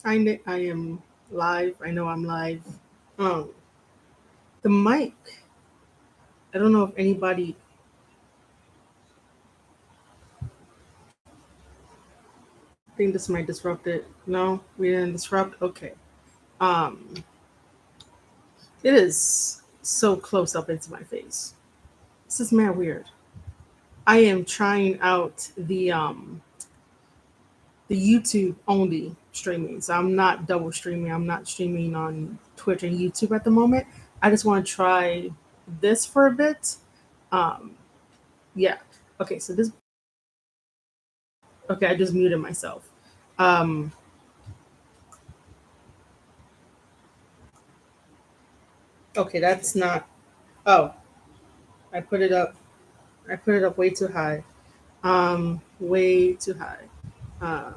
I am live. I know I'm live. Um, the mic. I don't know if anybody. I think this might disrupt it. No, we didn't disrupt. Okay. Um, it is so close up into my face. This is mad weird. I am trying out the YouTube only streaming. So I'm not double streaming. I'm not streaming on Twitch and YouTube at the moment. I just want to try this for a bit. Um, yeah. Okay. So this. Okay, I just muted myself. Um, okay, that's not. Oh, I put it up. I put it up way too high. Way too high. Um,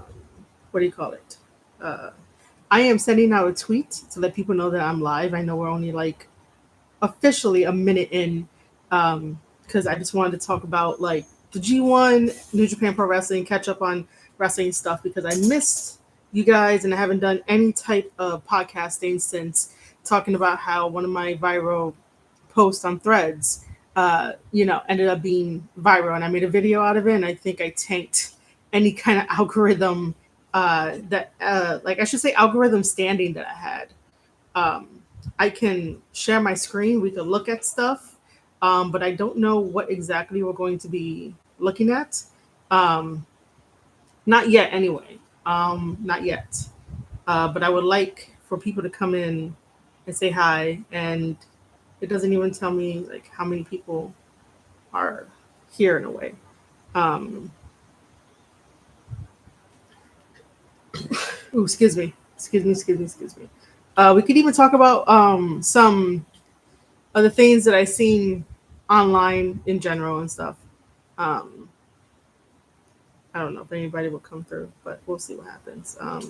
what do you call it? Uh, I am sending out a tweet to let people know that I'm live. I know we're only like officially a minute in, because I just wanted to talk about like the G1, New Japan Pro Wrestling, catch up on wrestling stuff because I missed you guys and I haven't done any type of podcasting since talking about how one of my viral posts on Threads, ended up being viral, and I made a video out of it, and I think I tanked any kind of algorithm like I should say algorithm standing that I had. um, I can share my screen. We could look at stuff, but I don't know what exactly we're going to be looking at. Um, Not yet, anyway. Not yet. But I would like for people to come in and say hi, and it doesn't even tell me like how many people are here in a way. Um, Ooh, excuse me. We could even talk about some other things that I seen online in general and stuff. Um, I don't know if anybody will come through, but we'll see what happens. Uh,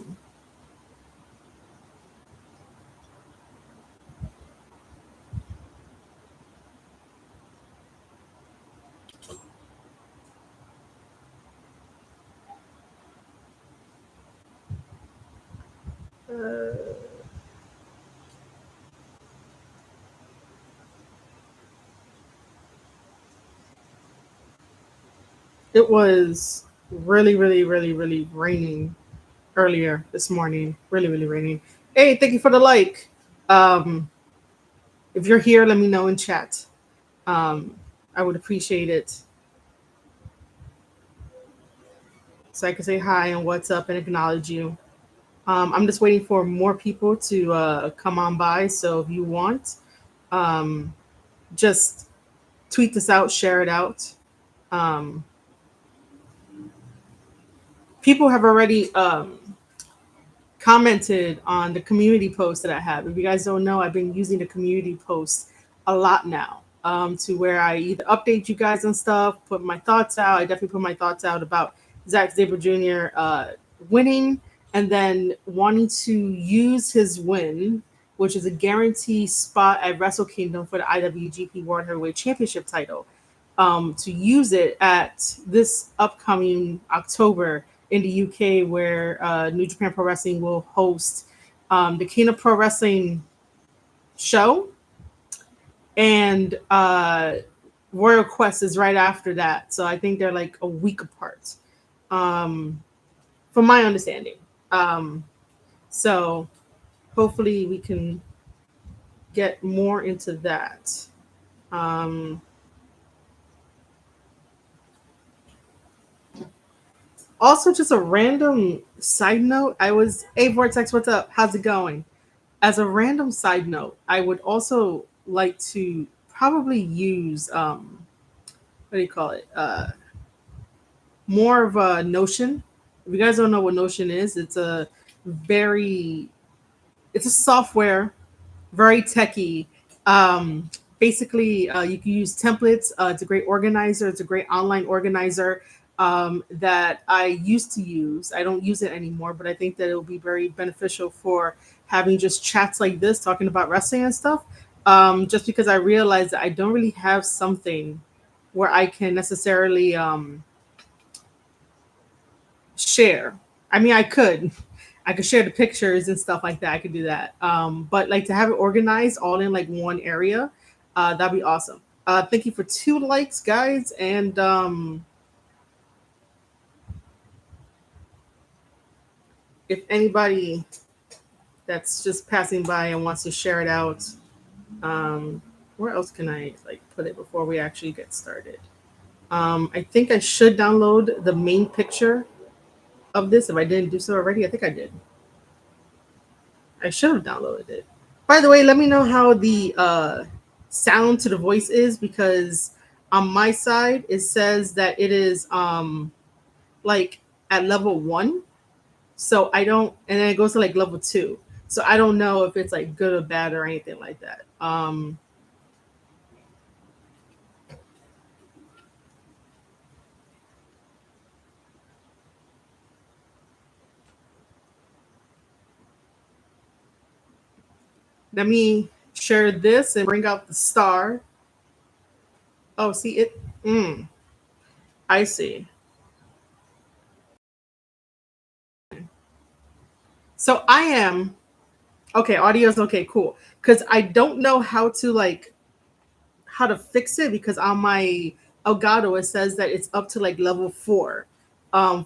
it was really raining earlier this morning. Really raining. Hey, thank you for the like. Um, if you're here, let me know in chat. Um, I would appreciate it so I can say hi and what's up and acknowledge you. I'm just waiting for more people to come on by. So if you want, um, just tweet this out, share it out. Um, People have already commented on the community post that I have. If you guys don't know, I've been using the community post a lot now, to where I either update you guys on stuff, put my thoughts out. I definitely put my thoughts out about Zack Sabre Jr. Winning, and then wanting to use his win, which is a guaranteed spot at Wrestle Kingdom for the IWGP World Heavyweight Championship title, to use it at this upcoming October in the UK, where New Japan Pro Wrestling will host the King of Pro Wrestling show, and Royal Quest is right after that. So I think they're like a week apart, um, from my understanding. Um, so hopefully we can get more into that. Um, Also, just a random side note. Hey Vortex, what's up? How's it going? As a random side note, I would also like to probably use what do you call it? More of a Notion. If you guys don't know what Notion is, very it's a software, very techy. Um, Basically, you can use templates. It's a great organizer. It's a great online organizer that I used to use. I don't use it anymore, but I think that it will be very beneficial for having just chats like this, talking about wrestling and stuff. Just because I realized that I don't really have something where I can necessarily share. I mean, I could. I could share the pictures and stuff like that. I could do that. But like to have it organized all in like one area, that'd be awesome. Thank you for 2 likes, guys. And if anybody that's just passing by and wants to share it out, um, where else can I like put it before we actually get started? I think I should download the main picture of this. If I didn't do so already, I think I did. I should have downloaded it. By the way, let me know how the sound to the voice is because on my side it says that it is like at level 1. So I don't, and then it goes to like level 2. So I don't know if it's like good or bad or anything like that. Let me share this and bring out the star. Oh, see it. I see. So I am okay. Audio's okay. Cool. Because I don't know how to fix it because on my Elgato it says that it's up to like level 4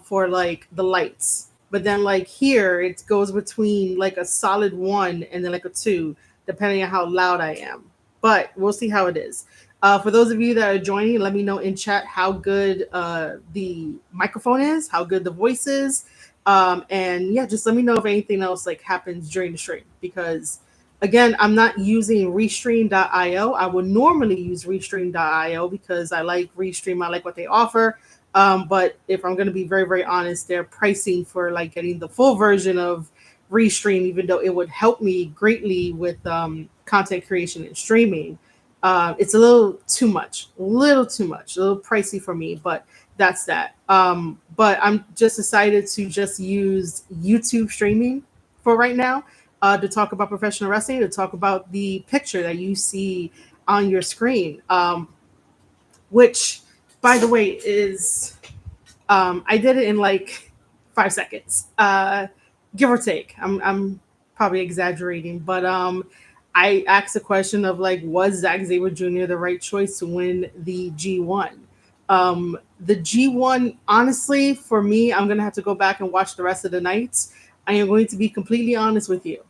for like the lights. But then like here it goes between like a solid 1 and then like a 2 depending on how loud I am. But we'll see how it is. For those of you that are joining, let me know in chat how good the microphone is, how good the voice is. And yeah, just let me know if anything else like happens during the stream because again, I'm not using Restream.io. I would normally use Restream.io because I like Restream. I like what they offer. But if I'm going to be very, very honest, their pricing for like getting the full version of Restream, even though it would help me greatly with content creation and streaming, it's a little too much, a little pricey for me. But that's that. But I'm just decided to just use YouTube streaming for right now to talk about professional wrestling, to talk about the picture that you see on your screen, which, by the way, is I did it in like 5 seconds, give or take. I'm probably exaggerating, but I asked the question of like, was Zack Sabre Jr. the right choice to win the G1? The G1, honestly, for me, I'm gonna have to go back and watch the rest of the nights. I am going to be completely honest with you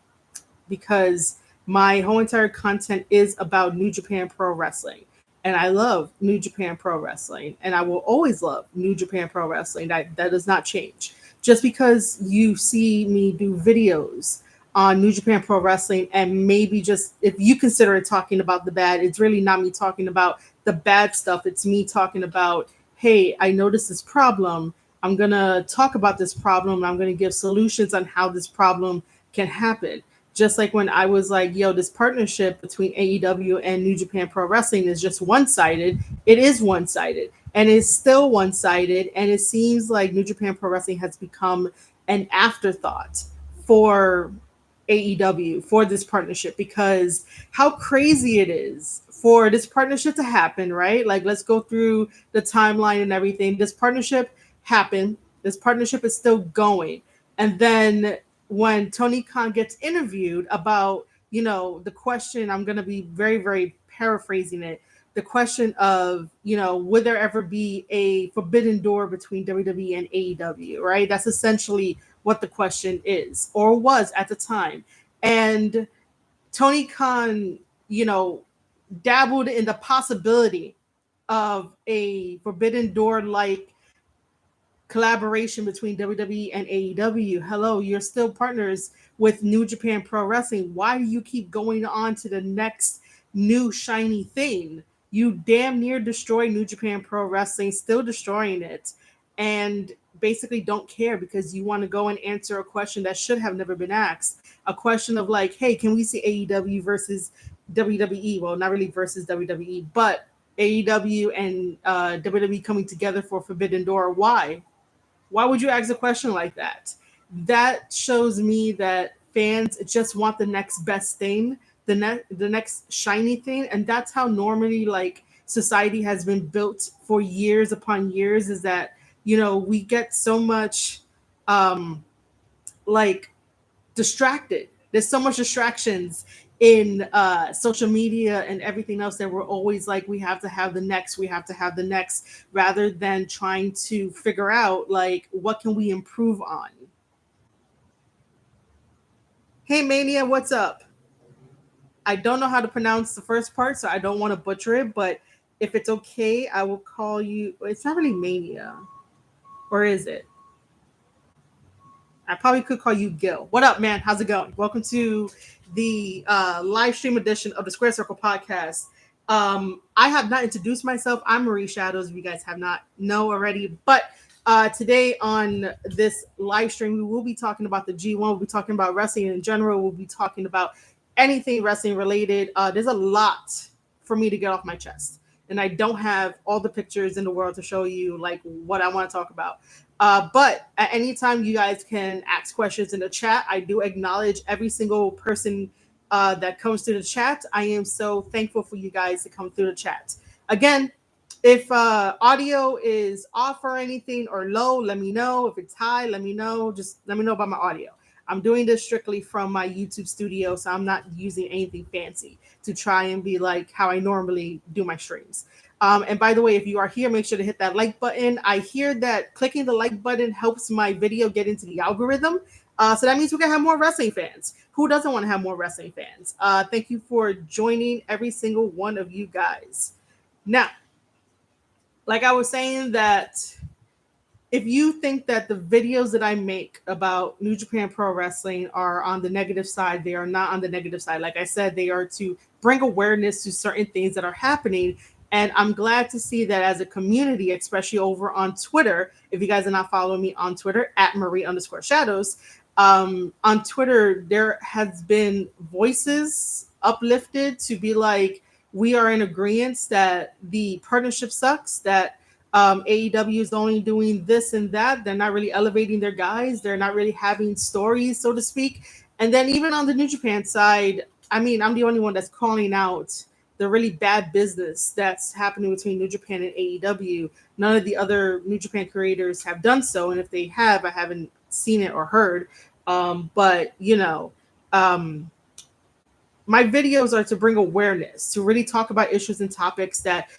because my whole entire content is about New Japan Pro Wrestling. And I love New Japan Pro Wrestling. And I will always love New Japan Pro Wrestling. That does not change. Just because you see me do videos on New Japan Pro Wrestling and maybe just if you consider it talking about the bad, it's really not me talking about the bad stuff. It's me talking about, hey, I noticed this problem. I'm going to talk about this problem. I'm going to give solutions on how this problem can happen. Just like when I was like, yo, this partnership between AEW and New Japan Pro Wrestling is just one sided. It is one sided and it's still one sided. And it seems like New Japan Pro Wrestling has become an afterthought for AEW for this partnership because how crazy it is for this partnership to happen, right? Like, let's go through the timeline and everything. This partnership happened, this partnership is still going. And then when Tony Khan gets interviewed about, the question, I'm going to be very, very paraphrasing it. The question of, would there ever be a forbidden door between WWE and AEW, right? That's essentially what the question is or was at the time. And Tony Khan, you know, dabbled in the possibility of a forbidden door like collaboration between WWE and AEW. Hello, you're still partners with New Japan Pro Wrestling. Why do you keep going on to the next new shiny thing? You damn near destroy New Japan Pro Wrestling, still destroying it, and basically don't care because you want to go and answer a question that should have never been asked. A question of like, hey, can we see AEW versus WWE? Well, not really versus WWE, but AEW and WWE coming together for Forbidden Door. Why? Why would you ask a question like that? That shows me that fans just want the next best thing, the next shiny thing, and that's how normally like society has been built for years upon years. Is that we get so much like distracted. There's so much distractions in social media and everything else that we're always like, we have to have the next, we have to have the next, rather than trying to figure out like what can we improve on. Hey Mania, what's up? I don't know how to pronounce the first part, so I don't want to butcher it, but if it's okay, I will call you. It's not really Mania, or is it? I probably could call you Gil. What up, man? How's it going? Welcome to the live stream edition of the Square Circle podcast. I have not introduced myself. I'm Marie Shadows, if you guys have not know already. But today on this live stream, we will be talking about the G1. We'll be talking about wrestling in general. We'll be talking about anything wrestling related. There's a lot for me to get off my chest. And I don't have all the pictures in the world to show you like what I want to talk about. But at any time, you guys can ask questions in the chat. I do acknowledge every single person that comes through the chat. I am so thankful for you guys to come through the chat. Again, if audio is off or anything or low, let me know. If it's high, let me know. Just let me know about my audio. I'm doing this strictly from my YouTube studio, so I'm not using anything fancy to try and be like how I normally do my streams. And by the way, if you are here, make sure to hit that like button. I hear that clicking the like button helps my video get into the algorithm. So that means we can have more wrestling fans. Who doesn't want to have more wrestling fans? Thank you for joining every single one of you guys. Now, like I was saying, that if you think that the videos that I make about New Japan Pro Wrestling are on the negative side, they are not on the negative side. Like I said, they are to bring awareness to certain things that are happening. And I'm glad to see that as a community, especially over on Twitter. If you guys are not following me on Twitter, at Marie_Shadows, on Twitter, there has been voices uplifted to be like, we are in agreement that the partnership sucks, that AEW is only doing this and that. They're not really elevating their guys. They're not really having stories, so to speak. And then even on the New Japan side, I mean, I'm the only one that's calling out the really bad business that's happening between New Japan and AEW. None of the other New Japan creators have done so. And if they have, I haven't seen it or heard. But, you know, my videos are to bring awareness, to really talk about issues and topics that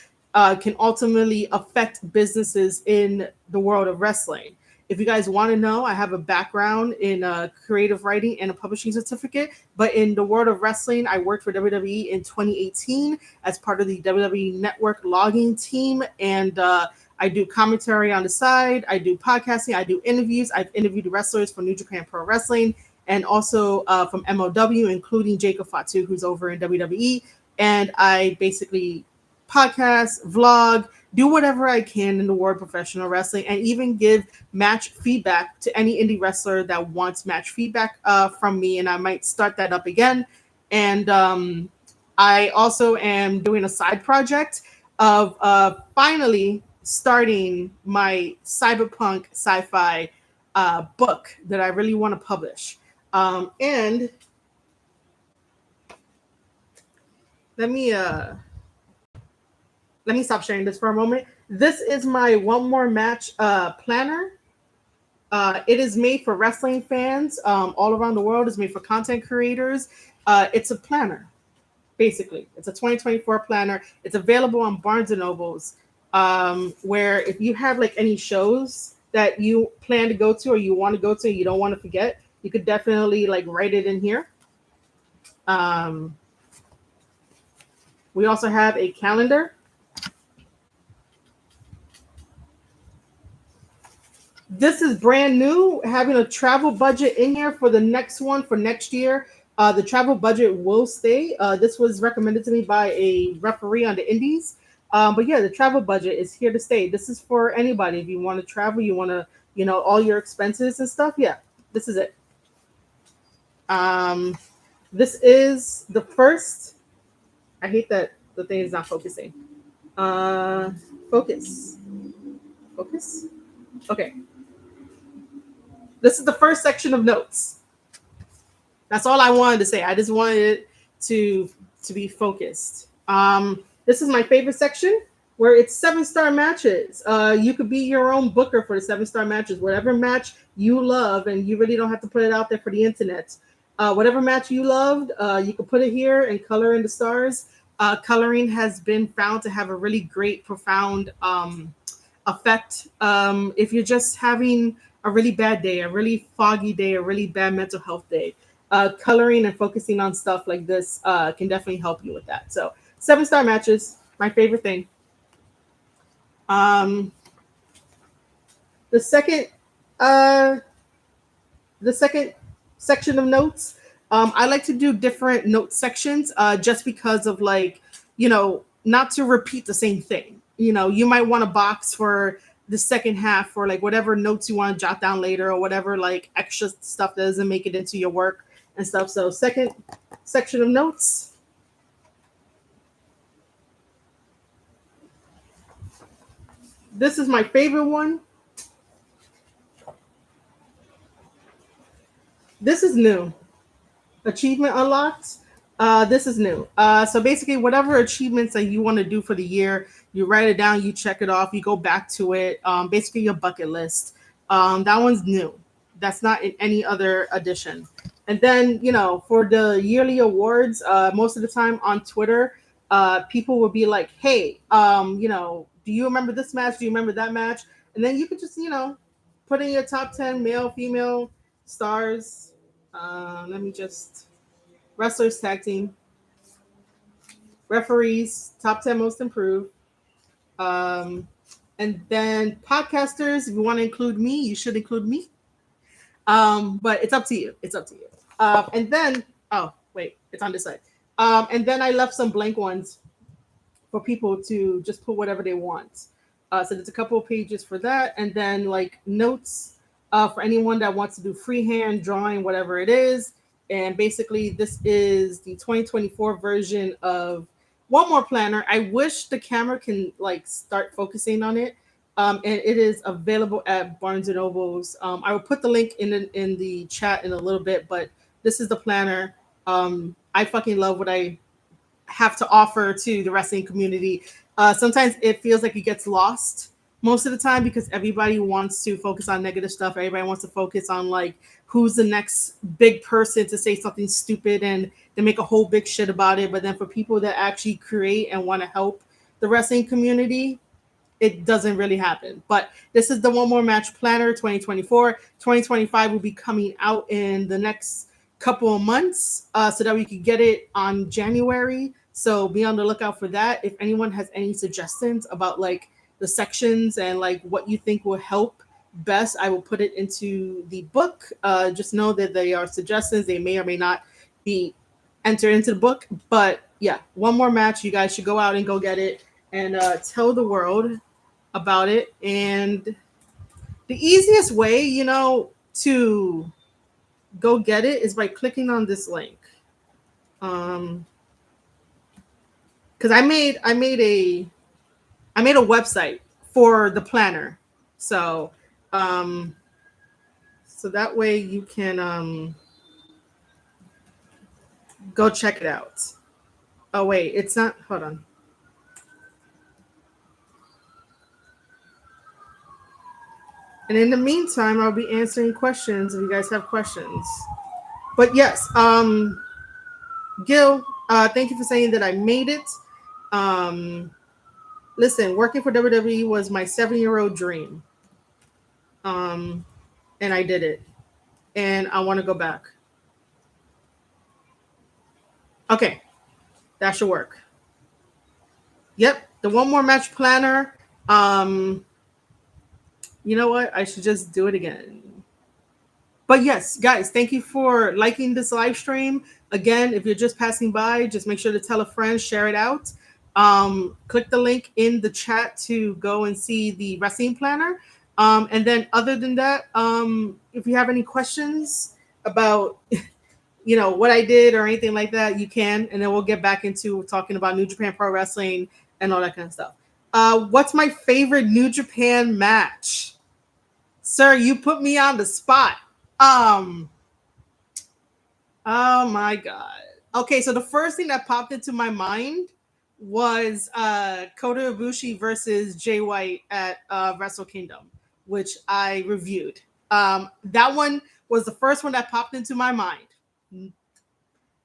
can ultimately affect businesses in the world of wrestling. If you guys want to know, I have a background in creative writing and a publishing certificate. But in the world of wrestling, I worked for WWE in 2018 as part of the WWE Network logging team. And I do commentary on the side. I do podcasting. I do interviews. I've interviewed wrestlers from New Japan Pro Wrestling and also from MLW, including Jacob Fatu, who's over in WWE. And I basically podcast, vlog, do whatever I can in the world of professional wrestling, and even give match feedback to any indie wrestler that wants match feedback from me. And I might start that up again. And I also am doing a side project of finally starting my cyberpunk sci-fi book that I really want to publish. And let me stop sharing this for a moment. This is my one more match planner. It is made for wrestling fans all around the world. It's made for content creators. It's a planner, basically. It's a 2024 planner. It's available on Barnes and Nobles, where if you have like any shows that you plan to go to or you want to go to, you don't want to forget, you could definitely like write it in here. We also have a calendar. This is brand new, having a travel budget in here for the next one for next year. The travel budget will stay. This was recommended to me by a referee on the Indies. But yeah, the travel budget is here to stay. This is for anybody. If you want to travel, you want to, you know, all your expenses and stuff. Yeah, this is it. This is the first. I hate that the thing is not focusing. Focus. Focus. Okay. This is the first section of notes. That's all I wanted to say. I just wanted it to be focused. This is my favorite section where it's 7-star matches. You could be your own booker for the 7-star matches. Whatever match you love, and you really don't have to put it out there for the internet. Whatever match you loved, you can put it here and color in the stars. Coloring has been found to have a really great, profound effect. If you're just having a really bad day, a really foggy day, a really bad mental health day, coloring and focusing on stuff like this can definitely help you with that. So, 7-star matches, my favorite thing. Um, the second, uh, the second section of notes, I like to do different note sections, just because of like, not to repeat the same thing. You might want a box for the second half for like whatever notes you want to jot down later, or whatever like extra stuff that doesn't make it into your work and stuff. So, second section of notes. This is my favorite one. This is new. Achievement unlocked. This is new. So basically, whatever achievements that you want to do for the year, you write it down, you check it off, you go back to it. Basically, your bucket list. That one's new. That's not in any other edition. And then, for the yearly awards, most of the time on Twitter, people will be like, "Hey, do you remember this match? Do you remember that match?" And then you could just, put in your top 10 male, female stars. Let me just wrestlers tag team, referees, top 10 most improved. Um, and then podcasters, if you want to include me, you should include me. But it's up to you. It's up to you. And then, oh, wait, it's on this side. And then I left some blank ones for people to just put whatever they want. So there's a couple of pages for that. And then like notes for anyone that wants to do freehand drawing, whatever it is. And basically, this is the 2024 version of One More Planner. I wish the camera can like start focusing on it. And it is available at Barnes and Nobles. I will put the link in the chat in a little bit, but this is the planner. I fucking love what I have to offer to the wrestling community. Sometimes it feels like it gets lost most of the time because everybody wants to focus on negative stuff. Everybody wants to focus on like who's the next big person to say something stupid and they make a whole big shit about it. But then for people that actually create and want to help the wrestling community, it doesn't really happen. But this is the One More Match Planner 2024. 2025 will be coming out in the next couple of months, so that we can get it on January. So be on the lookout for that. If anyone has any suggestions about like the sections and like what you think will help best, I will put it into the book. Just know that they are suggestions. They may or may not be entered into the book. But yeah, One More Match. You guys should go out and go get it and tell the world about it. And the easiest way, to go get it is by clicking on this link. Because I made a website for the planner, so so that way you can go check it out. Oh wait, it's not. Hold on. And in the meantime, I'll be answering questions if you guys have questions. But yes, Gil, thank you for saying that I made it. Um, Listen, working for WWE was my 7-year-old dream. Um, and I did it. And I want to go back. Okay, that should work. Yep, the One More Match Planner. You know what? I should just do it again. But yes, guys, thank you for liking this live stream. Again, if you're just passing by, just make sure to tell a friend, share it out. Click the link in the chat to go and see the wrestling planner. And then other than that, if you have any questions about what I did or anything like that, you can, and then we'll get back into talking about New Japan Pro Wrestling and all that kind of stuff. What's my favorite New Japan match? Sir, you put me on the spot. Oh my god. Okay, so the first thing that popped into my mind was Kota Ibushi versus Jay White at Wrestle Kingdom, which I reviewed. That one was the first one that popped into my mind.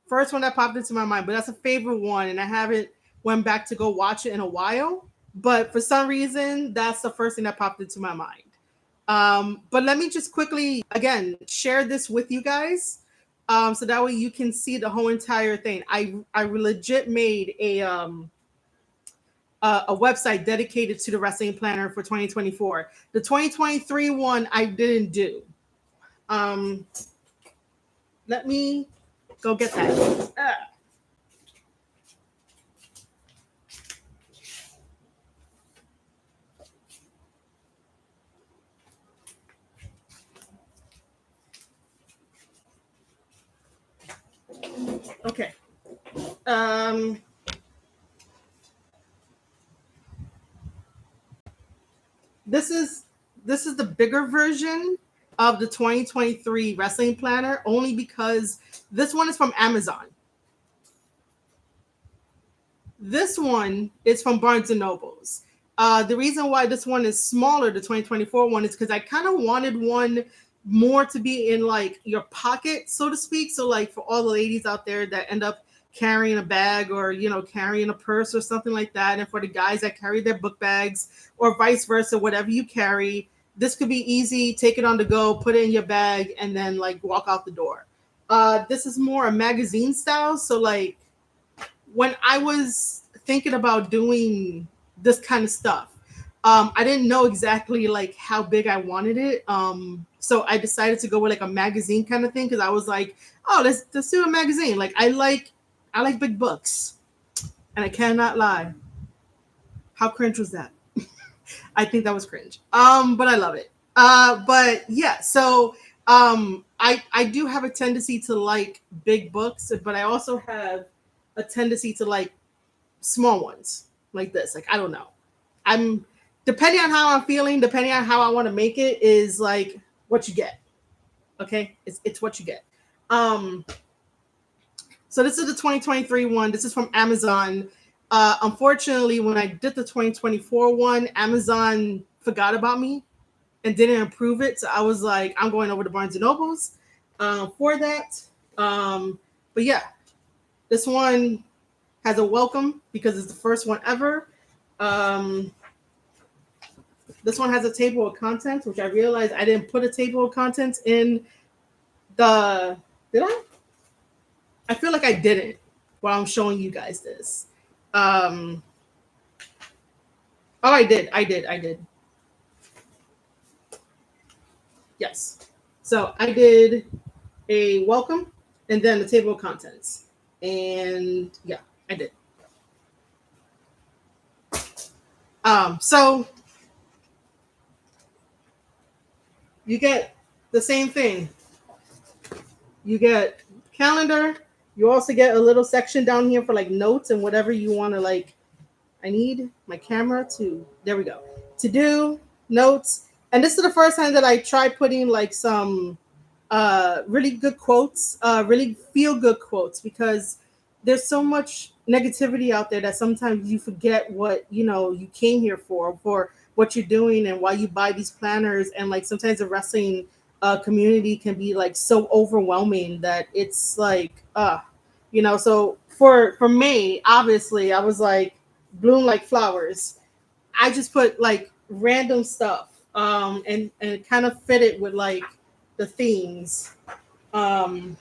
First one that popped into my mind, but that's a favorite one, and I haven't went back to go watch it in a while. But for some reason, that's the first thing that popped into my mind. But let me just quickly again share this with you guys, so that way you can see the whole entire thing. I legit made a website dedicated to the wrestling planner for 2024. The 2023 one I didn't do. Um, Let me go get that. Okay. Um, this is this is the bigger version of the 2023 wrestling planner, only because this one is from Amazon. This one is from Barnes and Nobles. The reason why this one is smaller, the 2024 one, is because I kind of wanted one more to be in like your pocket, so to speak. So, like for all the ladies out there that end up carrying a bag or carrying a purse or something like that, and for the guys that carry their book bags or vice versa, whatever you carry, this could be easy. Take it on the go, put it in your bag, and then like walk out the door. This is more a magazine style, so like when I was thinking about doing this kind of stuff, I didn't know exactly like how big I wanted it. So I decided to go with like a magazine kind of thing because I was like, oh, let's do a magazine. Like I like big books, and I cannot lie. How cringe was that? I think that was cringe. But I love it. But yeah, so I do have a tendency to like big books, but I also have a tendency to like small ones like this. Like I don't know. I'm depending on how I'm feeling, depending on how I want to make it is like what you get. Okay? It's what you get. Um so this is the 2023 one. This is from Amazon. Unfortunately, when I did the 2024 one, Amazon forgot about me and didn't approve it. So I was like, I'm going over to Barnes and Nobles for that. But yeah, this one has a welcome because it's the first one ever. Um, this one has a table of contents, which I realized I didn't put a table of contents in the. Did I? I feel like I didn't while I'm showing you guys this. Um, oh, I did. I did. I did. Yes. So I did a welcome and then the table of contents. And yeah, I did. So you get the same thing. You get calendar. You also get a little section down here for like notes and whatever you want to like. I need my camera to, there we go, to do notes. And this is the first time that I tried putting like some really good quotes, really feel good quotes, because there's so much negativity out there that sometimes you forget what you came here for what you're doing and why you buy these planners. And like sometimes the wrestling community can be like so overwhelming that it's like so for me, obviously I was like bloom like flowers. I just put like random stuff and kind of fit it with like the themes. Um,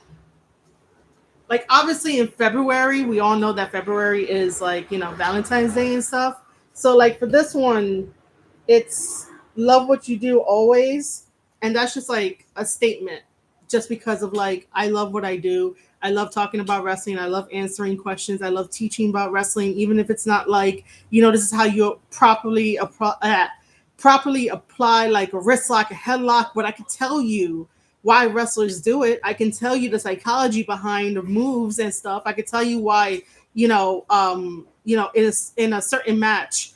like obviously in February, we all know that February is like Valentine's Day and stuff. So like for this one, it's love what you do always, and that's just like a statement just because of like I love what I do. I love talking about wrestling. I love answering questions. I love teaching about wrestling, even if it's not like this is how you properly apply like a wrist lock, a headlock. But I can tell you why wrestlers do it. I can tell you the psychology behind the moves and stuff. I can tell you why in a certain match,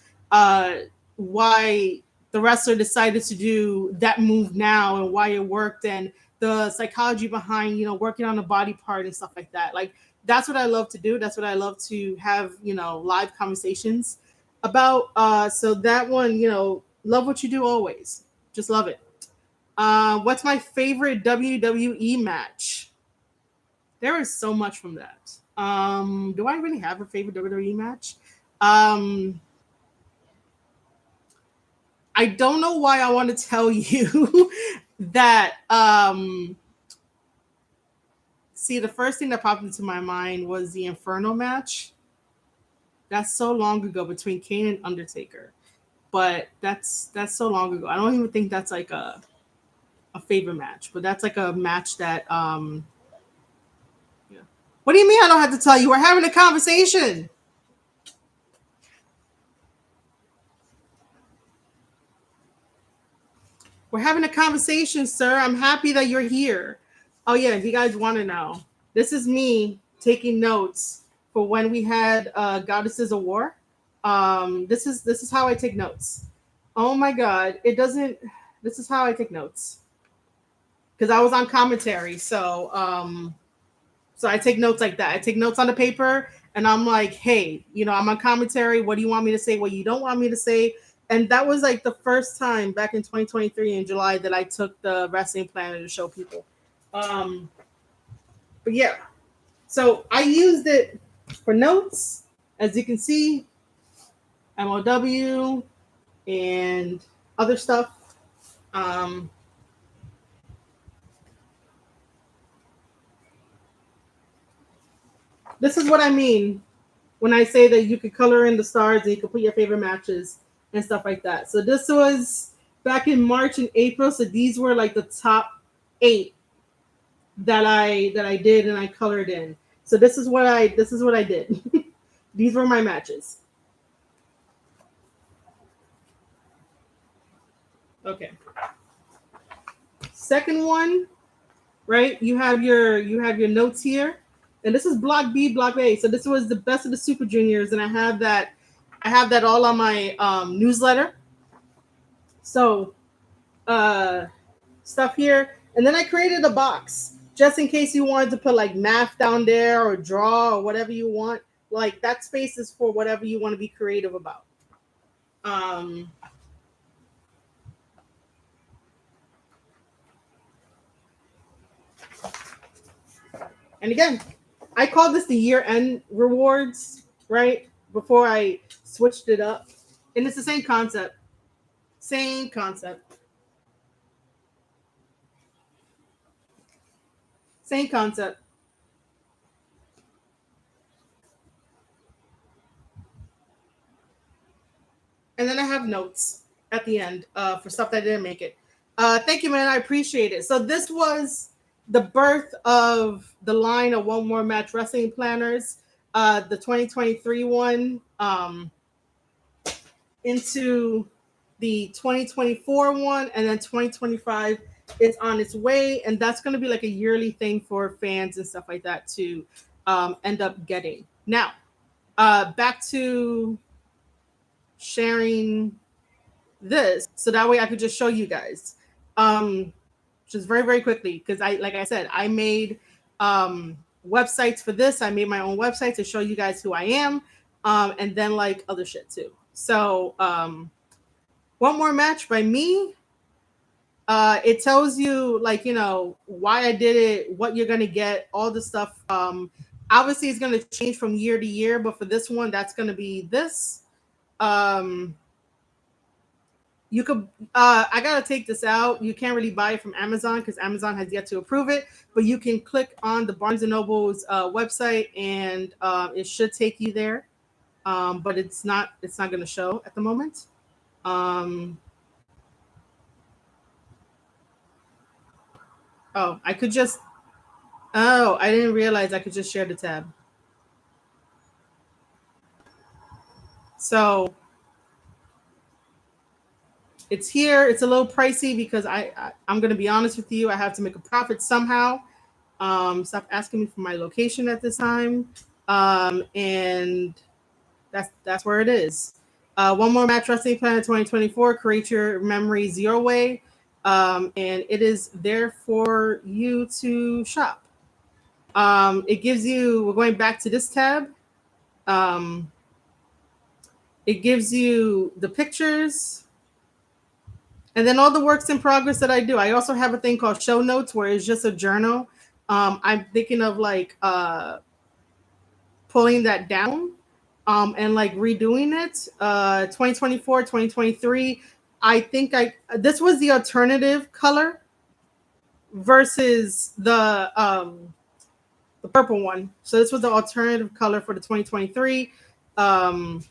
why the wrestler decided to do that move now and why it worked, and the psychology behind working on the body part and stuff like that. Like that's what I love to do. That's what I love to have live conversations about. So that one, love what you do always. Just love it. What's my favorite WWE match? There is so much from that. Do I really have a favorite WWE match? Um, I don't know why I want to tell you that. See, the first thing that popped into my mind was the Inferno match. That's so long ago between Kane and Undertaker, but that's so long ago. I don't even think that's like a favorite match, but that's like a match that yeah. What do you mean I don't have to tell you? We're having a conversation. We're having a conversation, sir. I'm happy that you're here. Oh yeah, if you guys want to know, this is me taking notes for when we had Goddesses of War. This is how I take notes. Oh my god, it doesn't. This is how I take notes because I was on commentary, so I take notes like that. I take notes on the paper and I'm like, hey, I'm on commentary. What do you want me to say? What you don't want me to say? And that was like the first time back in 2023 in July that I took the wrestling planner to show people. Um, but yeah, so I used it for notes, as you can see, MOW and other stuff. Um, this is what I mean when I say that you could color in the stars and you could put your favorite matches and stuff like that. So this was back in March and April. So these were like the top 8 that I did and I colored in. So this is what I did. These were my matches. Okay. Second one, right? You have your notes here. And this is block B, block A. So this was the best of the Super Juniors, and I have that all on my newsletter. So stuff here. And then I created a box just in case you wanted to put like math down there or draw or whatever you want. Like that space is for whatever you want to be creative about. Um, and again, I call this the year end rewards, right? Before I switched it up. And it's the same concept. Same concept. Same concept. And then I have notes at the end for stuff that didn't make it. Thank you, man. I appreciate it. So this was the birth of the line of One More Match Wrestling Planners, the 2023 one, into the 2024 one, and then 2025 is on its way, and that's going to be like a yearly thing for fans and stuff like that to end up getting. Now, back to sharing this so that way I could just show you guys. Just very, very quickly, because like I said, I made websites for this. I made my own website to show you guys who I am, and then like other shit too. So one more match by me. It tells you like why I did it, what you're gonna get, all the stuff. Obviously it's gonna change from year to year, but for this one, that's gonna be this. Um, you could I gotta take this out. You can't really buy it from Amazon because Amazon has yet to approve it, but you can click on the Barnes and Noble's website and it should take you there. But it's not going to show at the moment. um oh, I could just oh, I didn't realize I could just share the tab. So it's here. It's a little pricey because I'm going to be honest with you, I have to make a profit somehow. Stop asking me for my location at this time. And that's where it is. One more match wrestling plan 2024. Create your memory zero way, and it is there for you to shop. It gives you. We're going back to this tab. Um, it gives you the pictures and then all the works in progress that I do. I also have a thing called show notes where it's just a journal I'm thinking of like pulling that down and like redoing it. 2024, 2023. I think I this was the alternative color versus the purple one. So this was the alternative color for the 2023. Um,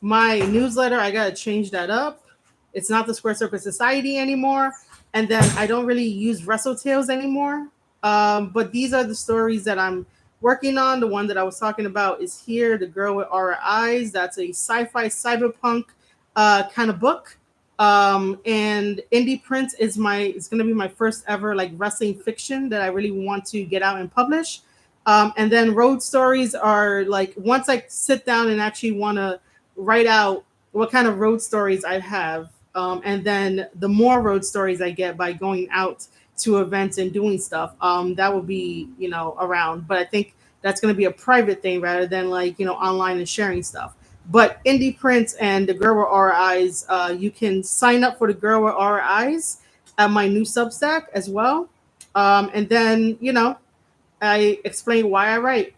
my newsletter, I gotta change that up. It's not the Square Circle Society anymore, and then I don't really use Wrestle Tales anymore. But these are the stories that I'm working on. The one that I was talking about is here, The Girl with Aura Eyes. That's a sci-fi cyberpunk kind of book. And Indie Prince is it's gonna be my first ever like wrestling fiction that I really want to get out and publish. And then road stories are like once I sit down and actually want to write out what kind of road stories I have, and then the more road stories I get by going out to events and doing stuff, that will be around. But I think that's going to be a private thing rather than like online and sharing stuff. But Indie Prince and the Girl with Aura Eyes, you can sign up for the Girl with Aura Eyes at my new Substack as well. And then I explain why I write.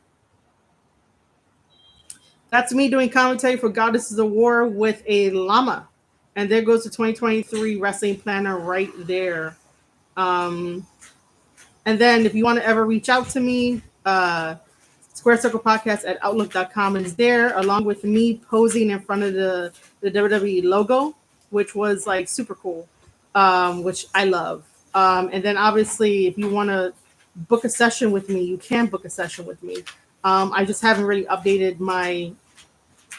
That's me doing commentary for Goddesses of War with a llama. And there goes the 2023 wrestling planner right there. Um, and then if you want to ever reach out to me, Square Circle Podcast at Outlook.com is there, along with me posing in front of the WWE logo, which was like super cool, which I love. And then obviously, if you want to book a session with me, you can book a session with me. I just haven't really updated my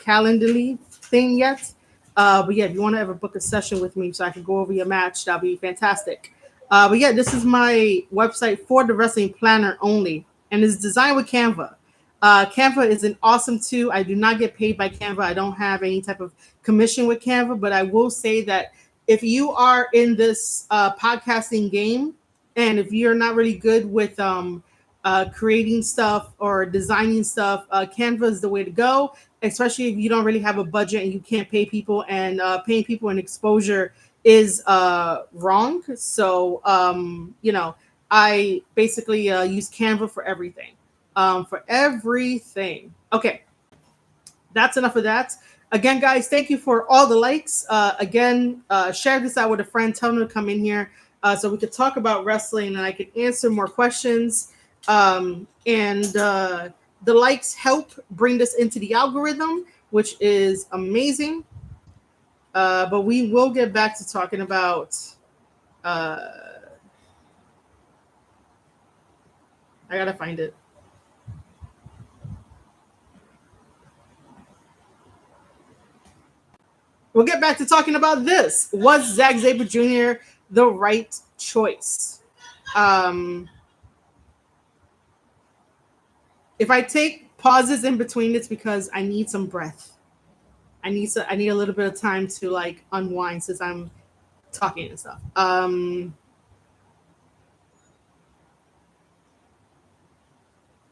Calendly thing yet. But yeah, if you want to ever book a session with me so I can go over your match, that'd be fantastic. But yeah, this is my website for the wrestling planner only, and it's designed with Canva. Canva is an awesome tool. I do not get paid by Canva. I don't have any type of commission with Canva, but I will say that if you are in this podcasting game and if you're not really good with creating stuff or designing stuff, Canva is the way to go, especially if you don't really have a budget and you can't pay people, and paying people in exposure is wrong. So, I basically use Canva for everything. For everything. Okay, that's enough of that. Again, guys, thank you for all the likes. Share this out with a friend. Tell them to come in here so we could talk about wrestling and I could answer more questions. The likes help bring this into the algorithm, which is amazing. But we will get back to talking about. I gotta find it. We'll get back to talking about this. Was Zack Sabre Jr. the right choice? If I take pauses in between, it's because I need some breath. I need a little bit of time to like unwind since I'm talking and stuff.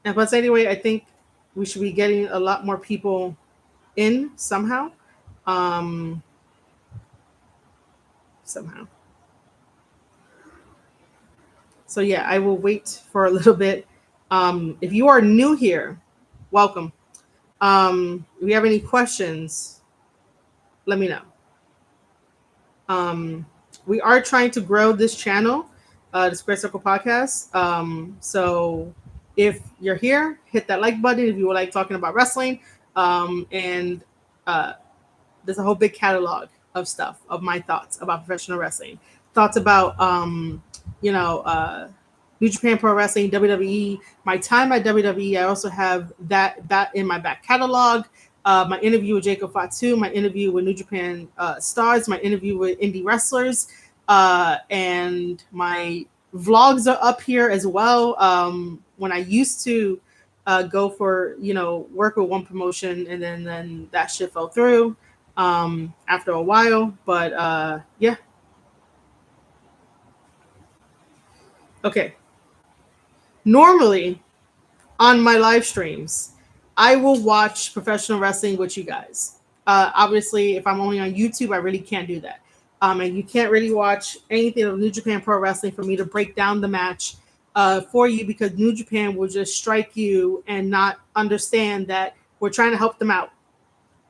But anyway, I think we should be getting a lot more people in somehow. Um, somehow. So yeah, I will wait for a little bit. If you are new here, welcome. If you have any questions, let me know. We are trying to grow this channel, the Square Circle Podcast. So if you're here, hit that like button if you would like talking about wrestling. And there's a whole big catalog of stuff, of my thoughts about professional wrestling, thoughts about New Japan Pro Wrestling, WWE, my time at WWE. I also have that in my back catalog. My interview with Jacob Fatu, my interview with New Japan stars, my interview with indie wrestlers, and my vlogs are up here as well. When I used to go for work with one promotion, and then that shit fell through after a while. But yeah. Okay. Normally on my live streams, I will watch professional wrestling with you guys. Obviously, if I'm only on YouTube, I really can't do that. And you can't really watch anything of New Japan Pro Wrestling for me to break down the match for you, because New Japan will just strike you and not understand that we're trying to help them out.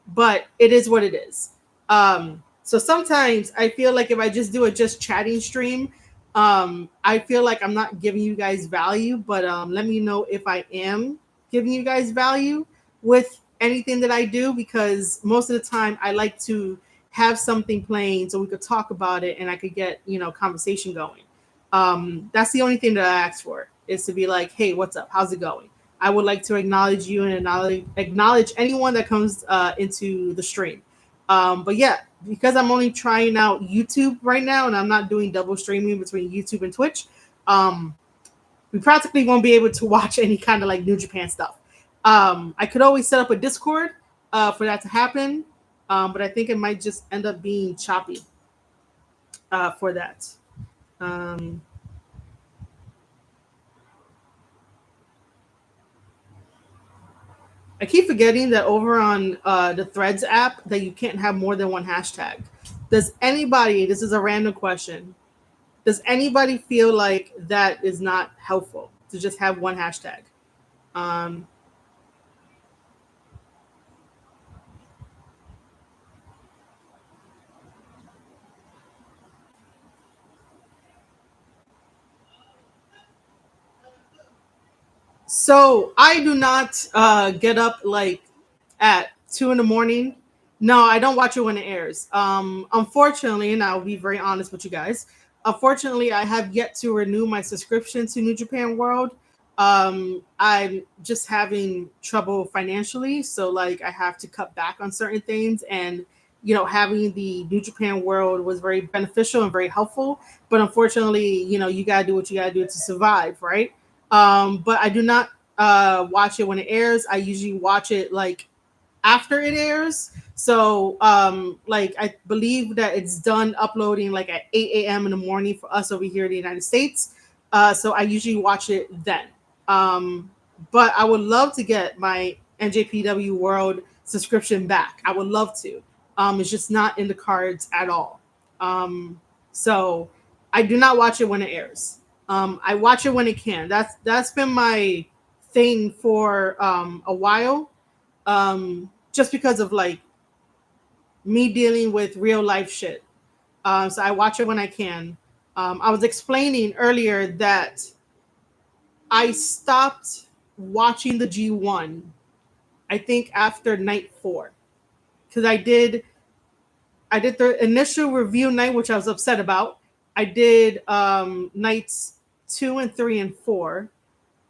But it is what it is. So sometimes I feel like if I just do a just chatting stream, I feel like I'm not giving you guys value. But let me know if I am giving you guys value with anything that I do, because most of the time I like to have something playing so we could talk about it and I could get, conversation going. That's the only thing that I ask for, is to be like, hey, what's up? How's it going? I would like to acknowledge you and acknowledge anyone that comes into the stream. But yeah, because I'm only trying out YouTube right now and I'm not doing double streaming between YouTube and Twitch, um, we practically won't be able to watch any kind of like New Japan stuff. I could always set up a Discord for that to happen, but I think it might just end up being choppy for that. Um, I keep forgetting that over on the Threads app that you can't have more than one hashtag. Does anybody? This is a random question. Does anybody feel like that is not helpful to just have one hashtag? Um, So I do not get up like at 2 in the morning. No, I don't watch it when it airs. Unfortunately, and I'll be very honest with you guys. Unfortunately, I have yet to renew my subscription to New Japan World. I'm just having trouble financially, so like I have to cut back on certain things, and having the New Japan World was very beneficial and very helpful. But unfortunately, you gotta do what you gotta do to survive, right? But I do not watch it when it airs. I usually watch it like after it airs. So like I believe that it's done uploading like at 8 a.m. in the morning for us over here in the United States. So I usually watch it then. Um, but I would love to get my NJPW World subscription back. I would love to. It's just not in the cards at all. Um, so I do not watch it when it airs. I watch it when it can. That's been my thing for a while, just because of like me dealing with real life shit. So I watch it when I can. I was explaining earlier that I stopped watching the G1. I think after night 4, because I did the initial review night, which I was upset about. I did nights 2 and 3 and 4,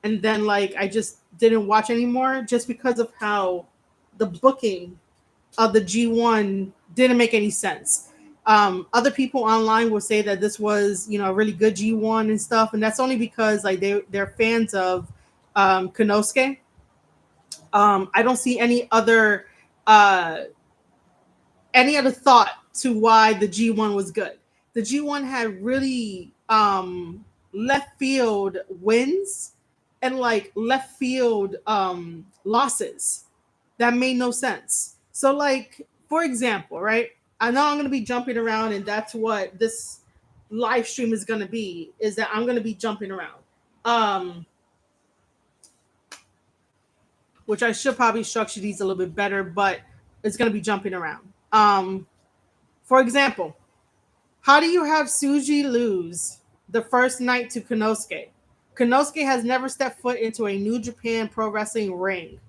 and then like I just didn't watch anymore just because of how the booking of the G1 didn't make any sense. Other people online will say that this was, a really good G1 and stuff, and that's only because like they're fans of Konosuke. I don't see uh, any other thought to why the G1 was good. The G1 had really left field wins and like left field losses that made no sense. So like for example, right? I know I'm going to be jumping around, and that's what this live stream is going to be, is that I'm going to be jumping around. Um which I should probably structure these a little bit better, but it's going to be jumping around. For example, how do you have Suji lose the first night to Konosuke? Konosuke has never stepped foot into a New Japan Pro Wrestling ring.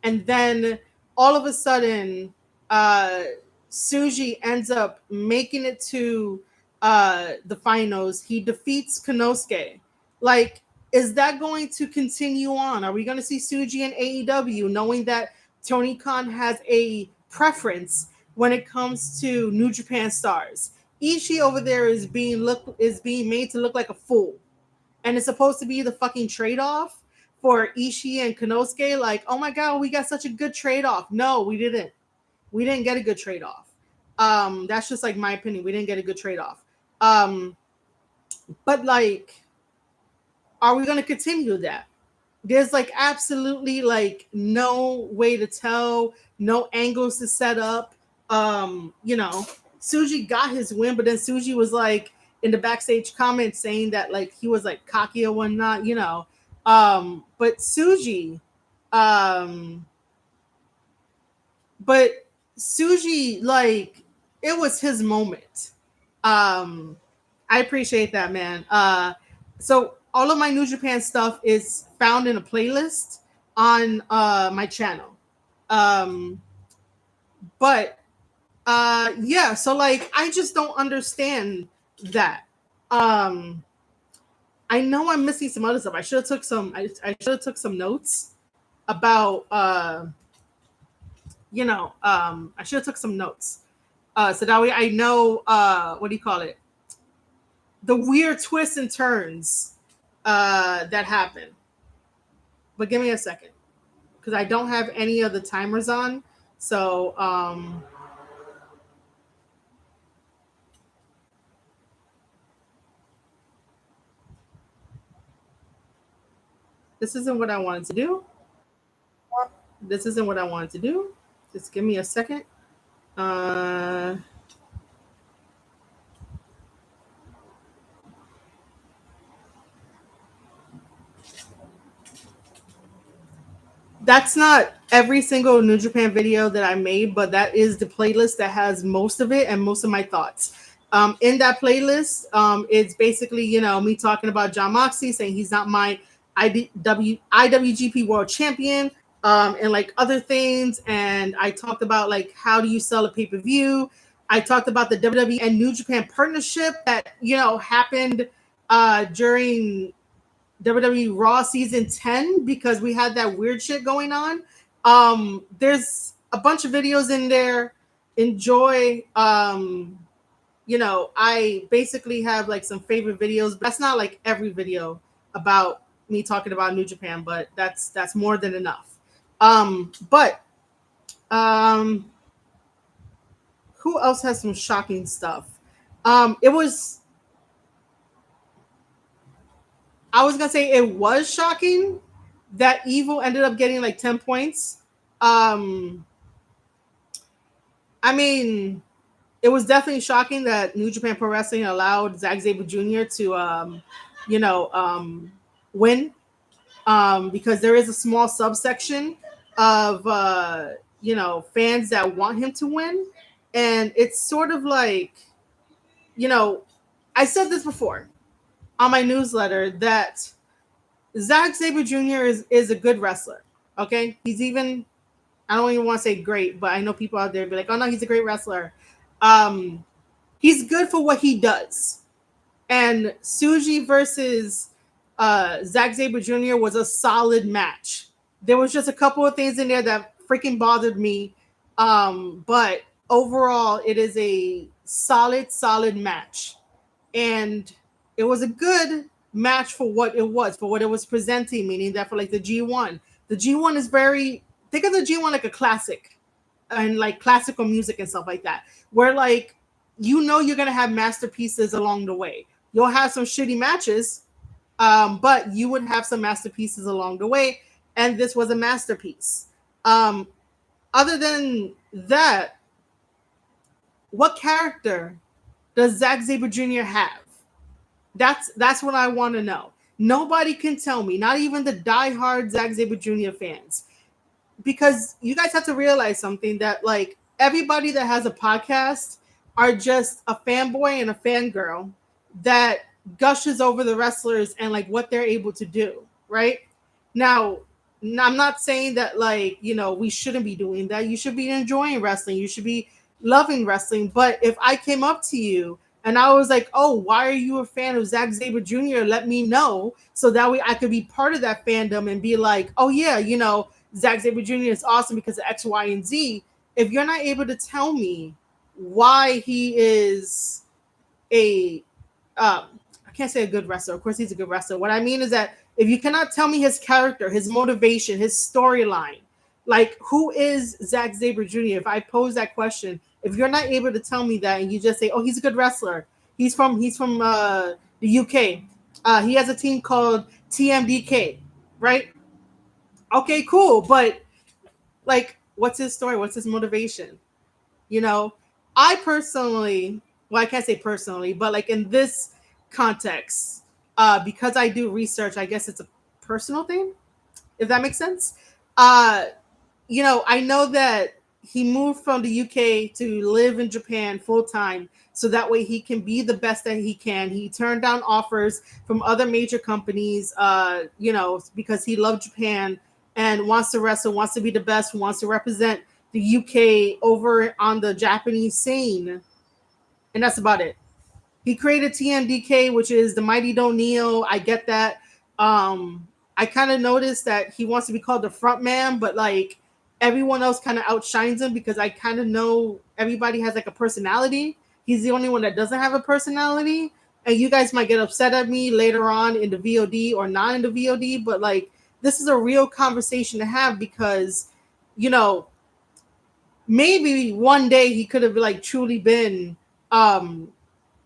And then all of a sudden, uh, Suji ends up making it to the finals. He defeats Konosuke. Like, is that going to continue on? Are we going to see Suji in AEW, knowing that Tony Khan has a preference when it comes to New Japan stars? Ishii over there is being made to look like a fool, and it's supposed to be the fucking trade off for Ishii and Konosuke. Like, oh my god, we got such a good trade off. No, we didn't. We didn't get a good trade off. That's just like my opinion. We didn't get a good trade off. Um, but like, are we gonna continue that? There's like absolutely like no way to tell, no angles to set up. Suji got his win, but then Suji was like, in the backstage comments saying that like he was like cocky or whatnot, you know. But Suji, um, but Suji, like it was his moment. Um, I appreciate that, man. So all of my New Japan stuff is found in a playlist on my channel. Um, but yeah, so like I just don't understand that. Um, I know I'm missing some other stuff. I should have took some. I should have took some notes about I should have took some notes so that way I know what do you call it, the weird twists and turns that happen. But give me a second because I don't have any of the timers on. So this isn't what I wanted to do. This isn't what I wanted to do. Just give me a second. Uh, that's not every single New Japan video that I made, but that is the playlist that has most of it and most of my thoughts. In that playlist, it's basically, you know, me talking about John Moxley, saying he's not my IWGP World Champion, and like other things. And I talked about like how do you sell a pay per view. I talked about the WWE and New Japan partnership that you know happened during WWE Raw season 10 because we had that weird shit going on. There's a bunch of videos in there. Enjoy. You know, I basically have like some favorite videos, but that's not like every video about me talking about New Japan, but that's more than enough. But um who else has some shocking stuff? It was I was gonna say it was shocking that Evil ended up getting like 10 points. Um, I mean, it was definitely shocking that New Japan Pro Wrestling allowed Zack Sabre Jr. to, you know, win because there is a small subsection of, you know, fans that want him to win. And it's sort of like, you know, I said this before on my newsletter that Zack Sabre Jr. is a good wrestler. Okay, he's even I don't even want to say great, but I know people out there be like, oh no, he's a great wrestler. Um, he's good for what he does. And Suji versus Zack Sabre Jr. was a solid match. There was just a couple of things in there that freaking bothered me. But overall, it is a solid match. And it was a good match for what it was presenting, meaning that for like the G1 is very, think of the G1 like a classic and like classical music and stuff like that, where like, you know, you're going to have masterpieces along the way. You'll have some shitty matches, but you would have some masterpieces along the way. And this was a masterpiece. Um, Other than that, what character does Zack Sabre Jr. have? That's what I want to know. Nobody can tell me, not even the diehard Zack Sabre Jr. fans, because you guys have to realize something that like everybody that has a podcast are just a fanboy and a fangirl that gushes over the wrestlers and like what they're able to do. Right now, I'm not saying that like you know we shouldn't be doing that. You should be enjoying wrestling. You should be loving wrestling. But if I came up to you and I was like, oh, why are you a fan of Zack Sabre Jr.? Let me know so that way I could be part of that fandom and be like, oh yeah, you know, Zack Sabre Jr. is awesome because of X, Y, and Z. If you're not able to tell me why he is a, I can't say a good wrestler. Of course, he's a good wrestler. What I mean is that if you cannot tell me his character, his motivation, his storyline, like who is Zack Sabre Jr.? If I pose that question, if you're not able to tell me that, and you just say, "Oh, he's a good wrestler. He's from the UK. He has a team called TMDK, right? Okay, cool. But like, what's his story? What's his motivation? You know, I personally well, I can't say personally, but like in this context, because I do research, I guess it's a personal thing, if that makes sense. Uh, I know that he moved from the UK to live in Japan full time so that way he can be the best that he can. He turned down offers from other major companies, because he loved Japan and wants to wrestle, wants to be the best, wants to represent the UK over on the Japanese scene. And that's about it. He created TMDK, which is the Mighty Don't Kneel. I get that. I kind of noticed that he wants to be called the front man, but like everyone else kind of outshines him because I kind of know everybody has like a personality. He's the only one that doesn't have a personality. And you guys might get upset at me later on in the VOD or not in the VOD, but like this is a real conversation to have because, you know, maybe one day he could have like truly been um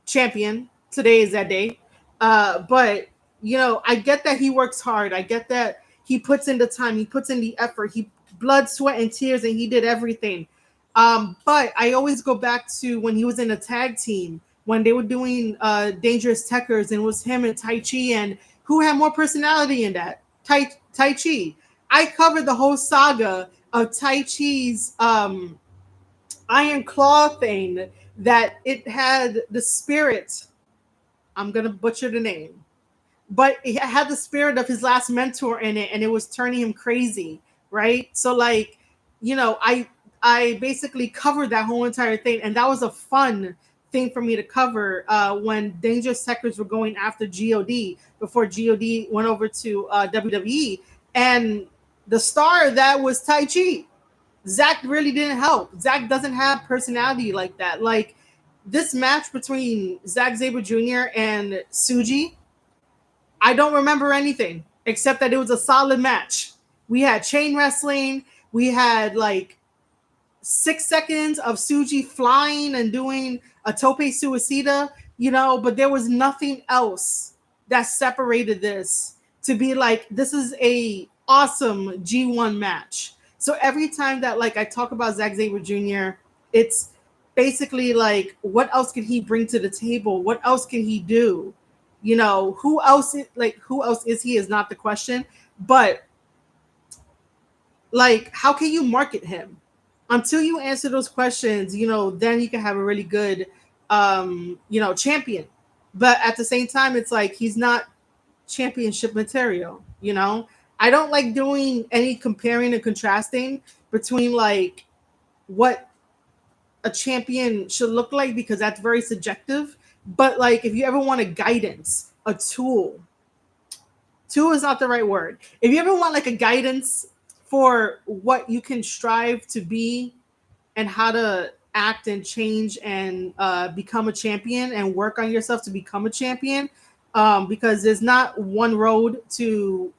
champion. Today is that day. But I get that he works hard. I get that he puts in the time, he puts in the effort, he blood, sweat, and tears, and he did everything. But I always go back to when he was in a tag team when they were doing Dangerous Techers, and it was him and Tai Chi, and who had more personality in that? Tai Chi. I covered the whole saga of Tai Chi's Iron Claw thing that it had the spirit. I'm gonna butcher the name, but it had the spirit of his last mentor in it, and it was turning him crazy, right? So like, I basically covered that whole entire thing, and that was a fun thing for me to cover when Dangerous Techers were going after God before God went over to WWE, and the star of that was Tai Chi. Zack really didn't help. Zack doesn't have personality like that. Like this match between Zack Sabre Jr. and Suji, I don't remember anything except that it was a solid match. We had chain wrestling. We had like 6 seconds of Suji flying and doing a tope suicida, but there was nothing else that separated this to be like, this is a awesome G1 match. So every time that like I talk about Zack Sabre Jr., it's basically like, what else can he bring to the table? What else can he do? Who else is he is not the question, but like how can you market him until you answer those questions? Then you can have a really good champion, but at the same time it's like he's not championship material. I don't like doing any comparing and contrasting between like what a champion should look like because that's very subjective. But like if you ever want a guidance, a tool is not the right word. If you ever want like a guidance for what you can strive to be and how to act and change and become a champion and work on yourself to become a champion, because there's not one road to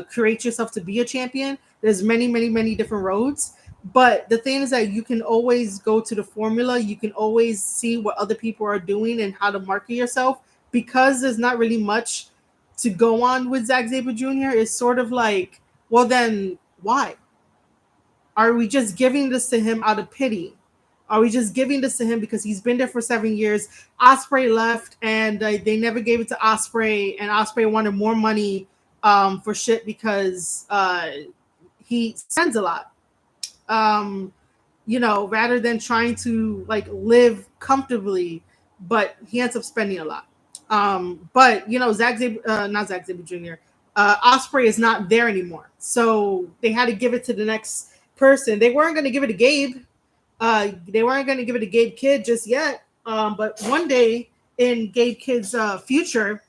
create yourself to be a champion. There's many, many, many different roads. But the thing is that you can always go to the formula. You can always see what other people are doing and how to market yourself, because there's not really much to go on with Zack Sabre Jr. It's sort of like, well, then why? Are we just giving this to him out of pity? Are we just giving this to him because he's been there for 7 years? Osprey left, and they never gave it to Osprey, and Osprey wanted more money for shit because he spends a lot. Rather than trying to like live comfortably, but he ends up spending a lot. But Zack Sabre, not Zack Sabre Jr. Osprey is not there anymore, so they had to give it to the next person. They weren't going to give it to Gabe. They weren't going to give it to Gabe Kidd just yet. But one day in Gabe Kidd's future,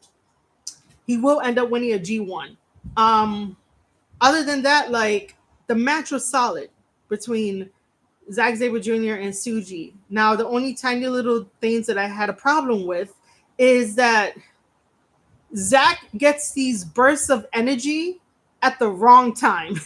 he will end up winning a G1. Other than that, like the match was solid between Zack Sabre Jr. and Suji. Now, the only tiny little things that I had a problem with is that Zack gets these bursts of energy at the wrong time.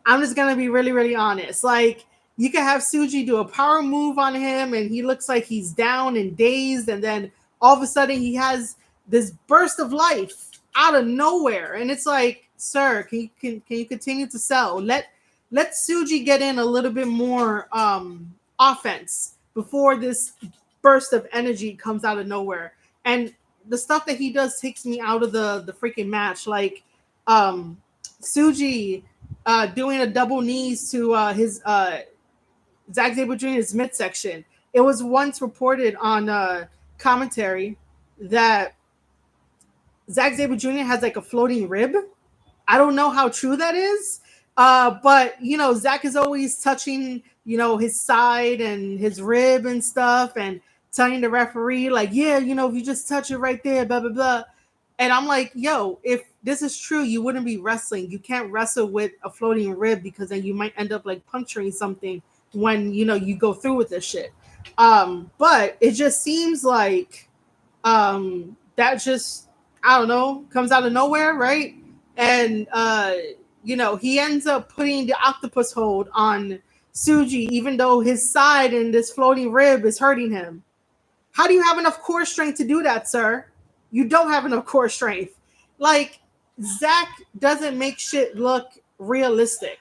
I'm just gonna be really, really honest. Like you can have Suji do a power move on him, and he looks like he's down and dazed, and then all of a sudden he has this burst of life out of nowhere, and it's like, sir, can you continue to sell? Let Suji get in a little bit more offense before this burst of energy comes out of nowhere. And the stuff that he does takes me out of the freaking match. Like um Suji doing a double knees to his Zack Sabre Jr.'s midsection. It was once reported on commentary that Zack Sabre Jr. has like a floating rib. I don't know how true that is. But you know, Zach is always touching, you know, his side and his rib and stuff, and telling the referee, like, yeah, you know, if you just touch it right there, blah blah blah. And I'm like, yo, if this is true, you wouldn't be wrestling. You can't wrestle with a floating rib because then you might end up like puncturing something when you know you go through with this shit. But it just seems like that just, I don't know, comes out of nowhere, right? And you know, he ends up putting the octopus hold on Suji, even though his side and this floating rib is hurting him. How do you have enough core strength to do that, sir? You don't have enough core strength. Like, Zach doesn't make shit look realistic.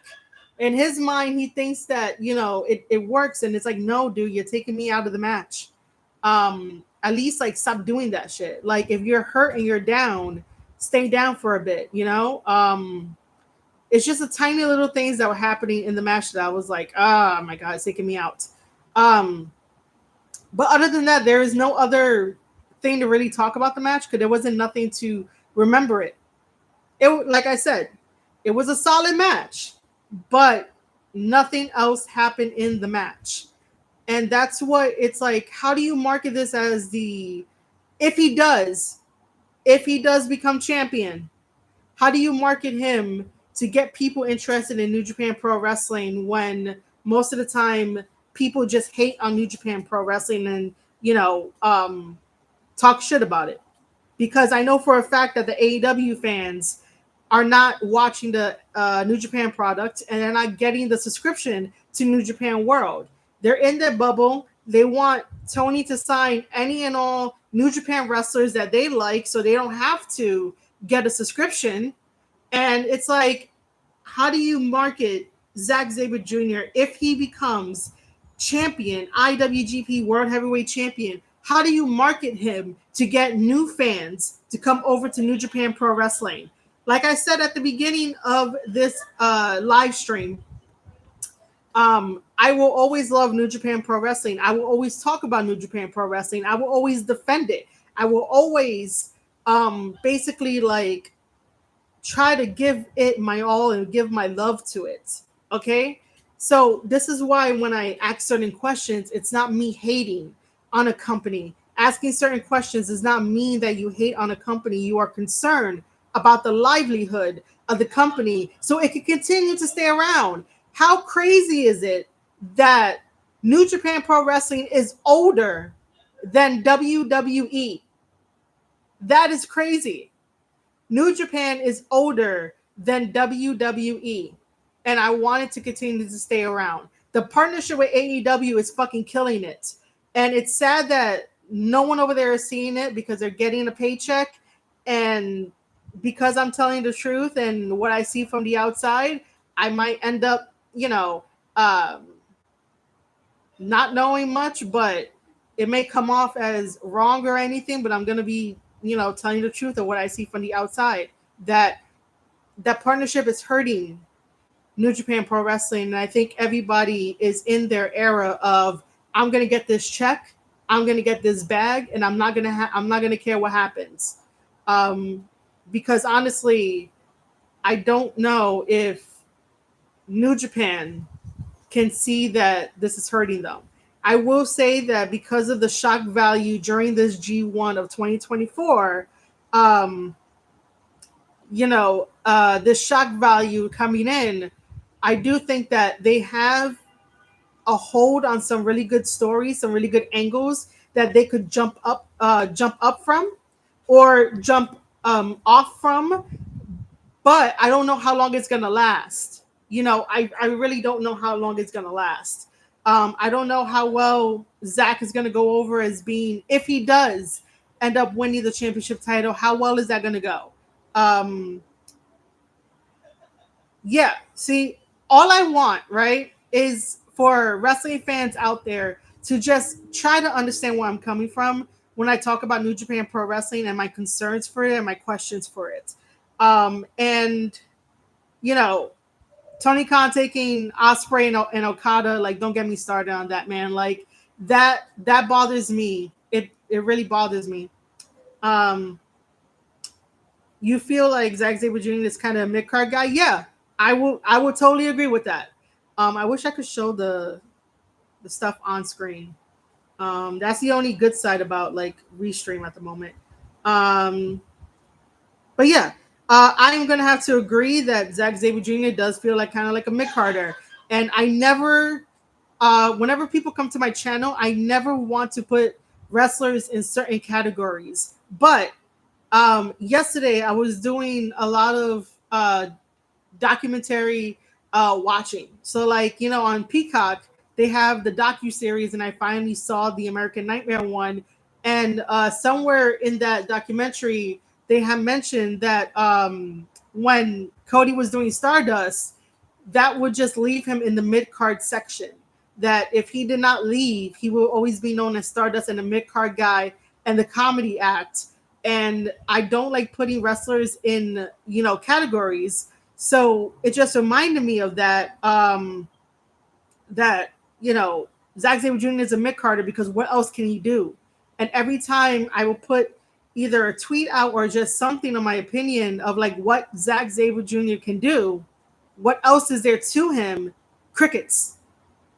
In his mind, he thinks that, you know, it works, and it's like, no, dude, you're taking me out of the match. At least like stop doing that shit. Like, if you're hurt and you're down, stay down for a bit, you know? It's just the tiny little things that were happening in the match that I was like, oh my god, it's taking me out. Um, but other than that, there is no other thing to really talk about the match because there wasn't nothing to remember it. It, like I said, it was a solid match, but nothing else happened in the match. And that's what it's like. How do you market this as the, if he does, if he does become champion, how do you market him to get people interested in New Japan Pro Wrestling when most of the time people just hate on New Japan Pro Wrestling and, you know, talk shit about it? Because I know for a fact that the AEW fans are not watching the New Japan product and they're not getting the subscription to New Japan World. They're in their bubble. They want Tony to sign any and all New Japan wrestlers that they like so they don't have to get a subscription. And it's like, how do you market Zack Sabre Jr. if he becomes champion, IWGP World Heavyweight Champion? How do you market him to get new fans to come over to New Japan Pro Wrestling? Like I said at the beginning of this live stream, I will always love New Japan Pro Wrestling. I will always talk about New Japan Pro Wrestling. I will always defend it. I will always basically like try to give it my all and give my love to it. Okay. So this is why when I ask certain questions, it's not me hating on a company. Asking certain questions does not mean that you hate on a company. You are concerned about the livelihood of the company so it can continue to stay around. How crazy is it that New Japan Pro Wrestling is older than WWE? That is crazy. New Japan is older than WWE, and I want it to continue to stay around. The partnership with AEW is fucking killing it, and it's sad that no one over there is seeing it because they're getting a paycheck, and because I'm telling the truth and what I see from the outside, I might end up, you know, not knowing much, but it may come off as wrong or anything, but I'm going to be, you know, telling the truth of what I see from the outside, that that partnership is hurting New Japan Pro Wrestling. And I think everybody is in their era of, I'm going to get this check, I'm going to get this bag, and I'm not going to I'm not going to care what happens. Because honestly, I don't know if New Japan can see that this is hurting them. I will say that because of the shock value during this G1 of 2024, um, you know, this shock value coming in, I do think that they have a hold on some really good stories, some really good angles that they could jump up from, or jump off from, but I don't know how long it's gonna last. You know, I really don't know how long it's gonna last. I don't know how well Zach is gonna go over as being, if he does end up winning the championship title, how well is that gonna go? Um, yeah, see, all I want, right, is for wrestling fans out there to just try to understand where I'm coming from when I talk about New Japan Pro Wrestling and my concerns for it and my questions for it. And you know, Tony Khan taking Osprey and Okada, like, don't get me started on that, man. Like, that bothers me. It really bothers me. Um, you feel like Zack Sabre Jr. is kind of a mid card guy? Yeah, I would totally agree with that. I wish I could show the stuff on screen. That's the only good side about like Restream at the moment. Um, but yeah, I'm gonna have to agree that Zack Sabre Jr. does feel like kind of like a mid carder, and I never, whenever people come to my channel, I never want to put wrestlers in certain categories. But yesterday I was doing a lot of documentary watching. So like, on Peacock, they have the docu series, and I finally saw the American Nightmare one. And somewhere in that documentary, they have mentioned that when Cody was doing Stardust, that would just leave him in the mid card section. That if he did not leave, he will always be known as Stardust and the mid card guy and the comedy act. And I don't like putting wrestlers in, categories. So it just reminded me of that. That Zack Sabre Jr. is a mid carder because what else can he do? And every time I will put either a tweet out or just something on my opinion of like what Zack Sabre Jr. can do, what else is there to him? Crickets.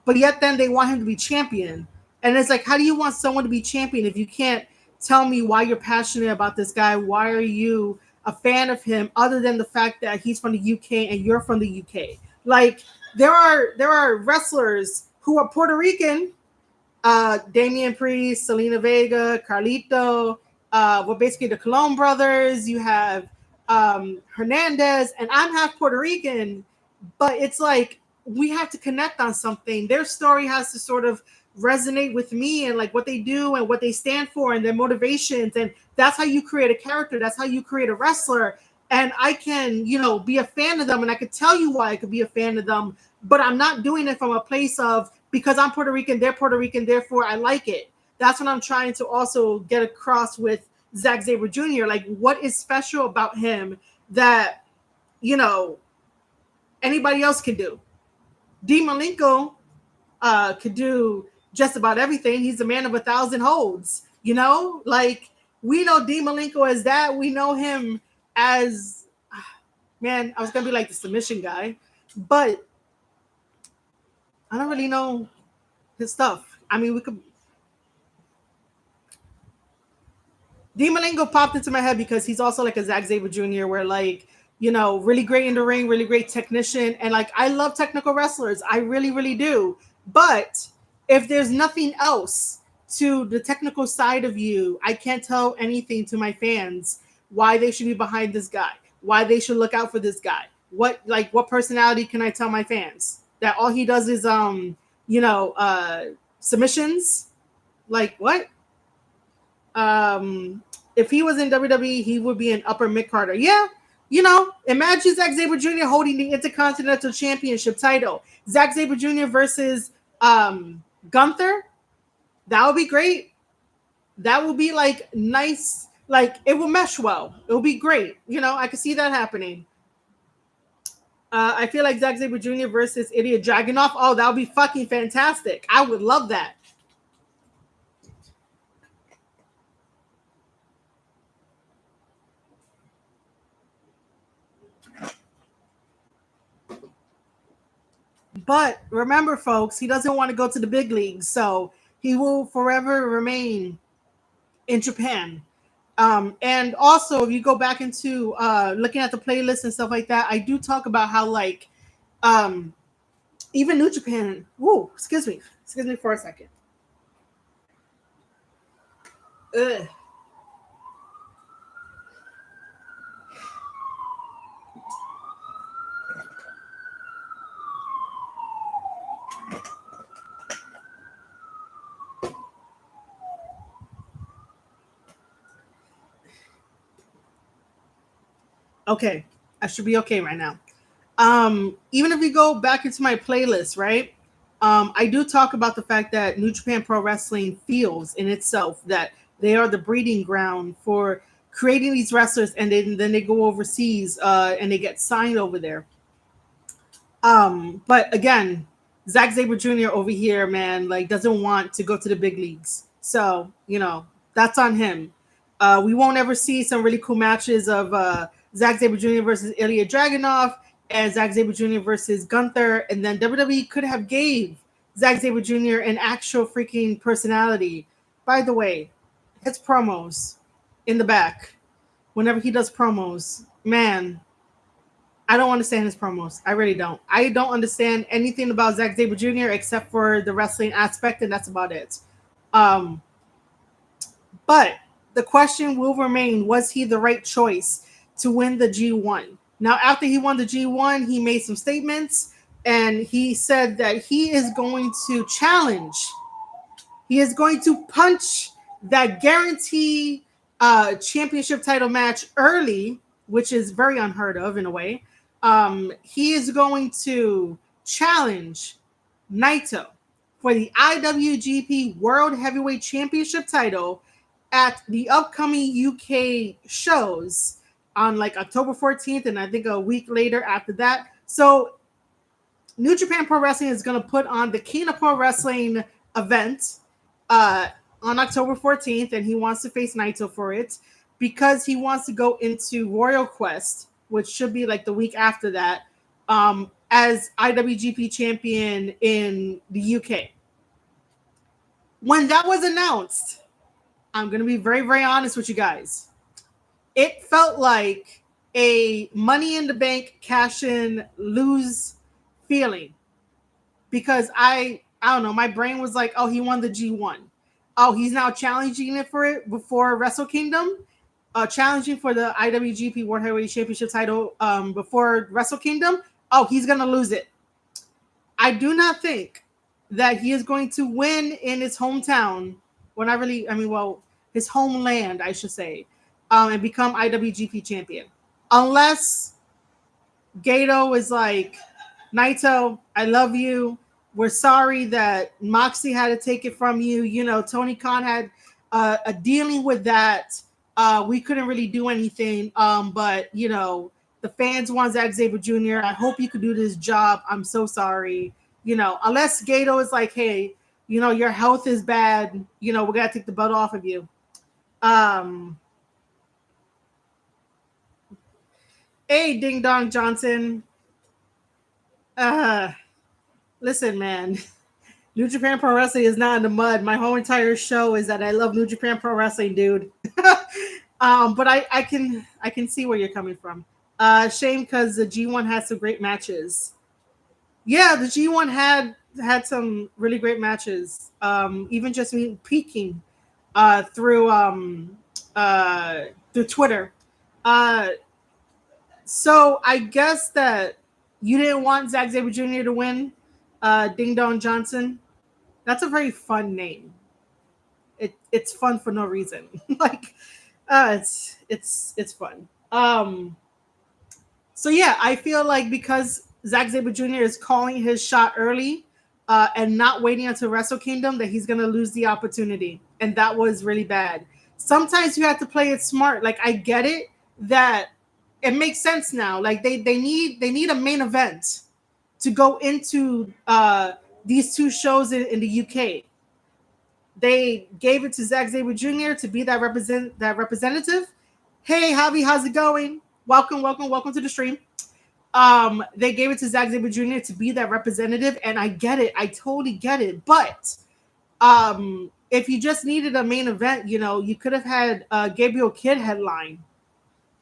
But yet then they want him to be champion. And it's like, how do you want someone to be champion if you can't tell me why you're passionate about this guy? Why are you a fan of him other than the fact that he's from the UK and you're from the UK? Like, there are wrestlers who are Puerto Rican, Damian Priest, Selena Vega, Carlito, well, basically the Colon brothers. You have Hernandez, and I'm half Puerto Rican, but it's like we have to connect on something. Their story has to sort of resonate with me and like what they do and what they stand for and their motivations. And that's how you create a character. That's how you create a wrestler. And I can, be a fan of them, and I could tell you why I could be a fan of them, but I'm not doing it from a place of because I'm Puerto Rican, they're Puerto Rican, therefore I like it. That's what I'm trying to also get across with Zack Sabre Jr. Like, what is special about him that, you know, anybody else can do? Dean Malenko could do just about everything. He's a man of 1,000 holds, Like, we know Dean Malenko as that. We know him as, man, I was going to be like the submission guy, but I don't really know his stuff. I mean, we could. Dean Malenko popped into my head because he's also like a Zack Sabre Jr. where like, really great in the ring, really great technician. And like, I love technical wrestlers. I really, really do. But if there's nothing else to the technical side of you, I can't tell anything to my fans why they should be behind this guy, why they should look out for this guy. What personality can I tell my fans? That all he does is submissions? Like what? If he was in WWE, he would be an upper mid carder. Yeah, imagine Zack Sabre Jr. holding the Intercontinental Championship title. Zack Sabre Jr. versus Gunther. That would be great. That would be like nice. Like, it will mesh well. It will be great. I could see that happening. I feel like Zack Sabre Jr. versus Ilya Dragunov. Oh, that would be fucking fantastic. I would love that. But remember, folks, he doesn't want to go to the big leagues, so he will forever remain in Japan. And also, if you go back into looking at the playlist and stuff like that, I do talk about how like even New Japan. Whoa, excuse me for a second. Ugh. Okay, I should be okay right now. Even if you go back into my playlist, right? I do talk about the fact that New Japan Pro Wrestling feels in itself that they are the breeding ground for creating these wrestlers, and then they go overseas and they get signed over there. But again, Zack Sabre Jr. over here, man, like doesn't want to go to the big leagues. So, that's on him. We won't ever see some really cool matches of Zack Sabre Jr. versus Ilya Dragunov and Zack Sabre Jr. versus Gunther, and then WWE could have gave Zack Sabre Jr. an actual freaking personality. By the way, his promos in the back, whenever he does promos, man, I don't understand his promos. I really don't. I don't understand anything about Zack Sabre Jr. except for the wrestling aspect, and that's about it. Um, but the question will remain: was he the right choice to win the G1? Now, after he won the G1, he made some statements, and he said that he is going to challenge. He is going to punch that guarantee championship title match early, which is very unheard of in a way. He is going to challenge Naito for the IWGP World Heavyweight Championship title at the upcoming UK shows on like October 14th, and I think a week later after that. So New Japan Pro Wrestling is going to put on the King of Pro Wrestling event uh, on October 14th, and he wants to face Naito for it because he wants to go into Royal Quest, which should be like the week after that, as IWGP champion in the UK. When that was announced, I'm going to be very, very honest with you guys. It felt like a Money in the Bank cash in lose feeling because I don't know, my brain was like, oh, he won the G1. Oh, he's now challenging it for it before Wrestle Kingdom, challenging for the IWGP World Heavyweight Championship title before Wrestle Kingdom. Oh, he's gonna lose it. I do not think that he is going to win in his hometown. Well, not really. I mean, well, his homeland, I should say, and become IWGP champion, unless Gato is like, Naito, I love you. We're sorry that Moxie had to take it from you. You know, Tony Khan had a dealing with that. We couldn't really do anything. But the fans want Zack Sabre Jr. I hope you could do this job. I'm so sorry. Unless Gato is like, hey, your health is bad. We gotta take the butt off of you. Hey, Ding Dong Johnson. Listen, man. New Japan Pro Wrestling is not in the mud. My whole entire show is that I love New Japan Pro Wrestling, dude. But I can see where you're coming from. Shame because the G1 had some great matches. Yeah, the G1 had some really great matches. Even just me peeking through Twitter. Uh, so I guess that you didn't want Zack Sabre Jr. to win. Ding Dong Johnson. That's a very fun name. It's fun for no reason. Like, it's fun. So yeah, I feel like because Zack Sabre Jr. is calling his shot early, and not waiting until Wrestle Kingdom, that he's gonna lose the opportunity, and that was really bad. Sometimes you have to play it smart. Like, I get it that it makes sense now. Like, they need a main event to go into these two shows in the UK. They gave it to Zack Sabre Jr. to be that representative. Hey, Javi, how's it going? Welcome to the stream. They gave it to Zack Sabre Jr. to be that representative, and I get it. I totally get it. But if you just needed a main event, you could have had Gabriel Kidd headline.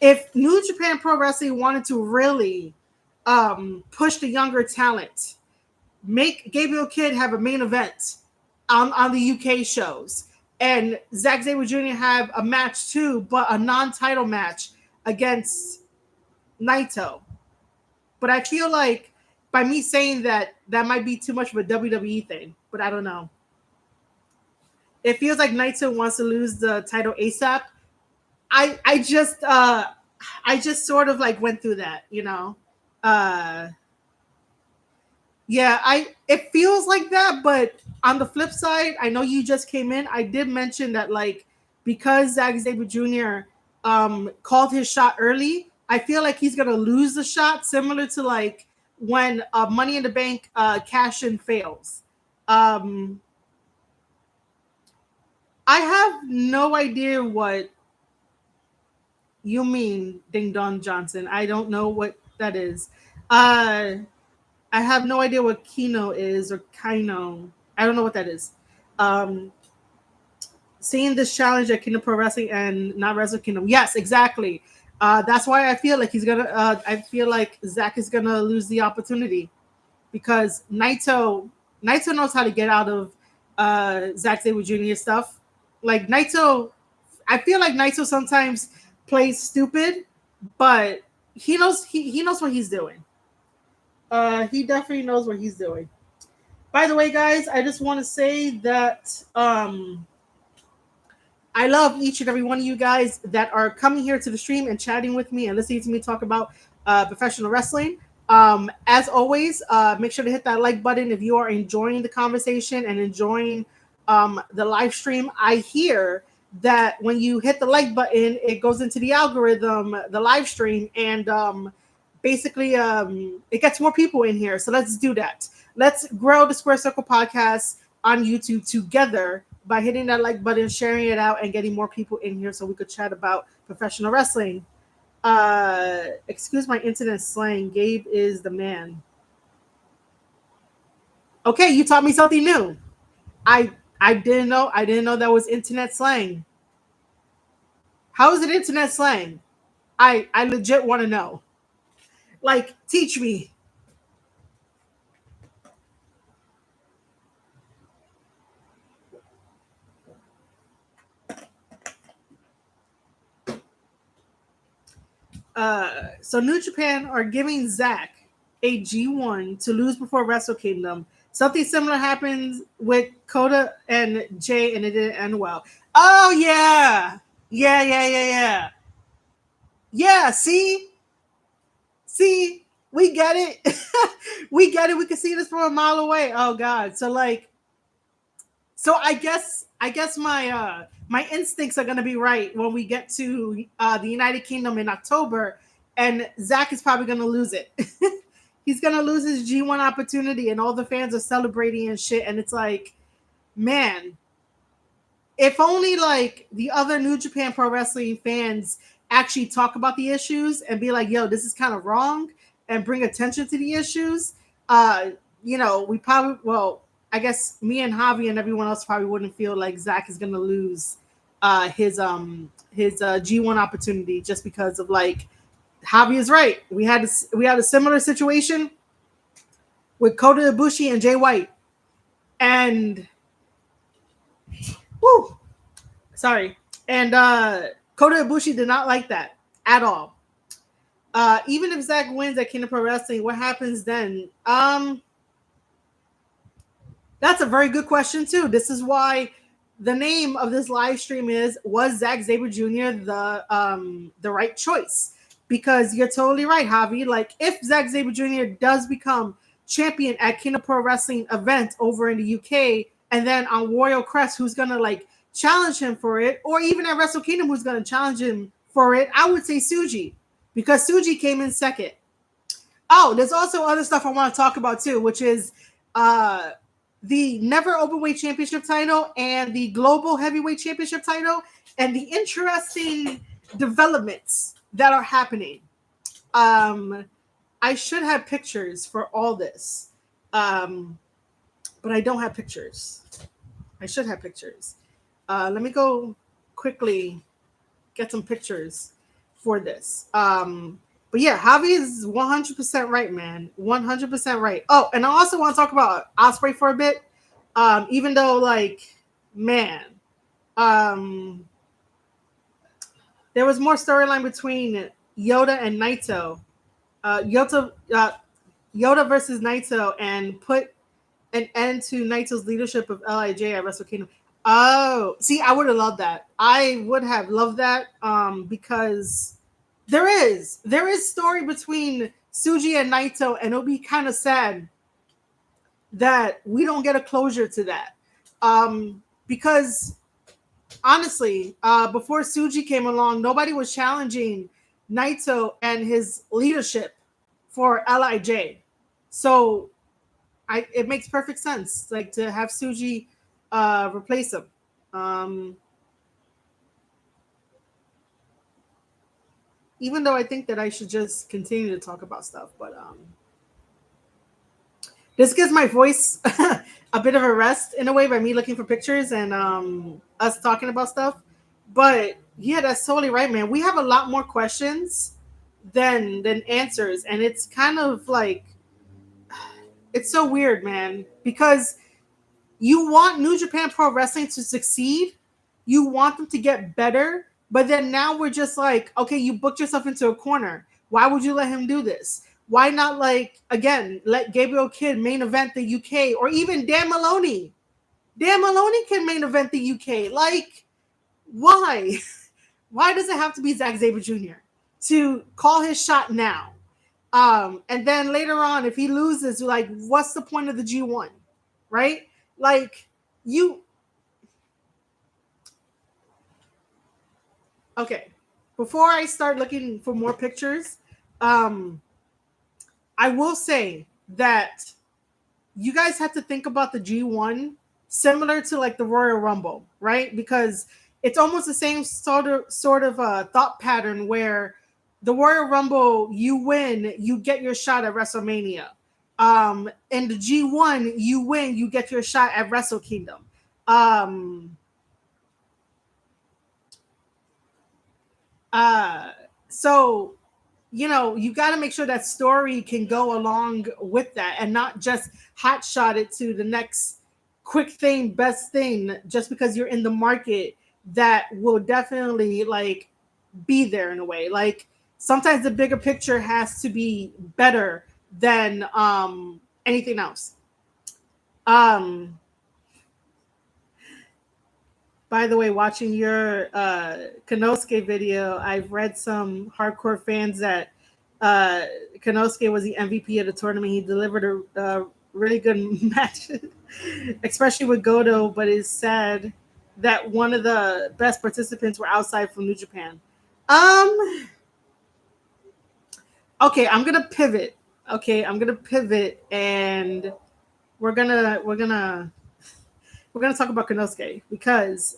If New Japan Pro Wrestling wanted to really push the younger talent, make Gabriel Kidd have a main event on the UK shows, and Zack Sabre Jr. have a match too, but a non-title match against Naito. But I feel like by me saying that might be too much of a WWE thing, but I don't know. It feels like Naito wants to lose the title ASAP. I just sort of like went through that. Yeah, I it feels like that, but on the flip side, I know you just came in. I did mention that like because Zack Sabre Jr. Called his shot early, I feel like he's gonna lose the shot, similar to like when Money in the Bank cash in fails. Um, I have no idea what you mean, Ding Dong Johnson. I don't know what that is. Uh, I have no idea what Kino is or Kino. I don't know what that is. Um, Seeing this challenge at Kingdom Pro Wrestling and not Wrestle Kingdom. Yes, exactly. That's why I feel like he's gonna. I feel like Zach is gonna lose the opportunity because Naito knows how to get out of Zack Sabre Jr. stuff. Like Naito, I feel like Naito sometimes plays stupid, but he knows what he's doing. He definitely knows what he's doing. By the way, guys, I just want to say that I love each and every one of you guys that are coming here to the stream and chatting with me and listening to me talk about professional wrestling. As always, make sure to hit that like button if you are enjoying the conversation and enjoying the live stream. I hear that when you hit the like button, it goes into the algorithm, the live stream, and basically it gets more people in here. So let's do that. Let's grow the Square Circle podcast on YouTube together by hitting that like button, sharing it out, and getting more people in here so we could chat about professional wrestling. Excuse my internet slang. Gabe is the man. Okay, you taught me something new. I didn't know. I didn't know that was internet slang. How is it internet slang? I legit want to know. Like, teach me. So New Japan are giving Zack a G1 to lose before Wrestle Kingdom. Something similar happens with Kota and Jay, and it didn't end well. Oh yeah, yeah. Yeah, see, we get it. We get it. We can see this from a mile away. Oh god. So like, so I guess my instincts are gonna be right when we get to the United Kingdom in October, and Zach is probably gonna lose it. He's gonna lose his G1 opportunity, and all the fans are celebrating and shit. And it's like, man, if only like the other New Japan Pro Wrestling fans actually talk about the issues and be like, yo, this is kind of wrong, and bring attention to the issues. Uh, we probably, well, I guess me and Javi and everyone else probably wouldn't feel like Zach is gonna lose his G1 opportunity just because of like Javi is right. We had a similar situation with Kota Ibushi and Jay White, and whoo, sorry, and Kota Ibushi did not like that at all. Even if Zach wins at Kingdom Pro Wrestling, what happens then? That's a very good question too. This is why the name of this live stream is was Zack Sabre Jr. The right choice? Because you're totally right, Javi. Like if Zack Sabre Jr. does become champion at Kingdom Pro Wrestling event over in the UK, and then on Royal Crest, who's gonna like challenge him for it, or even at Wrestle Kingdom, who's gonna challenge him for it, I would say Suji, because Suji came in second. Oh, there's also other stuff I want to talk about too, which is uh the Never Openweight Championship title and the Global Heavyweight Championship title, and the interesting developments that are happening. Um, I should have pictures for all this, um, but I don't have pictures. I should have pictures. Let me go quickly get some pictures for this. But yeah, Javi is 100% right, man. 100% right. Oh, and I also want to talk about Osprey for a bit. Even though, like, man, um, there was more storyline between Yoda and Naito. Yoda versus Naito, and put an end to Naito's leadership of Lij at Wrestle Kingdom. Oh, see, I would have loved that. I would have loved that because there is story between Suji and Naito, and it'll be kind of sad that we don't get a closure to that. Because honestly, before Suji came along, nobody was challenging Naito and his leadership for Lij. So it makes perfect sense, like to have Suji replace him. Um, Even though I think that I should just continue to talk about stuff, but this gives my voice a bit of a rest in a way by me looking for pictures and us talking about stuff. But yeah, that's totally right, man. We have a lot more questions than answers, and it's kind of like it's so weird, man, because you want New Japan Pro Wrestling to succeed, you want them to get better, but then now we're just like, okay, you booked yourself into a corner. Why would you let him do this? Why not, like, again, let Gabriel Kidd main event the UK, or even Dan Maloney? Dan Maloney can main event the UK. Like, why? Why does it have to be Zack Sabre Jr. to call his shot now? And then later on, if he loses, like, what's the point of the G1? Right? Like, you okay. Before I start looking for more pictures, um, I will say that you guys have to think about the G1 similar to like the Royal Rumble, right? Because it's almost the same sort of thought pattern where the Royal Rumble, you win, you get your shot at WrestleMania. In the G1, you win, you get your shot at Wrestle Kingdom. Um, uh, so you got to make sure that story can go along with that and not just hot shot it to the next quick thing, best thing, just because you're in the market that will definitely like be there in a way. Like sometimes the bigger picture has to be better than anything else. Um, by the way, watching your Kanosuke video, I've read some hardcore fans that uh, Kanosuke was the MVP of the tournament. He delivered a really good match, especially with Goto. But it's sad that one of the best participants were outside from New Japan. Um. Okay, I'm gonna pivot. Okay, I'm gonna pivot, and we're gonna we're gonna we're gonna talk about Kanosuke because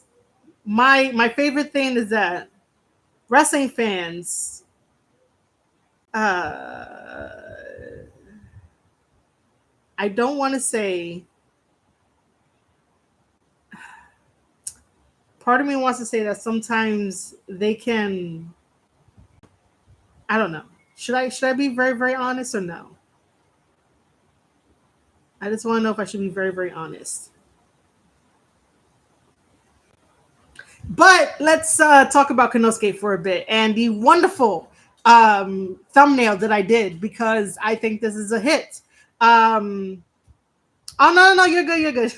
my favorite thing is that wrestling fans uh I don't want to say, part of me wants to say that sometimes they can, I don't know, should I be very very honest or no? I just want to know if I should be very very honest. But let's talk about Kanosuke for a bit and the wonderful thumbnail that I did because I think this is a hit. um oh, no, you're good, you're good.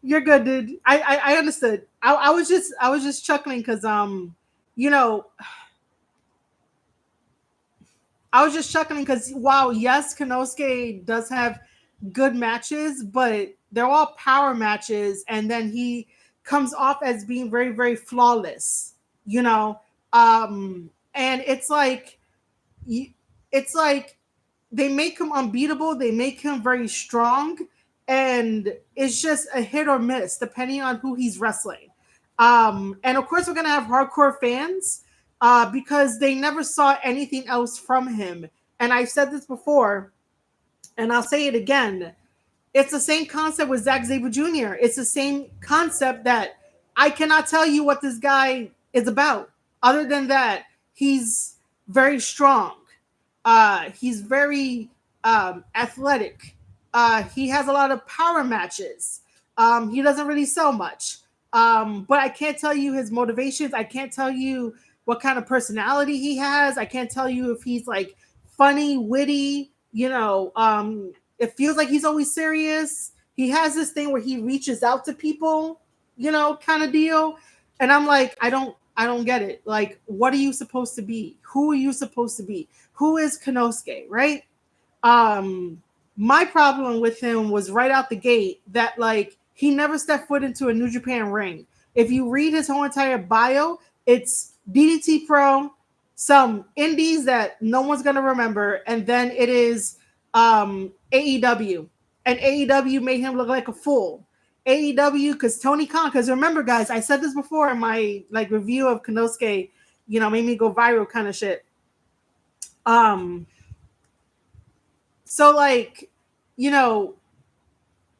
You're good, dude. I understood. I was just chuckling because you know I was just chuckling because wow, yes, Kanosuke does have good matches, but they're all power matches, and then he comes off as being very very flawless. You know, and it's like they make him unbeatable. They make him very strong, and it's just a hit or miss depending on who he's wrestling. And of course, we're gonna have hardcore fans because they never saw anything else from him. And I've said this before, and I'll say it again. It's the same concept with Zack Sabre Jr. It's the same concept that I cannot tell you what this guy is about, other than that he's very strong. He's very athletic. He has a lot of power matches. He doesn't really sell much. But I can't tell you his motivations. I can't tell you what kind of personality he has. I can't tell you if he's like funny, witty. It feels like he's always serious. He has this thing where he reaches out to people, kind of deal. And I'm like, I don't get it. Like, what are you supposed to be? Who are you supposed to be? Who is Kanosuke, right? Um, My problem with him was right out the gate that like he never stepped foot into a New Japan ring. If you read his whole entire bio, it's DDT Pro, some indies that no one's gonna remember, and then it is AEW. And AEW made him look like a fool. AEW because Tony Khan, because remember guys, I said this before in my like review of Konosuke, made me go viral kind of shit. So like, you know,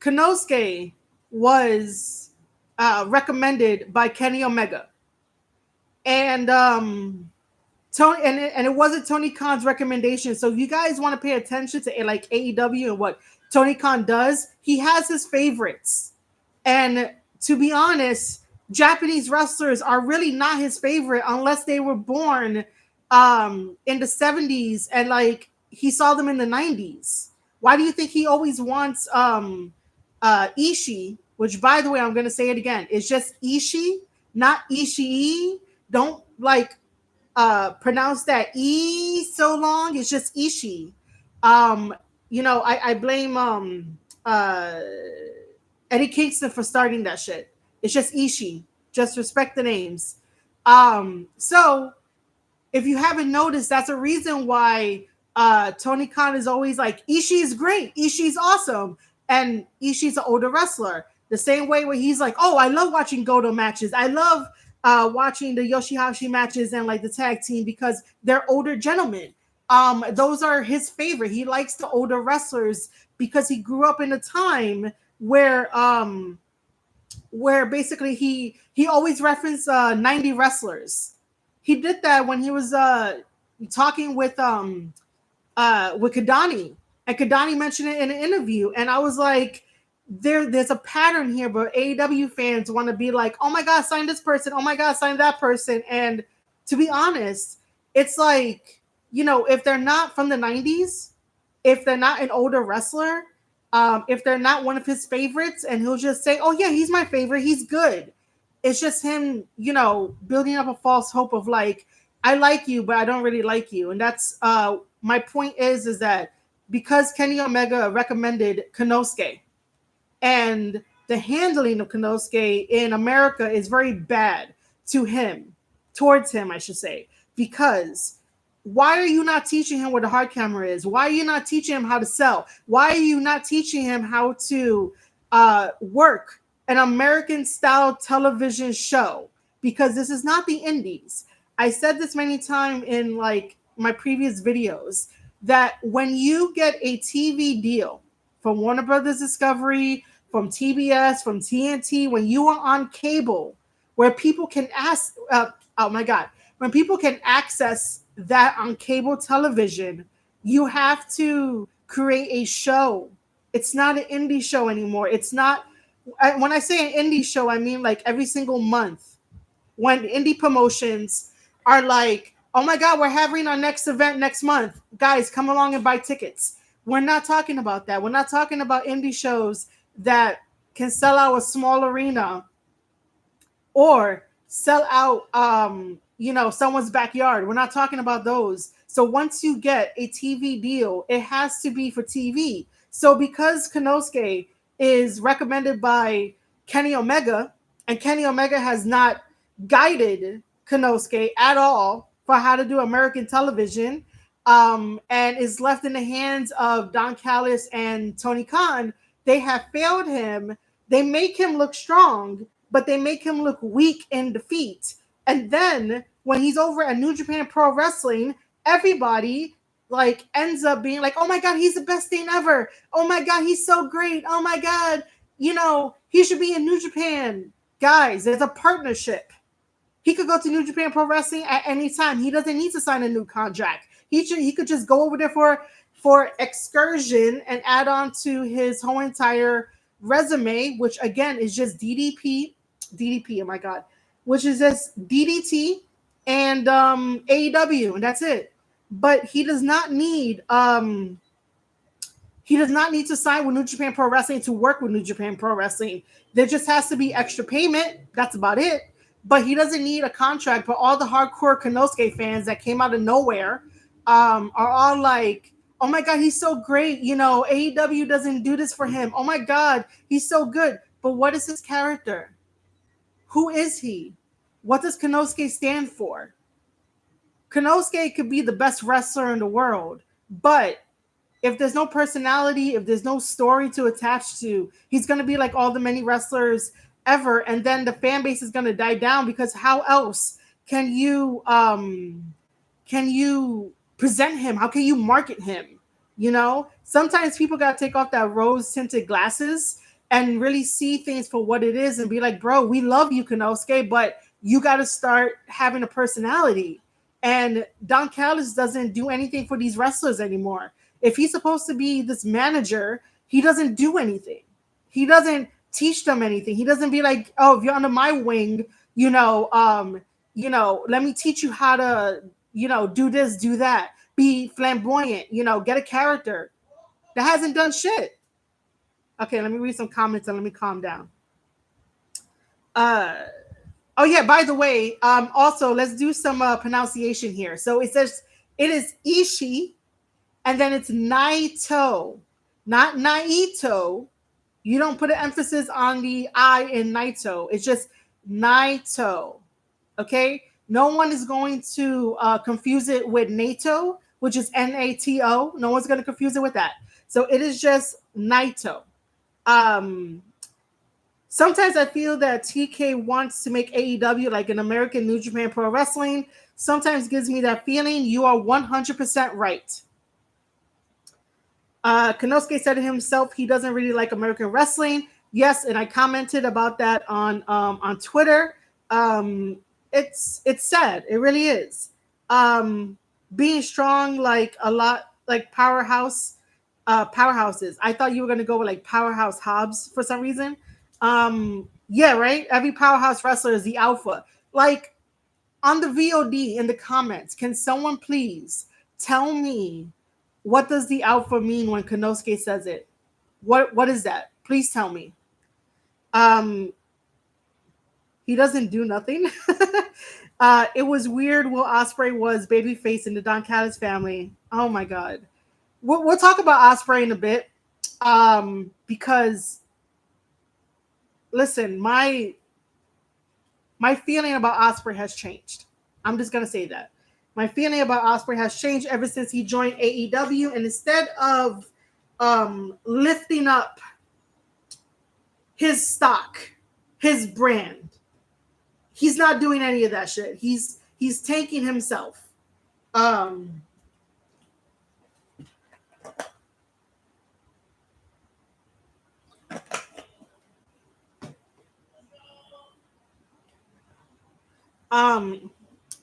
Konosuke was recommended by Kenny Omega, and Tony, and it wasn't Tony Khan's recommendation. So if you guys want to pay attention to like AEW and what Tony Khan does, he has his favorites, and to be honest, Japanese wrestlers are really not his favorite unless they were born in the 70s and like he saw them in the 90s. Why do you think he always wants Ishii, which by the way, I'm gonna say it again, it's just Ishii, not Ishii. Don't like pronounce that E so long. It's just Ishii. I blame Eddie Kingston for starting that shit. It's just Ishii. Just respect the names. So if you haven't noticed, that's a reason why Tony Khan is always like, Ishii is great. Ishii's awesome. And Ishii's an older wrestler. The same way where he's like, oh, I love watching Goto matches. I love watching the Yoshihashi matches and like the tag team because they're older gentlemen. Those are his favorite. He likes the older wrestlers because he grew up in a time where basically he always referenced 90 wrestlers. He did that when he was talking with Kadani, and Kadani mentioned it in an interview, and I was like, there's a pattern here, but AEW fans want to be like, oh my god, sign this person, oh my god, sign that person. And to be honest, it's like, if they're not from the 90s, if they're not an older wrestler, if they're not one of his favorites, and he'll just say, oh yeah, he's my favorite, he's good. It's just him, building up a false hope of like, I like you, but I don't really like you. And that's my point is that because Kenny Omega recommended Konosuke, and the handling of Konosuke in America is very bad towards him, I should say, because why are you not teaching him what a hard camera is? Why are you not teaching him how to sell? Why are you not teaching him how to work an American style television show? Because this is not the indies. I said this many times in like my previous videos that when you get a TV deal from Warner Brothers Discovery, from TBS, from TNT, when you are on cable, where people can when people can access that on cable television, you have to create a show. It's not an indie show anymore. It's not, when I say an indie show, I mean like every single month when indie promotions are like, oh my God, we're having our next event next month. Guys, come along and buy tickets. We're not talking about that. We're not talking about indie shows that can sell out a small arena or sell out, someone's backyard. We're not talking about those. So once you get a TV deal, it has to be for TV. So because Konosuke is recommended by Kenny Omega, and Kenny Omega has not guided Konosuke at all for how to do American television, and is left in the hands of Don Callis and Tony Khan, they have failed him. They make him look strong, but they make him look weak in defeat. And then when he's over at New Japan Pro Wrestling, everybody like ends up being like, oh my God, he's the best thing ever. Oh my God, he's so great. Oh my God, he should be in New Japan. Guys, there's a partnership. He could go to New Japan Pro Wrestling at any time. He doesn't need to sign a new contract. He could just go over there for excursion and add on to his whole entire resume, which again is just DDP, oh my God, which is just DDT and AEW, and that's it. But he does not need to sign with New Japan Pro Wrestling to work with New Japan Pro Wrestling. There just has to be extra payment. That's about it. But he doesn't need a contract. But all the hardcore Konosuke fans that came out of nowhere are all like, Oh my God, he's so great. AEW doesn't do this for him. Oh my God, he's so good. But what is his character? Who is he? What does Konosuke stand for? Konosuke could be the best wrestler in the world, but if there's no personality, if there's no story to attach to, he's going to be like all the many wrestlers ever, and then the fan base is going to die down because how else can you present him? How can you market him? Sometimes people got to take off that rose tinted glasses and really see things for what it is and be like, bro, we love you, Konosuke, but you got to start having a personality. And Don Callis doesn't do anything for these wrestlers anymore. If he's supposed to be this manager, he doesn't do anything. He doesn't teach them anything. He doesn't be like, oh, if you're under my wing, let me teach you how to, do this, do that, be flamboyant, get a character. That hasn't done shit. Okay, let me read some comments and let me calm down. Oh yeah, by the way, also let's do some pronunciation here. So it says it is Ishi, and then it's Naito, not Naito. You don't put an emphasis on the I in Naito. It's just Naito. Okay? No one is going to confuse it with NATO, which is NATO. No one's going to confuse it with that. So it is just Naito. Sometimes I feel that TK wants to make AEW like an American New Japan Pro Wrestling. Sometimes gives me that feeling. You are 100% right. Konosuke said to himself he doesn't really like American wrestling. Yes, and I commented about that on Twitter. It's sad. It really is. Being strong like a lot like powerhouses. I thought you were gonna go with like Powerhouse Hobbs for some reason. Yeah, right. Every powerhouse wrestler is the alpha. Like on the VOD in the comments, can someone please tell me what does the alpha mean when Konosuke says it? What is that? Please tell me. He doesn't do nothing. It was weird. Will Ospreay was babyface in the Don Callis family. Oh my god. We'll talk about Ospreay in a bit. Because listen, my feeling about Ospreay has changed. I'm just gonna say that. My feeling about Ospreay has changed ever since he joined AEW, and instead of lifting up his stock, his brand, he's not doing any of that shit. He's tanking himself.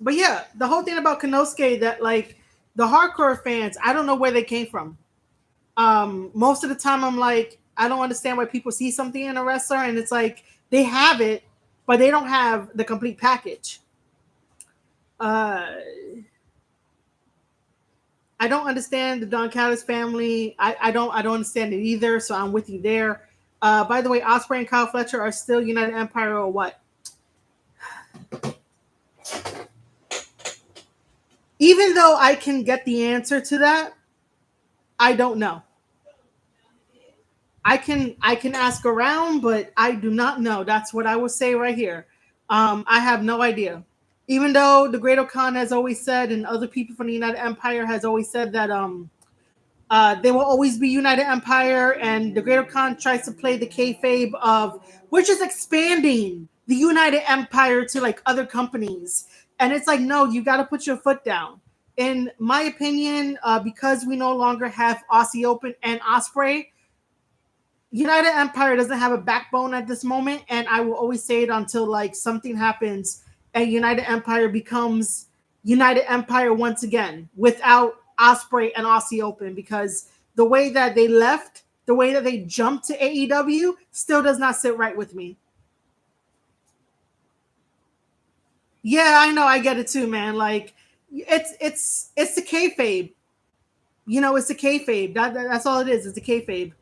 But yeah, the whole thing about Konosuke that like the hardcore fans, I don't know where they came from. Most of the time I'm like, I don't understand why people see something in a wrestler and it's like they have it, but they don't have the complete package. I don't understand the Don Callis family. I don't understand it either. So I'm with you there. By the way, Ospreay and Kyle Fletcher are still United Empire or what? Even though I can get the answer to that, I don't know. I can ask around, but I do not know. That's what I will say right here. I have no idea. Even though the Great Khan has always said, and other people from the United Empire has always said that they will always be United Empire, and the Great Khan tries to play the kayfabe of we're just expanding the United Empire to like other companies, and it's like no, you got to put your foot down. In my opinion, because we no longer have Aussie Open and Ospreay, United Empire doesn't have a backbone at this moment, and I will always say it until like something happens and United Empire becomes United Empire once again without Ospreay and Aussie Open, because the way that they left, the way that they jumped to AEW still does not sit right with me. Yeah, I know, I get it too, man. Like it's the kayfabe. It's the kayfabe. That's all it is. It's the kayfabe.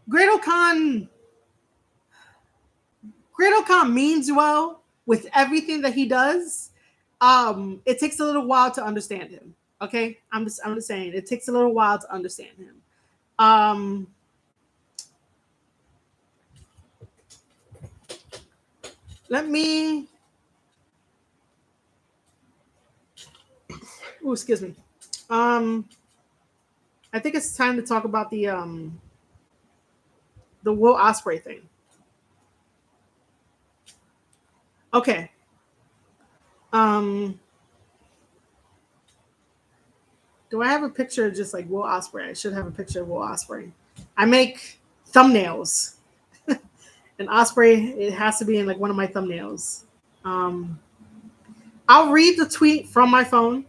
Great Khan Great Khan means well with everything that he does, It takes a little while to understand him. Okay, I'm just saying it takes a little while to understand him. Um, let me. Oh, excuse me. Um, I think it's time to talk about the Will Osprey thing. Okay. Um, do I have a picture of just like Will Osprey? I should have a picture of Will Osprey. I make thumbnails, and Osprey it has to be in like one of my thumbnails. Um, I'll read the tweet from my phone.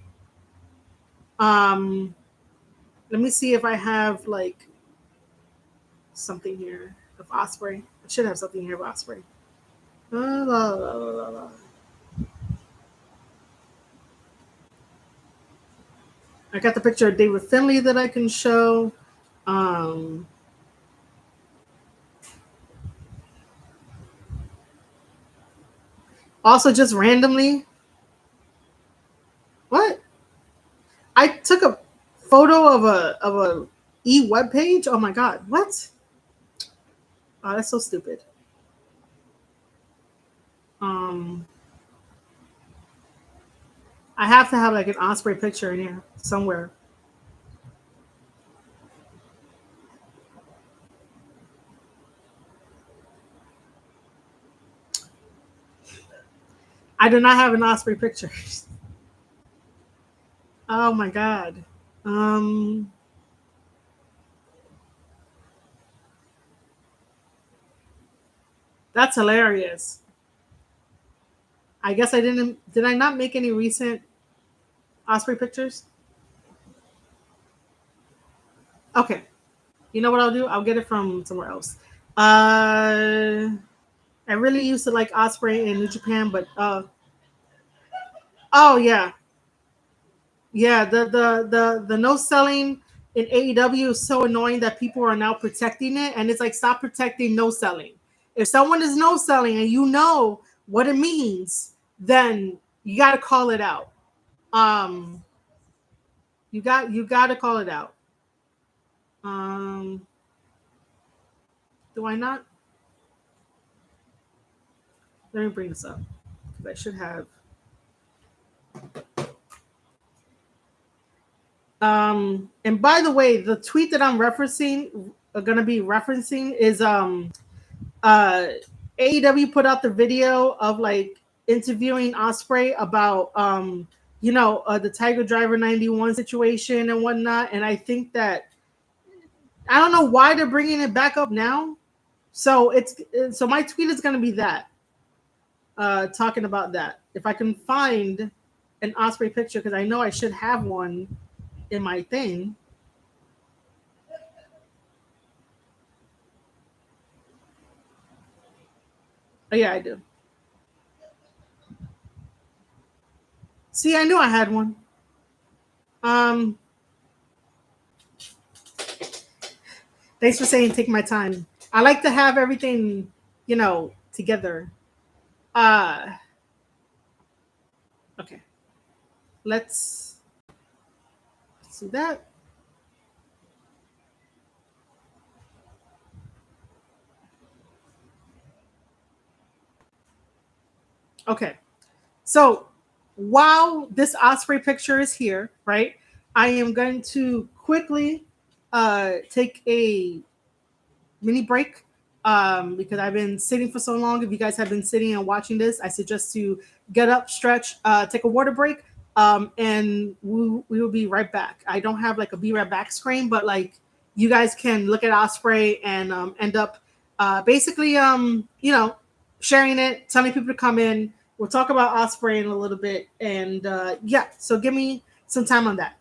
Um, let me see if I have like something here of Osprey. I should have something here of Osprey. La, la, la, la, la. I got the picture of David Finley that I can show. Um, Also, just randomly, what? I took a photo of a web page. Oh my god, what? Oh, that's so stupid. Um, I have to have like an Osprey picture in here somewhere. I do not have an Osprey picture. Oh my god. Um, that's hilarious. I guess I didn't. Did I not make any recent Osprey pictures? Okay. You know what I'll do? I'll get it from somewhere else. I really used to like Osprey in New Japan, but oh yeah, yeah. The no selling in AEW is so annoying that people are now protecting it, and it's like stop protecting no selling. If someone is no selling and you know what it means, then you got to call it out. Um, you got to call it out. Um, do I not? Let me bring this up because I should have. And by the way, the tweet that I'm referencing, gonna be referencing, is uh, AEW put out the video of like interviewing Osprey about the Tiger Driver 91 situation and whatnot, and I think that I don't know why they're bringing it back up now. So my tweet is gonna be that talking about that. If I can find an Osprey picture, because I know I should have one in my thing. Oh yeah, I do. See, I knew I had one. Um, Thanks for saying take my time. I like to have everything, together. Uh, okay. Let's see that. Okay. So while this Osprey picture is here, right, I am going to quickly take a mini break because I've been sitting for so long. If you guys have been sitting and watching this, I suggest to get up, stretch, take a water break, and we will be right back. I don't have like a be right back screen, but like you guys can look at Osprey and end up basically sharing it, telling people to come in. We'll talk about Osprey in a little bit, and yeah, so give me some time on that.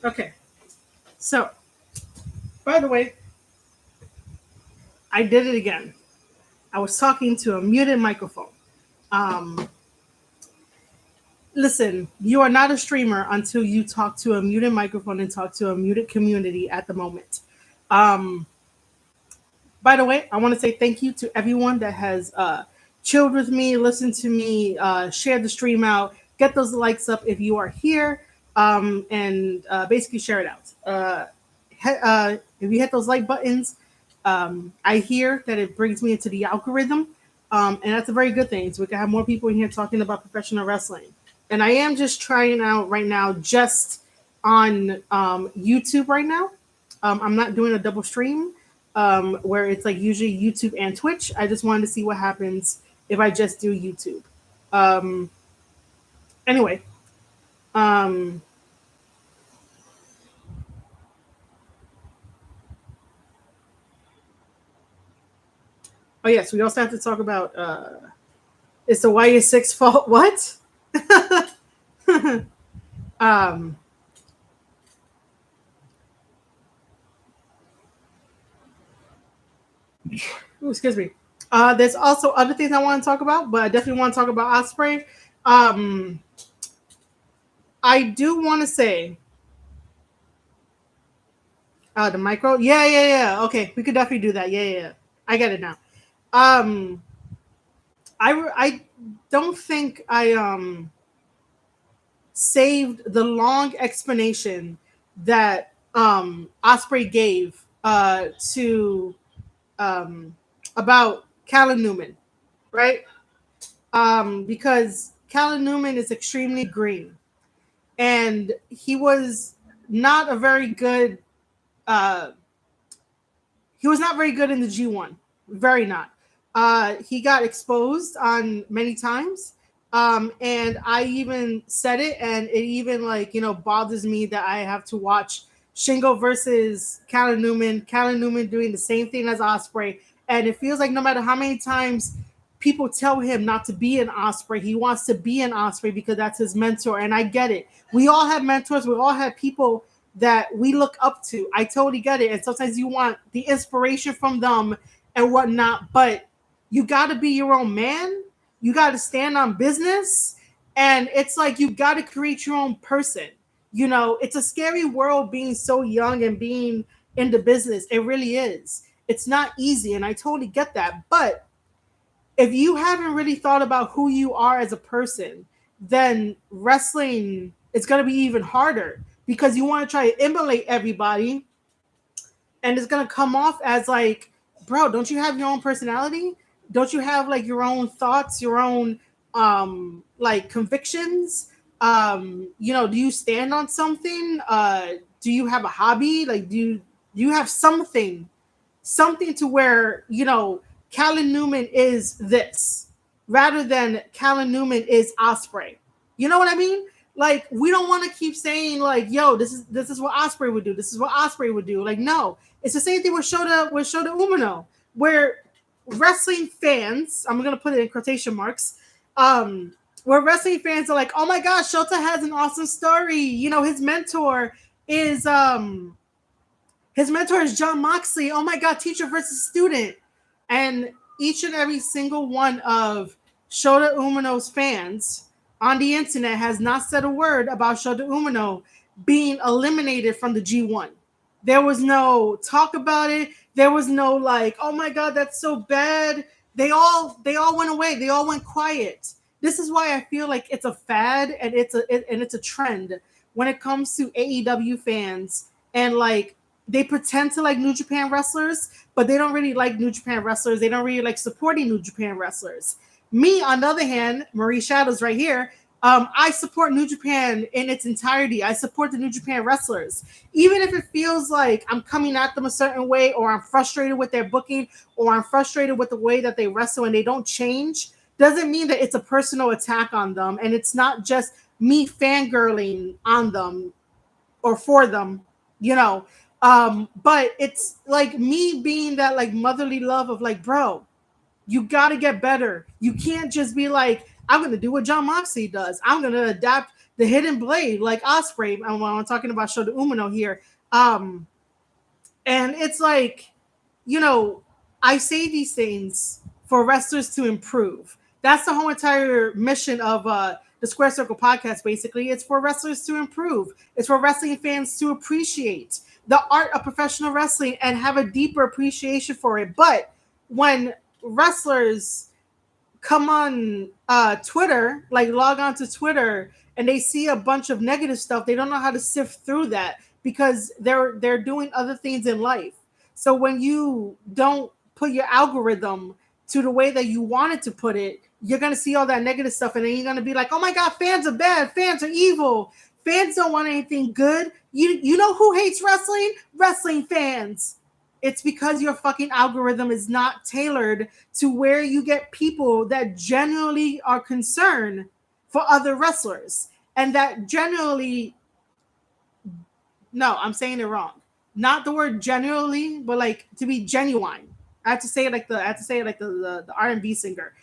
Okay. So, by the way, I did it again. I was talking to a muted microphone. Um, Listen, you are not a streamer until you talk to a muted microphone and talk to a muted community at the moment. Um, by the way, I want to say thank you to everyone that has chilled with me, listened to me, shared the stream out, get those likes up if you are here, and basically share it out. If you hit those like buttons, I hear that it brings me into the algorithm, and that's a very good thing. So we can have more people in here talking about professional wrestling. And I am just trying out right now, just on YouTube right now. I'm not doing a double stream where it's like usually YouTube and Twitch. I just wanted to see what happens if I just do YouTube. Um, anyway, um, oh yes, we also have to talk about it's the YS6 fault. What? um, ooh, excuse me. There's also other things I want to talk about, but I definitely want to talk about Osprey. Um, I do want to say the micro. Yeah, yeah, yeah. Okay, we could definitely do that. Yeah, yeah, yeah. I get it now. Um, I don't think I saved the long explanation that Osprey gave to about Callum Newman, right? Because Callum Newman is extremely green, and he was not a very good uh, he was not very good in the G1. Very not. He got exposed on many times. And I even said it, and it even like, bothers me that I have to watch Shingo versus Callum Newman doing the same thing as Osprey. And it feels like no matter how many times people tell him not to be an Osprey, he wants to be an Osprey because that's his mentor. And I get it. We all have mentors. We all have people that we look up to. I totally get it. And sometimes you want the inspiration from them and whatnot, but you got to be your own man. You got to stand on business. And it's like you got to create your own person. It's a scary world being so young and being in the business. It really is. It's not easy. And I totally get that. But if you haven't really thought about who you are as a person, then wrestling is going to be even harder because you want to try to emulate everybody, and it's going to come off as like, bro, don't you have your own personality? Don't you have like your own thoughts, your own like convictions? Do you stand on something? Do you have a hobby? Like do you have something to where Callum Newman is this rather than Callum Newman is Osprey. You know what I mean? Like we don't want to keep saying like, yo, this is what Osprey would do. This is what Osprey would do. Like no, it's the same thing with Shota Umino, where wrestling fans, I'm gonna put it in quotation marks, where wrestling fans are like, oh my gosh, Shota has an awesome story. Is his mentor is John Moxley. Oh my God, teacher versus student. And each and every single one of Shota Umino's fans on the internet has not said a word about Shota Umino being eliminated from the G1. There was no talk about it. There was no like, oh my God, that's so bad. They all went away. They all went quiet. This is why I feel like it's a fad and it's a trend when it comes to AEW fans, and like they pretend to like New Japan wrestlers, but they don't really like New Japan wrestlers. They don't really like supporting New Japan wrestlers. Me, on the other hand, Marie Shadows right here, I support New Japan in its entirety. I support the New Japan wrestlers. Even if it feels like I'm coming at them a certain way, or I'm frustrated with their booking, or I'm frustrated with the way that they wrestle and they don't change, doesn't mean that it's a personal attack on them. And it's not just me fangirling on them or for them, you know. But it's like me being that like motherly love of like, bro, you got to get better. You can't just be like, I'm going to do what John Moxley does. I'm going to adapt the hidden blade, like Osprey. I'm talking about Shota Umino here. Um, and it's like, you know, I say these things for wrestlers to improve. That's the whole entire mission of the Square Circle podcast, basically. It's for wrestlers to improve, it's for wrestling fans to appreciate the art of professional wrestling and have a deeper appreciation for it. But when wrestlers come on Twitter, like log on to Twitter, and they see a bunch of negative stuff, they don't know how to sift through that because they're doing other things in life. So when you don't put your algorithm to the way that you wanted to put it, you're gonna see all that negative stuff, and then you're gonna be like, "Oh my God, fans are bad. Fans are evil. Fans don't want anything good." You know who hates wrestling? Wrestling fans. It's because your fucking algorithm is not tailored to where you get people that genuinely are concerned for other wrestlers and that genuinely, no, I'm saying it wrong. Not the word genuinely, but like to be genuine. I have to say it like the R&B singer.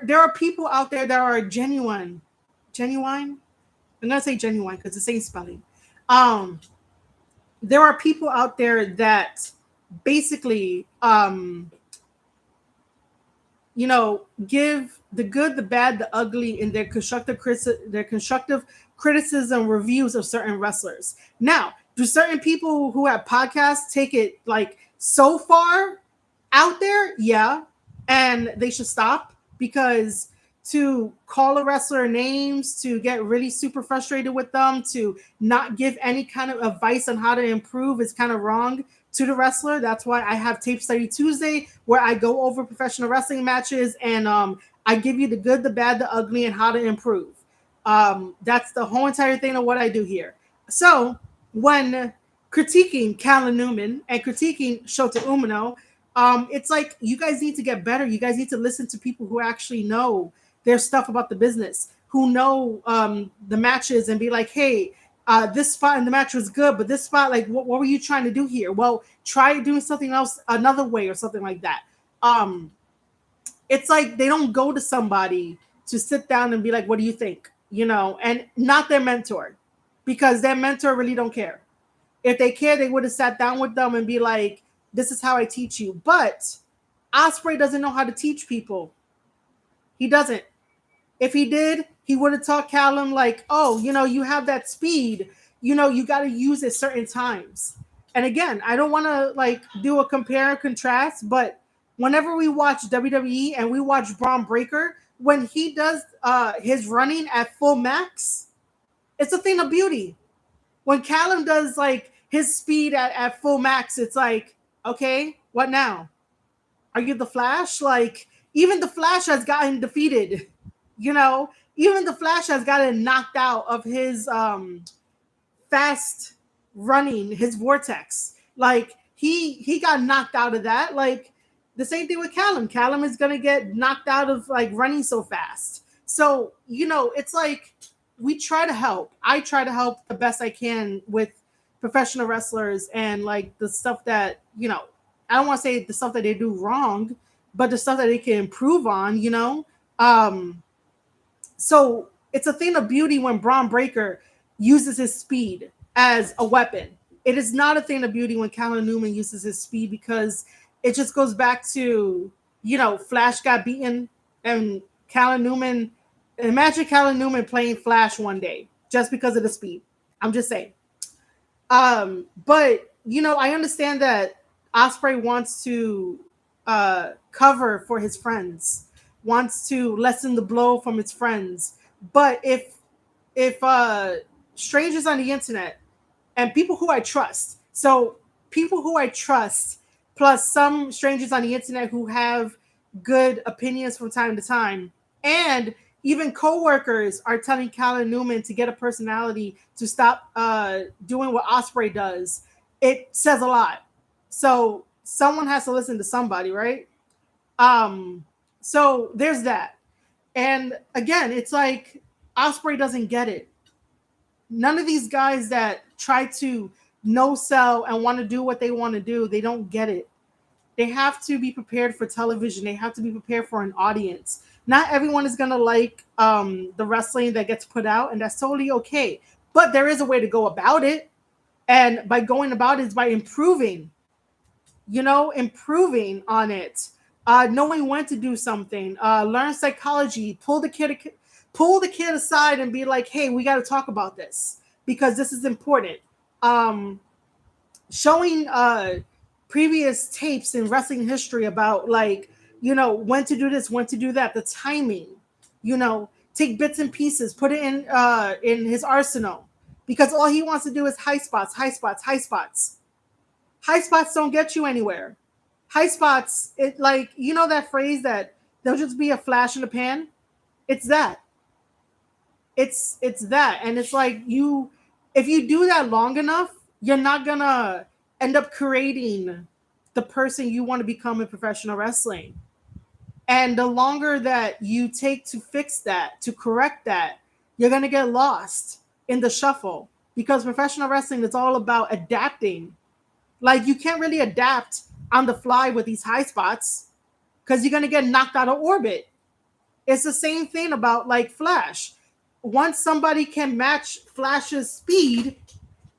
There are people out there that are genuine. Genuine? I'm gonna say genuine because it's the same spelling. Um, there are people out there that basically give the good, the bad, the ugly in their constructive criticism reviews of certain wrestlers. Now, do certain people who have podcasts take it like so far out there? Yeah, and they should stop, because to call a wrestler names, to get really super frustrated with them, to not give any kind of advice on how to improve is kind of wrong to the wrestler. That's why I have Tape Study Tuesday, where I go over professional wrestling matches and I give you the good, the bad, the ugly, and how to improve. That's the whole entire thing of what I do here. So when critiquing Callum Newman and critiquing Shota Umino, it's like, you guys need to get better. You guys need to listen to people who actually know their stuff about the business, who know the matches, and be like, hey, this spot in the match was good, but this spot, like, what were you trying to do here? Well, try doing something else another way or something like that. It's like they don't go to somebody to sit down and be like, what do you think? And not their mentor, because their mentor really don't care. If they care, they would have sat down with them and be like, this is how I teach you. But Osprey doesn't know how to teach people. He doesn't. If he did, he would have taught Callum like, oh, you have that speed, you got to use it certain times. And again, I don't want to like do a compare and contrast, but whenever we watch WWE and we watch Braun Breaker, when he does his running at full max, it's a thing of beauty. When Callum does like his speed at full max, it's like, okay, what now? Are you the Flash? Like, even the Flash has gotten defeated. Even the Flash has gotten knocked out of his fast running, his vortex. Like, he got knocked out of that. Like, the same thing with Callum. Callum is gonna get knocked out of like running so fast. So, it's like we try to help. I try to help the best I can with professional wrestlers and like the stuff that, I don't want to say the stuff that they do wrong, but the stuff that they can improve on. So it's a thing of beauty when Braun Breaker uses his speed as a weapon. It is not a thing of beauty when Callum Newman uses his speed, because it just goes back to, Flash got beaten, and Callum Newman, imagine Callum Newman playing Flash one day just because of the speed. I'm just saying. But I understand that Osprey wants to cover for his friends, wants to lessen the blow from his friends. But if strangers on the internet and people who I trust, so people who I trust plus some strangers on the internet who have good opinions from time to time, and even coworkers are telling Callum Newman to get a personality, to stop doing what Osprey does, it says a lot. So someone has to listen to somebody, right? So there's that. And again, it's like Osprey doesn't get it. None of these guys that try to no sell and want to do what they want to do, they don't get it. They have to be prepared for television. They have to be prepared for an audience. Not everyone is gonna like the wrestling that gets put out, and that's totally okay. But there is a way to go about it, and by going about it is by improving, improving on it, knowing when to do something, learn psychology, pull the kid aside and be like, hey, we got to talk about this because this is important. um Showing previous tapes in wrestling history about, like, when to do this, when to do that, the timing, take bits and pieces, put it in his arsenal, because all he wants to do is high spots, high spots, high spots. High spots don't get you anywhere. High spots, it, like, that phrase that there'll just be a flash in the pan. It's that. It's that, and it's like, if you do that long enough, you're not gonna end up creating the person you want to become in professional wrestling. And the longer that you take to fix that, to correct that, you're gonna get lost in the shuffle, because professional wrestling is all about adapting. Like, you can't really adapt on the fly with these high spots because you're gonna get knocked out of orbit. It's the same thing about, like, Flash. Once somebody can match Flash's speed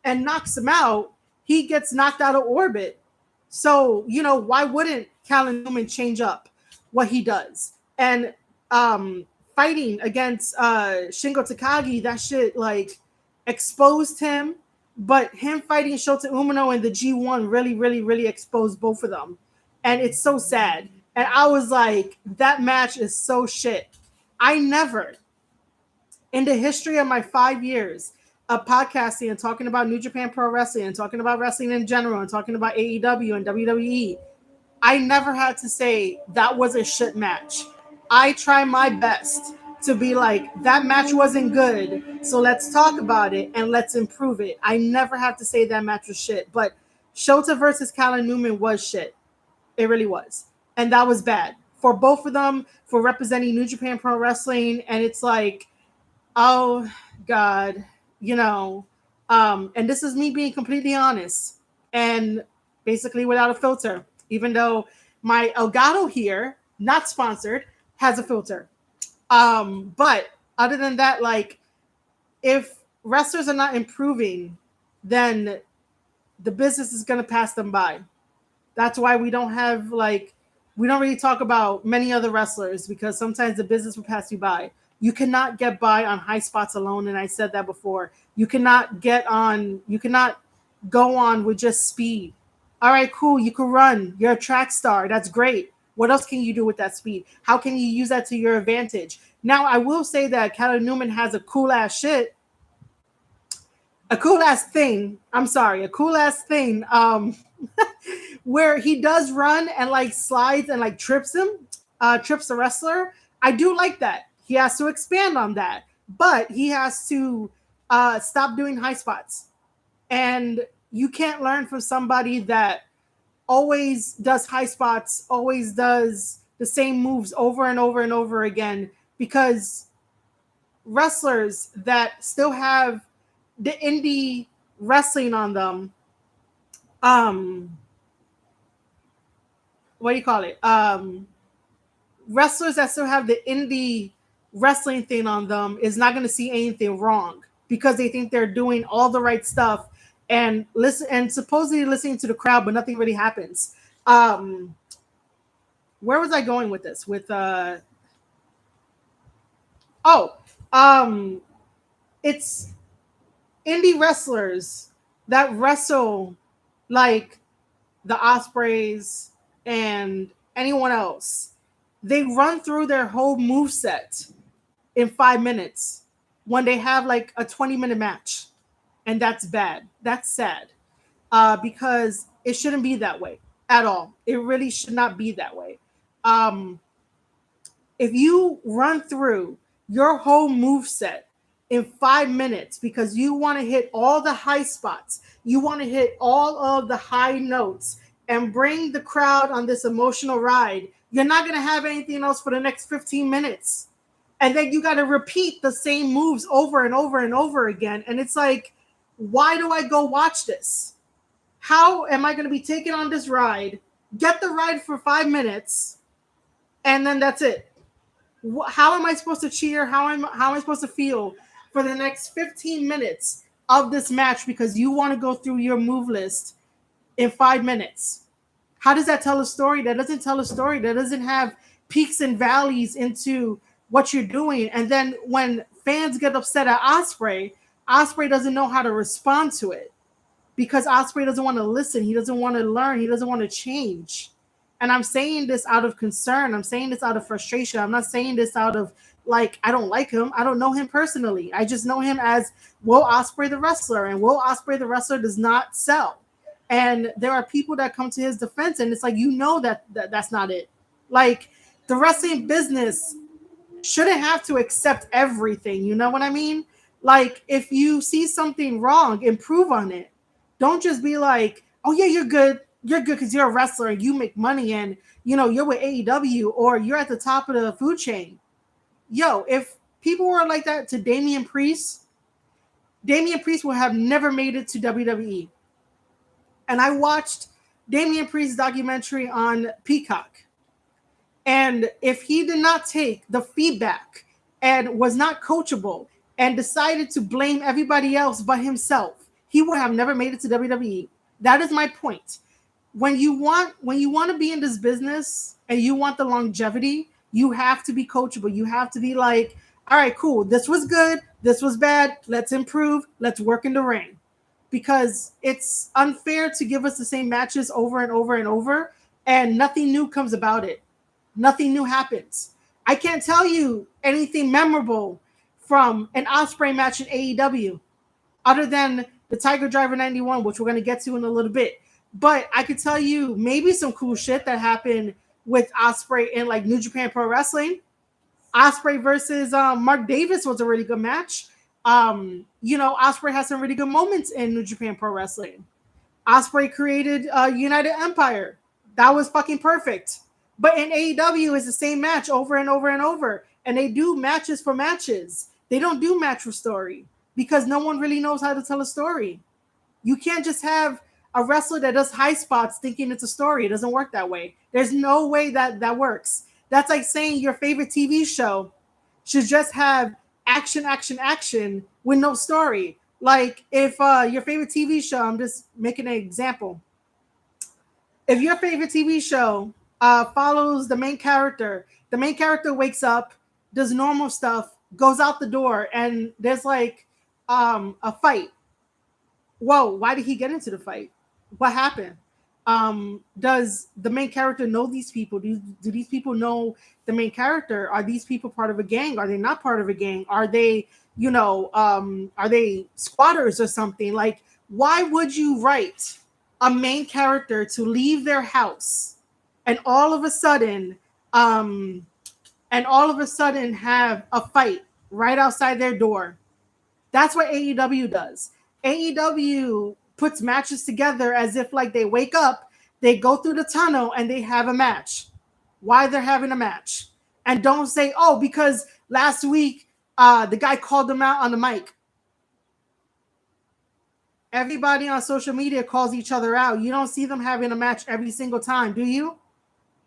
and knocks him out, he gets knocked out of orbit. So, why wouldn't Callan Newman change up what he does? And fighting against Shingo Takagi, that shit, like, exposed him. But him fighting Shota Umino in the G1 really, really, really exposed both of them. And it's so sad. And I was like, that match is so shit. I never, in the history of my 5 years of podcasting and talking about New Japan Pro Wrestling and talking about wrestling in general and talking about AEW and WWE, I never had to say that was a shit match. I try my best to be like, that match wasn't good, so let's talk about it and let's improve it. I never have to say that match was shit. But Shota versus Callan Newman was shit. It really was. And that was bad for both of them, for representing New Japan Pro Wrestling. And it's like, oh God, and this is me being completely honest and basically without a filter, even though my Elgato here, not sponsored, has a filter. But other than that, like, if wrestlers are not improving, then the business is going to pass them by. That's why we don't have, like, we don't really talk about many other wrestlers, because sometimes the business will pass you by. You cannot get by on high spots alone. And I said that before. You cannot go on with just speed. All right, cool. You can run. You're a track star. That's great. What else can you do with that speed? How can you use that to your advantage? Now, I will say that Callan Newman has a cool ass shit, a cool ass thing. I'm sorry, a cool ass thing. Where he does run and, like, slides and, like, trips trips the wrestler. I do like that. He has to expand on that, but he has to stop doing high spots. And you can't learn from somebody that always does high spots, always does the same moves over and over and over again, because wrestlers that still have the indie wrestling on them, what do you call it? Wrestlers that still have the indie wrestling thing on them is not going to see anything wrong, because they think they're doing all the right stuff and supposedly listening to the crowd, but nothing really happens. Where was I going with this? Oh, um, it's indie wrestlers that wrestle like the Ospreys and anyone else. They run through their whole move set in 5 minutes when they have, like, a 20-minute match. And that's bad. That's sad. Because it shouldn't be that way at all. It really should not be that way. Um, if you run through your whole move set in 5 minutes because you want to hit all the high spots, you want to hit all of the high notes and bring the crowd on this emotional ride, you're not going to have anything else for the next 15 minutes. And then you got to repeat the same moves over and over and over again. And it's like, why do I go watch this? How am I going to be taken on this ride, get the ride for 5 minutes, and then that's it? How am I supposed to cheer? How am I supposed to feel for the next 15 minutes of this match because you want to go through your move list in 5 minutes? How does that tell a story? That doesn't tell a story. That doesn't have peaks and valleys into what you're doing. And then when fans get upset at Osprey, Osprey doesn't know how to respond to it because Osprey doesn't want to listen. He doesn't want to learn. He doesn't want to change. And I'm saying this out of concern. I'm saying this out of frustration. I'm not saying this out of like I don't like him. I don't know him personally. I just know him as Will Ospreay the wrestler, and Will Ospreay the wrestler does not sell. And there are people that come to his defense, and it's like that's not it. Like the wrestling business shouldn't have to accept everything. You know what I mean? Like if you see something wrong, improve on it. Don't just be like, "Oh yeah, you're good. You're good because you're a wrestler and you make money and you're with AEW or you're at the top of the food chain." Yo, if people were like that to Damian Priest would have never made it to WWE. And I watched Damian Priest's documentary on Peacock. And if he did not take the feedback and was not coachable and decided to blame everybody else but himself, he would have never made it to WWE. That is my point. When you want to be in this business and you want the longevity, you have to be coachable. You have to be like, all right, cool. This was good. This was bad. Let's improve. Let's work in the ring. Because it's unfair to give us the same matches over and over and over, and nothing new comes about it. Nothing new happens. I can't tell you anything memorable from an Osprey match in AEW other than the Tiger Driver 91, which we're going to get to in a little bit. But I could tell you maybe some cool shit that happened with Osprey in like New Japan Pro Wrestling. Osprey versus Mark Davis was a really good match. Osprey has some really good moments in New Japan Pro Wrestling. Osprey created United Empire. That was fucking perfect. But in AEW, it's the same match over and over and over. And they do matches for matches. They don't do match for story because no one really knows how to tell a story. You can't just have a wrestler that does high spots thinking it's a story. It doesn't work that way. There's no way that works. That's like saying your favorite TV show should just have action, action, action with no story. Like if your favorite TV show, I'm just making an example. If your favorite TV show follows the main character wakes up, does normal stuff, goes out the door, and there's like a fight. Whoa, why did he get into the fight? What happened? Does the main character know these people? Do these people know the main character? Are these people part of a gang? Are they not part of a gang? Are they, are they squatters or something? Like, why would you write a main character to leave their house and all of a sudden have a fight right outside their door? That's what AEW does. AEW puts matches together as if like they wake up, they go through the tunnel and they have a match. Why they're having a match. And don't say, oh, because last week the guy called them out on the mic. Everybody on social media calls each other out. You don't see them having a match every single time, do you?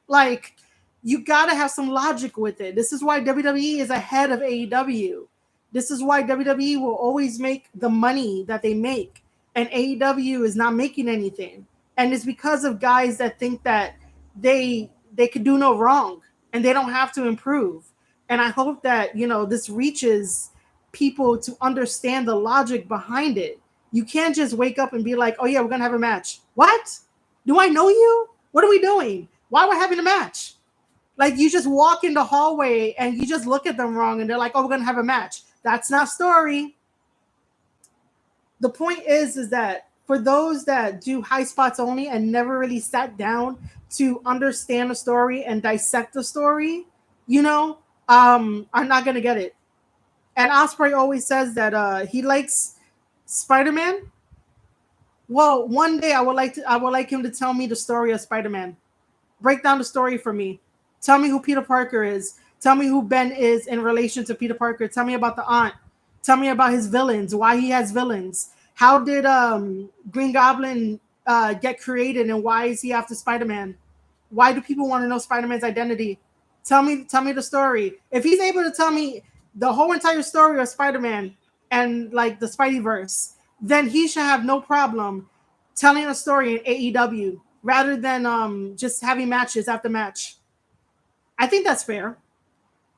Like, you got to have some logic with it. This is why WWE is ahead of AEW. This is why WWE will always make the money that they make, and AEW is not making anything. And it's because of guys that think that they could do no wrong and they don't have to improve. And I hope that, this reaches people to understand the logic behind it. You can't just wake up and be like, oh yeah, we're going to have a match. What? Do I know you? What are we doing? Why are we having a match? Like, you just walk in the hallway and you just look at them wrong and they're like, oh, we're going to have a match. That's not story. The point is that for those that do high spots only and never really sat down to understand the story and dissect the story, are not going to get it. And Osprey always says that he likes Spider-Man. Well, one day I would like him to tell me the story of Spider-Man. Break down the story for me. Tell me who Peter Parker is. Tell me who Ben is in relation to Peter Parker. Tell me about the aunt. Tell me about his villains, why he has villains. How did Green Goblin get created and why is he after Spider-Man? Why do people want to know Spider-Man's identity? Tell me the story. If he's able to tell me the whole entire story of Spider-Man and like the Spideyverse, then he should have no problem telling a story in AEW rather than just having matches after match. I think that's fair.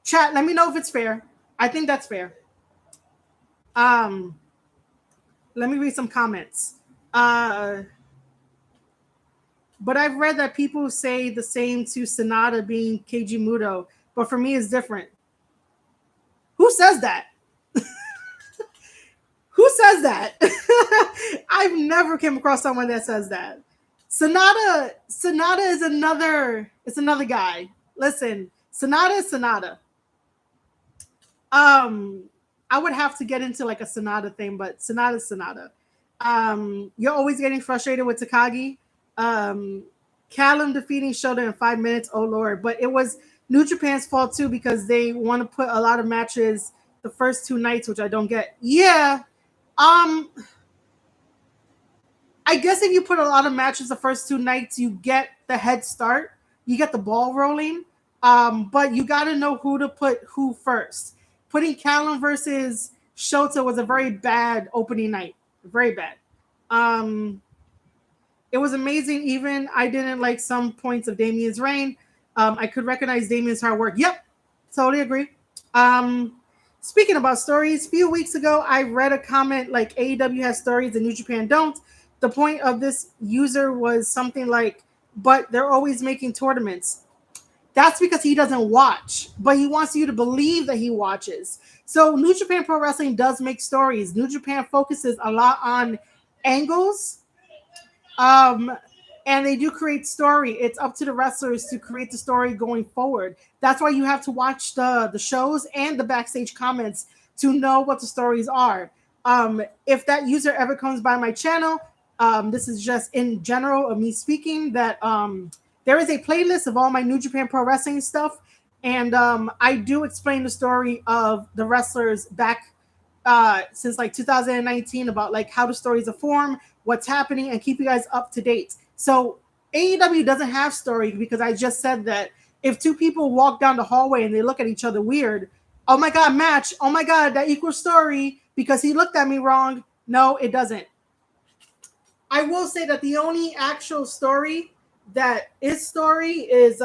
Chat, let me know if it's fair. I think that's fair. Um, Let me read some comments. Uh, but I've read that people say the same to Sonata being Keiji Muto, but for me, it's different. Who says that? Who says that? I've never came across someone that says that. Sonata is another. It's another guy. Listen, Sonata is Sonata. Um, I would have to get into like a Sonata thing, but Sonata, Sonata. You're always getting frustrated with Takagi. Um, Callum defeating Shota in 5 minutes. Oh lord! But it was New Japan's fault too because they want to put a lot of matches the first two nights, which I don't get. Yeah. Um, I guess if you put a lot of matches the first two nights, you get the head start, you get the ball rolling. But you got to know who to put who first. Putting Callum versus Shota was a very bad opening night, very bad. Um, it was amazing. Even I didn't like some points of Damien's reign. I could recognize Damien's hard work. Yep, totally agree. Um, Speaking about stories, a few weeks ago, I read a comment like AEW has stories and New Japan don't. The point of this user was something like, but they're always making tournaments. That's because he doesn't watch, but he wants you to believe that he watches. So New Japan Pro Wrestling does make stories. New Japan focuses a lot on angles, um, and they do create story. It's up to the wrestlers to create the story going forward. That's why you have to watch the shows and the backstage comments to know what the stories are. If that user ever comes by my channel, this is just in general of me speaking that there is a playlist of all my New Japan Pro Wrestling stuff, and I do explain the story of the wrestlers back since like 2019 about like how the stories are formed, what's happening, and keep you guys up to date. So AEW doesn't have story because I just said that if two people walk down the hallway and they look at each other weird, oh my god, match, oh my god, that equals story because he looked at me wrong. No, it doesn't. I will say that the only actual story that is story is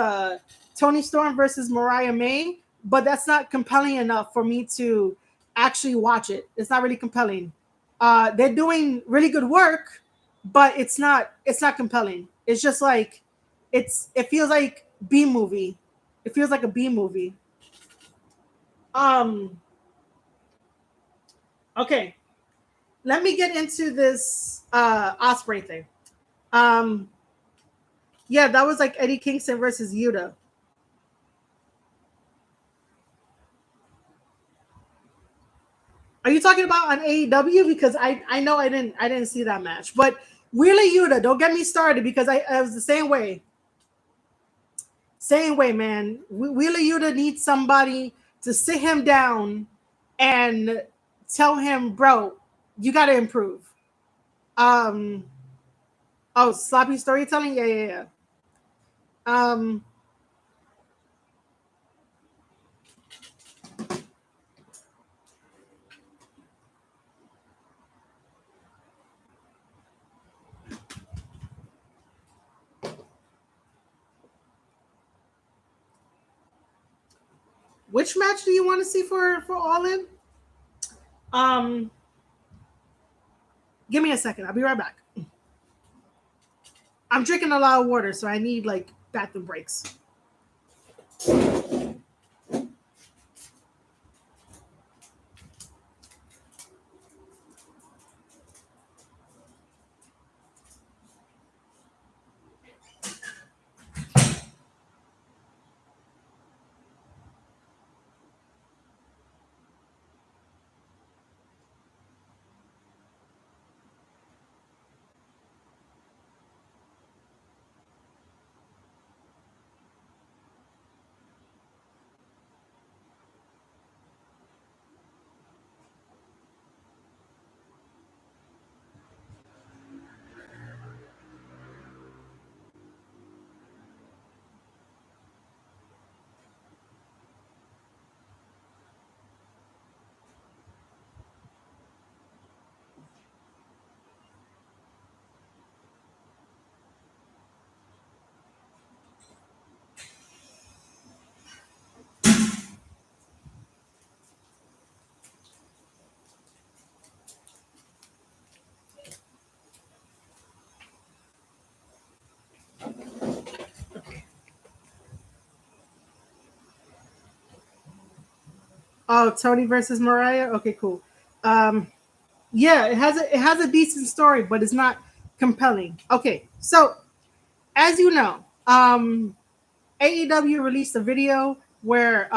Tony Storm versus Mariah May, but that's not compelling enough for me to actually watch it. It's not really compelling. They're doing really good work, but it's not compelling. It's just like it feels like B movie. It feels like a B movie. Um okay, let me get into this Osprey thing. Um Yeah, that was like Eddie Kingston versus Yuta. Are you talking about on AEW? Because I know I didn't see that match. But Wheeler Yuta, don't get me started because I was the same way. Same way, man. Wheeler Yuta needs somebody to sit him down and tell him, bro, you got to improve. Um. Oh, sloppy storytelling. Yeah, yeah, yeah. Um. Which match do you want to see for All In? Um. Give me a second. I'll be right back. I'm drinking a lot of water, so I need like bathroom breaks. Oh, Tony versus Mariah. Okay, cool. Um, yeah, it has a decent story, but it's not compelling. Okay, so as you know, AEW released a video where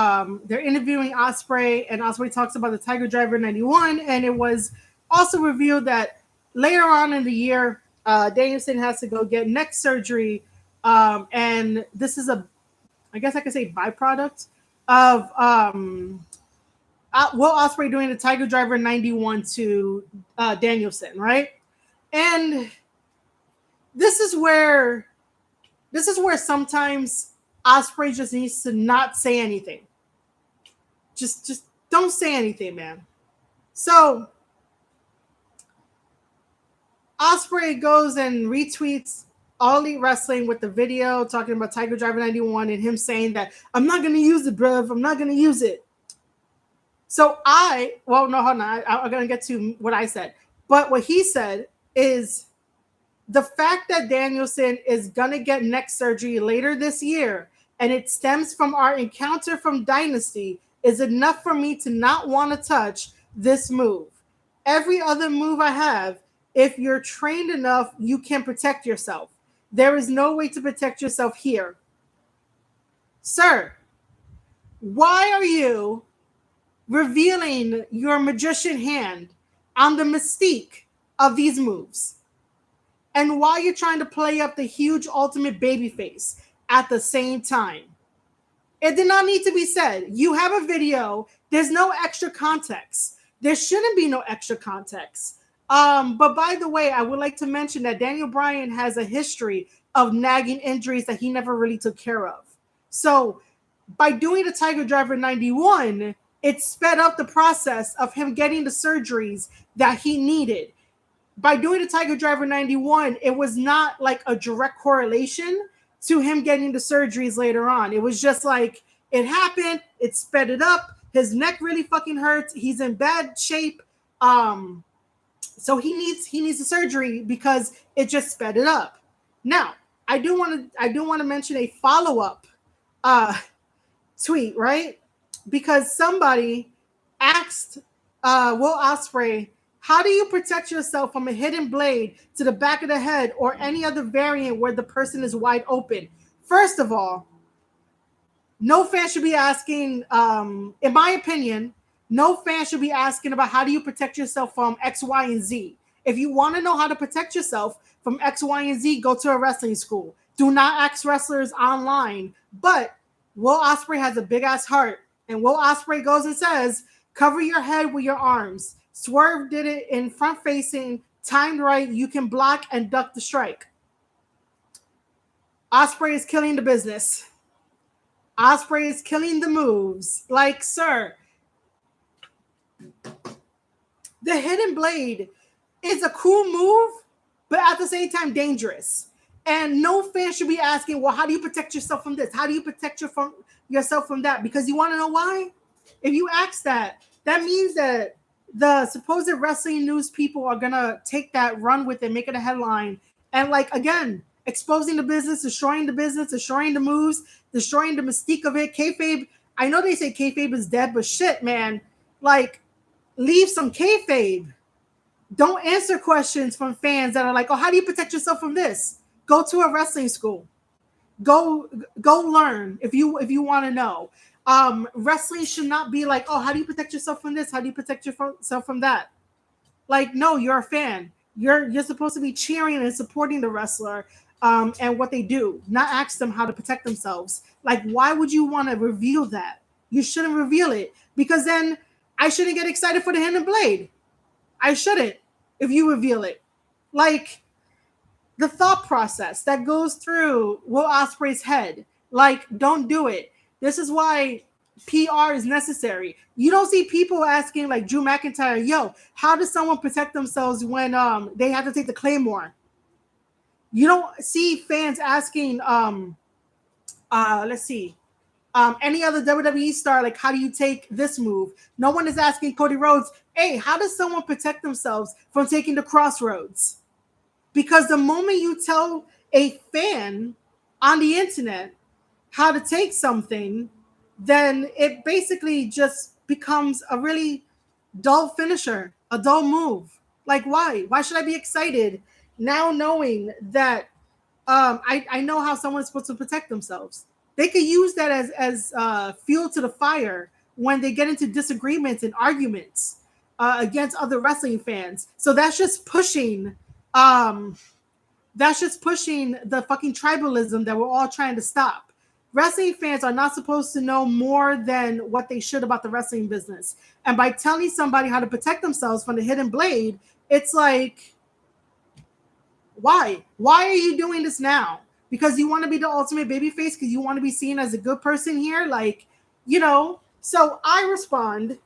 they're interviewing Osprey, and Osprey talks about the Tiger Driver 91, and it was also revealed that later on in the year, Danielson has to go get neck surgery, and this is I guess I could say, byproduct of Will Osprey doing the Tiger Driver 91 to Danielson, right? And this is where sometimes Osprey just needs to not say anything. Just don't say anything, man. So Osprey goes and retweets All Elite Wrestling with the video talking about Tiger Driver 91 and him saying that I'm not gonna use it, bruv. I'm not gonna use it. So hold on. I'm gonna get to what I said. But what he said is the fact that Danielson is gonna get neck surgery later this year, and it stems from our encounter from Dynasty, is enough for me to not want to touch this move. Every other move I have, if you're trained enough, you can protect yourself. There is no way to protect yourself here. Sir, why are you revealing your magician hand on the mystique of these moves? And why you're trying to play up the huge ultimate babyface at the same time? It did not need to be said. You have a video. There's no extra context. There shouldn't be no extra context. But by the way, I would like to mention that Daniel Bryan has a history of nagging injuries that he never really took care of. So by doing the Tiger Driver 91, it sped up the process of him getting the surgeries that he needed. By doing the Tiger Driver 91, it was not like a direct correlation to him getting the surgeries later on. It was just like it happened, it sped it up. His neck really fucking hurts. He's in bad shape. So he needs the surgery because it just sped it up. Now, I do want to mention a follow-up tweet, right? Because somebody asked Will Ospreay, how do you protect yourself from a hidden blade to the back of the head or any other variant where the person is wide open? First of all, no fan should be asking, in my opinion, no fan should be asking about how do you protect yourself from X, Y, and Z. If you want to know how to protect yourself from X, Y, and Z, go to a wrestling school. Do not ask wrestlers online. But Will Ospreay has a big ass heart, and Will Ospreay goes and says, cover your head with your arms. Swerve did it in front facing, timed right. You can block and duck the strike. Ospreay is killing the business. Ospreay is killing the moves. Like, sir, the hidden blade is a cool move, but at the same time dangerous. And no fan should be asking, well, how do you protect yourself from this? How do you protect yourself from that? Because you want to know why? If you ask that, that means that the supposed wrestling news people are going to take that, run with it, make it a headline. And like, again, exposing the business, destroying the moves, destroying the mystique of it. Kayfabe, I know they say kayfabe is dead, but shit, man. Like, leave some kayfabe. Don't answer questions from fans that are like, oh, how do you protect yourself from this? Go to a wrestling school. Go learn if you want to know. Wrestling should not be like, oh, how do you protect yourself from this? How do you protect yourself from that? Like, no, you're a fan. You're supposed to be cheering and supporting the wrestler and what they do, not ask them how to protect themselves. Like, why would you want to reveal that? You shouldn't reveal it, because then I shouldn't get excited for the hidden blade. I shouldn't if you reveal it. Like, the thought process that goes through Will Ospreay's head. Like, don't do it. This is why PR is necessary. You don't see people asking like Drew McIntyre, yo, how does someone protect themselves when they have to take the Claymore? You don't see fans asking let's see, any other WWE star, like, how do you take this move? No one is asking Cody Rhodes, hey, how does someone protect themselves from taking the Crossroads? Because the moment you tell a fan on the internet how to take something, then it basically just becomes a really dull finisher, a dull move. Like, why? Why should I be excited now knowing that I know how someone's supposed to protect themselves? They could use that as fuel to the fire when they get into disagreements and arguments against other wrestling fans. So um, that's just pushing the fucking tribalism that we're all trying to stop. Wrestling fans are not supposed to know more than what they should about the wrestling business. And by telling somebody how to protect themselves from the hidden blade, it's like, why? Why are you doing this now? Because you want to be the ultimate babyface? Because you want to be seen as a good person here? Like, you know. So I respond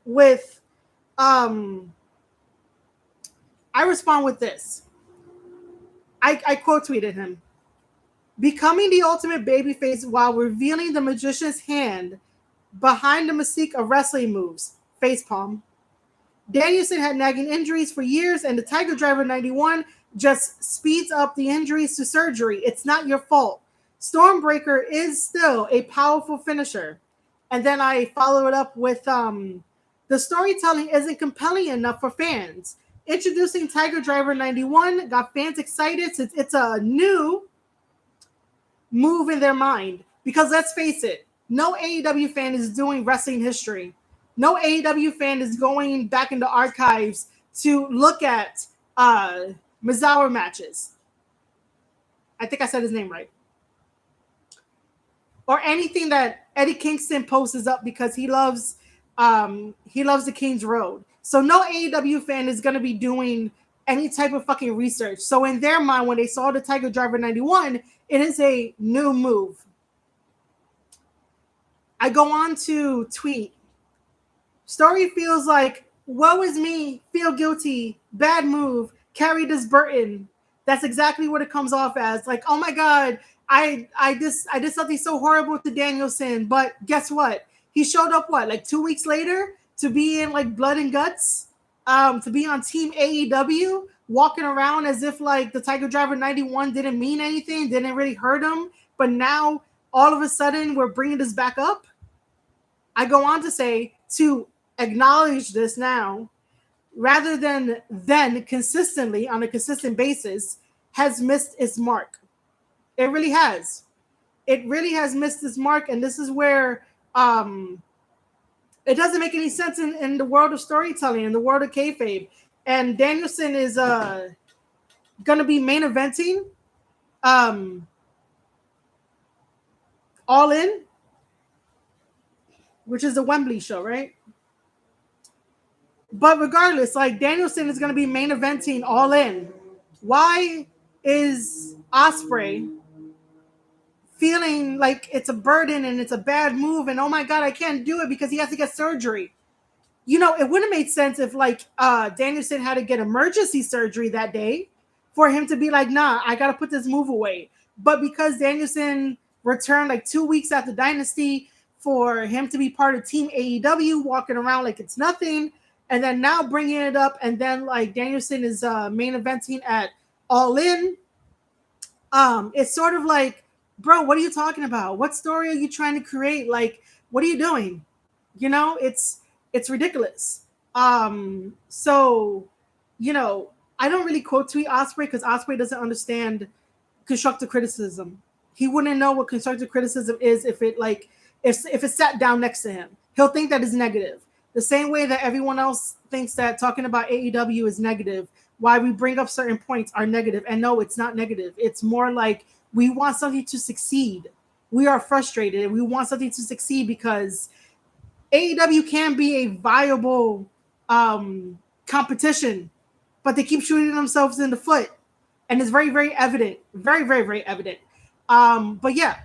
with, um, this. I quote tweeted him. Becoming the ultimate babyface while revealing the magician's hand behind the mystique of wrestling moves. Facepalm. Danielson had nagging injuries for years, and the Tiger Driver 91 just speeds up the injuries to surgery. It's not your fault. Stormbreaker is still a powerful finisher. And then I follow it up with the storytelling isn't compelling enough for fans. Introducing Tiger Driver 91 got fans excited since it's a new move in their mind. Because let's face it, no AEW fan is doing wrestling history. No AEW fan is going back in the archives to look at Mizawa matches. I think I said his name right. Or anything that Eddie Kingston posts up because he loves the King's Road. So no AEW fan is going to be doing any type of fucking research. So in their mind, when they saw the Tiger Driver 91, it is a new move. I go on to tweet. Story feels like, woe is me, feel guilty, bad move, carry this burden. That's exactly what it comes off as. Like, oh my God, I did something so horrible to Danielson, but guess what? He showed up like 2 weeks later to be in like Blood and Guts, to be on Team AEW, walking around as if like the Tiger Driver 91 didn't mean anything, didn't really hurt him, but now all of a sudden we're bringing this back up. I go on to say, to acknowledge this now, rather than then consistently on a consistent basis, has missed its mark. It really has. It really has missed its mark, and this is where it doesn't make any sense in the world of storytelling, in the world of kayfabe. And Danielson is going to be main eventing All In, which is the Wembley show, right? But regardless, like Danielson is going to be main eventing All In. Why is Ospreay feeling like it's a burden and it's a bad move and oh my God, I can't do it because he has to get surgery? You know, it would have made sense if like Danielson had to get emergency surgery that day for him to be like, nah, I got to put this move away. But because Danielson returned like 2 weeks after Dynasty, for him to be part of Team AEW, walking around like it's nothing, and then now bringing it up, and then like Danielson is main eventing at All In. It's sort of like, bro, what are you talking about? What story are you trying to create? Like, what are you doing? You know, it's ridiculous. So, you know, I don't really quote tweet Ospreay because Ospreay doesn't understand constructive criticism. He wouldn't know what constructive criticism is if it like if it sat down next to him. He'll think that is negative. The same way that everyone else thinks that talking about AEW is negative, why we bring up certain points are negative. And no, it's not negative. It's more like we want something to succeed. We are frustrated and we want something to succeed because AEW can be a viable competition, but they keep shooting themselves in the foot. And it's very, very evident. Very, very, very evident. But yeah,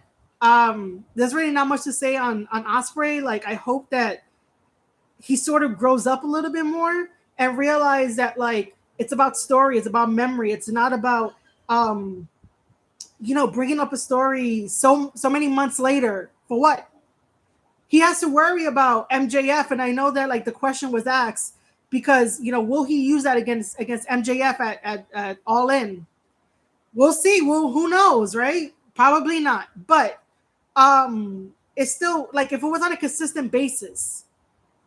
there's really not much to say on Ospreay. Like, I hope that he sort of grows up a little bit more and realize that like it's about story, it's about memory. It's not about bringing up a story so many months later for what? He has to worry about MJF, and I know that like the question was asked because will he use that against MJF at All In? We'll see. Well, who knows, right? Probably not. But it's still like if it was on a consistent basis,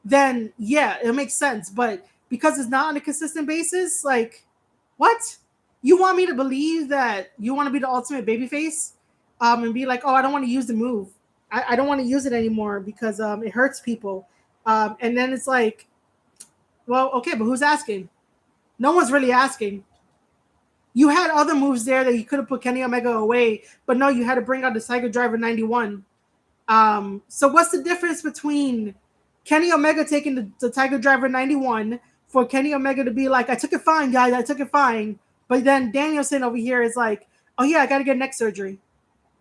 then yeah, it makes sense. But because it's not on a consistent basis, like, what? You want me to believe that you want to be the ultimate babyface, and be like, oh, I don't want to use the move. I don't want to use it anymore because it hurts people. And then it's like, well, okay, but who's asking? No one's really asking. You had other moves there that you could have put Kenny Omega away, but no, you had to bring out the Tiger Driver 91. So what's the difference between Kenny Omega taking the Tiger Driver 91 for Kenny Omega to be like, I took it fine, guys, I took it fine. But then Danielson over here is like, oh yeah, I got to get neck surgery.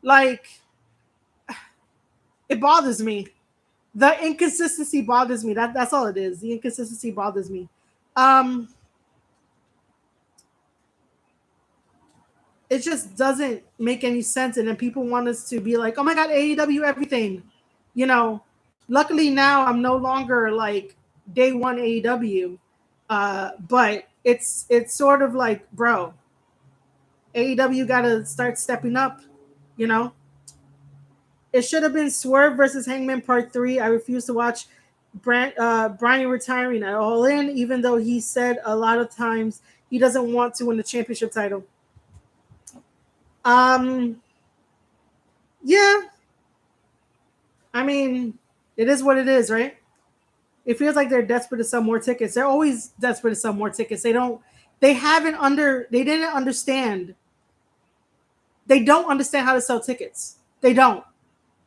Like, it bothers me. The inconsistency bothers me. That's all it is. The inconsistency bothers me. Um, it just doesn't make any sense. And then people want us to be like, oh my God, AEW everything. You know, luckily now I'm no longer like day one AEW. But it's sort of like, bro, AEW gotta start stepping up, you know. It should have been Swerve versus Hangman Part 3. I refuse to watch Brian retiring at All In, even though he said a lot of times he doesn't want to win the championship title. Um, yeah, I mean, it is what it is, right? It feels like they're desperate to sell more tickets. They're always desperate to sell more tickets. They didn't understand. They don't understand how to sell tickets. They don't.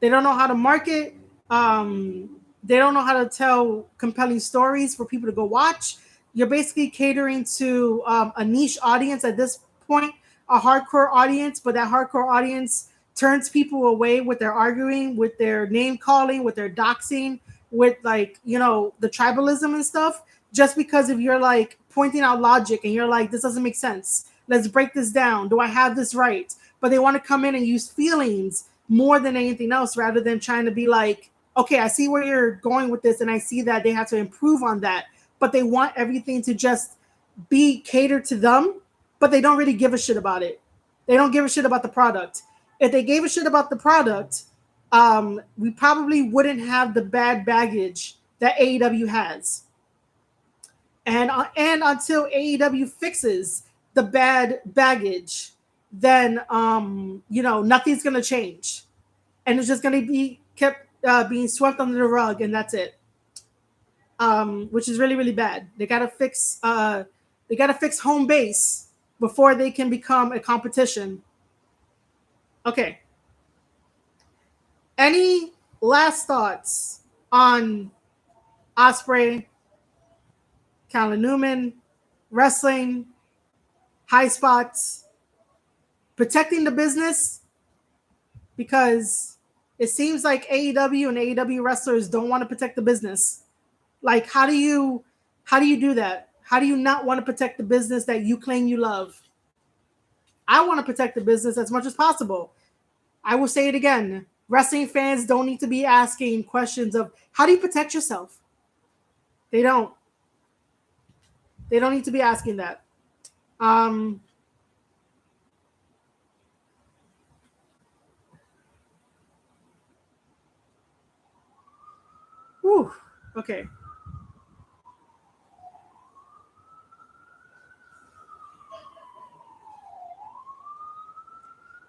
They don't know how to market. They don't know how to tell compelling stories for people to go watch. You're basically catering to a niche audience at this point, a hardcore audience, but that hardcore audience turns people away with their arguing, with their name calling, with their doxing, with like, the tribalism and stuff, just because if you're like pointing out logic and you're like, this doesn't make sense. Let's break this down. Do I have this right? But they want to come in and use feelings more than anything else rather than trying to be like, okay, I see where you're going with this and I see that they have to improve on that. But they want everything to just be catered to them, but they don't really give a shit about it. They don't give a shit about the product. If they gave a shit about the product, we probably wouldn't have the bad baggage that AEW has. And until AEW fixes the bad baggage, then nothing's gonna change, and it's just gonna be kept being swept under the rug, and that's it. Which is really really bad. They gotta fix home base before they can become a competition. Okay. Any last thoughts on Osprey, Calvin Newman, wrestling, high spots, protecting the business? Because it seems like AEW and AEW wrestlers don't want to protect the business. Like, how do you do that? How do you not want to protect the business that you claim you love? I want to protect the business as much as possible. I will say it again. Wrestling fans don't need to be asking questions of how do you protect yourself? They don't. They don't need to be asking that. Whew, okay.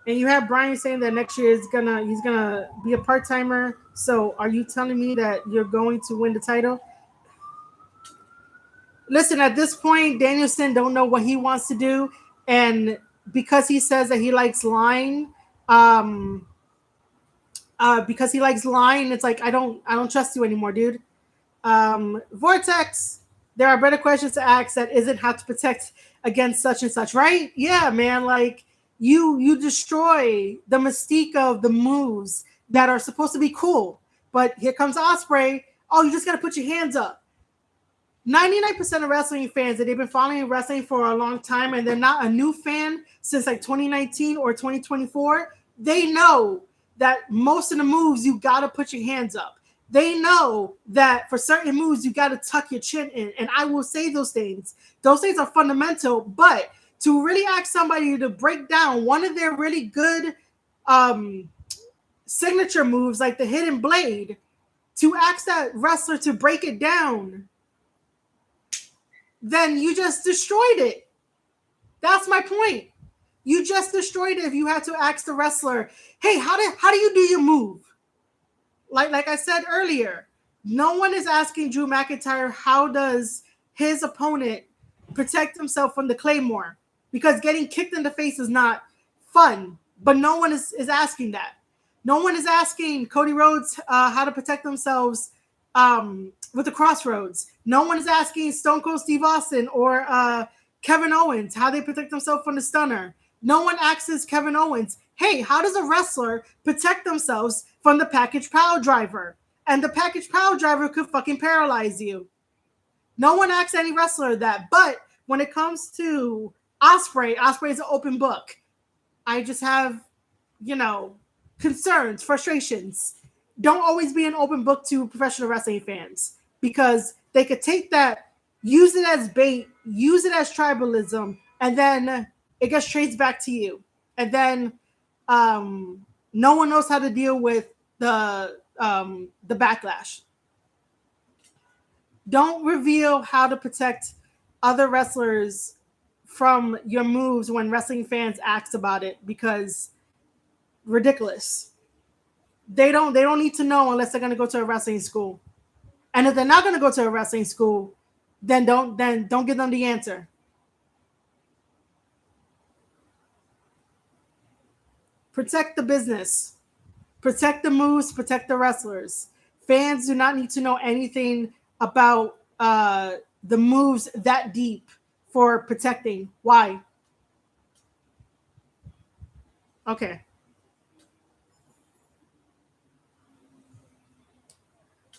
And you have Brian saying that next year he's gonna be a part timer. So are you telling me that you're going to win the title? Listen, at this point, Danielson don't know what he wants to do, and because he says that he likes lying, because he likes lying, it's like I don't trust you anymore, dude. Vortex, there are better questions to ask that isn't how to protect against such and such, right? Yeah, man. Like you destroy the mystique of the moves that are supposed to be cool. But here comes Osprey. Oh, you just gotta put your hands up. 99% of wrestling fans that they've been following wrestling for a long time and they're not a new fan since like 2019 or 2024, they know that most of the moves you got to put your hands up. They know that for certain moves you got to tuck your chin in. And I will say those things. Those things are fundamental, but to really ask somebody to break down one of their really good signature moves like the hidden blade, to ask that wrestler to break it down, then you just destroyed it. That's my point. You just destroyed it if you had to ask the wrestler, hey, how do you do your move? Like I said earlier, no one is asking Drew McIntyre how does his opponent protect himself from the Claymore, because getting kicked in the face is not fun. But no one is asking that. No one is asking Cody Rhodes how to protect themselves with the Crossroads. No one is asking Stone Cold Steve Austin or Kevin Owens how they protect themselves from the Stunner. No one asks Kevin Owens, hey, how does a wrestler protect themselves from the package power driver? And the package power driver could fucking paralyze you. No one asks any wrestler that. But when it comes to Ospreay is an open book. I just have, concerns, frustrations. Don't always be an open book to professional wrestling fans, because they could take that, use it as bait, use it as tribalism, and then it gets traced back to you. And then no one knows how to deal with the backlash. Don't reveal how to protect other wrestlers from your moves when wrestling fans ask about it, because ridiculous. They don't need to know unless they're going to go to a wrestling school. And if they're not going to go to a wrestling school, then don't give them the answer. Protect the business. Protect the moves, protect the wrestlers. Fans do not need to know anything about the moves that deep for protecting. Why? Okay.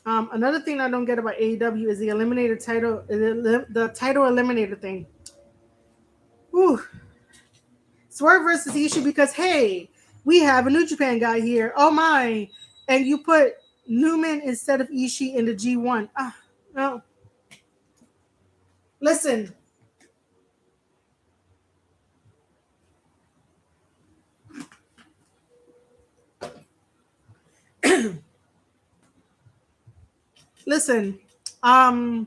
Another thing I don't get about AEW is the eliminator title, the title eliminator thing. Whew. Swerve versus Ishii because, hey, we have a New Japan guy here. Oh my. And you put Newman instead of Ishii in the G1. No. Listen. Listen. The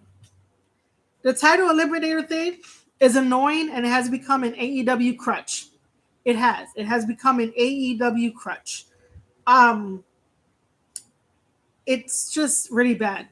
title eliminator thing is annoying, and it has become an AEW crutch. It has become an AEW crutch. It's just really bad.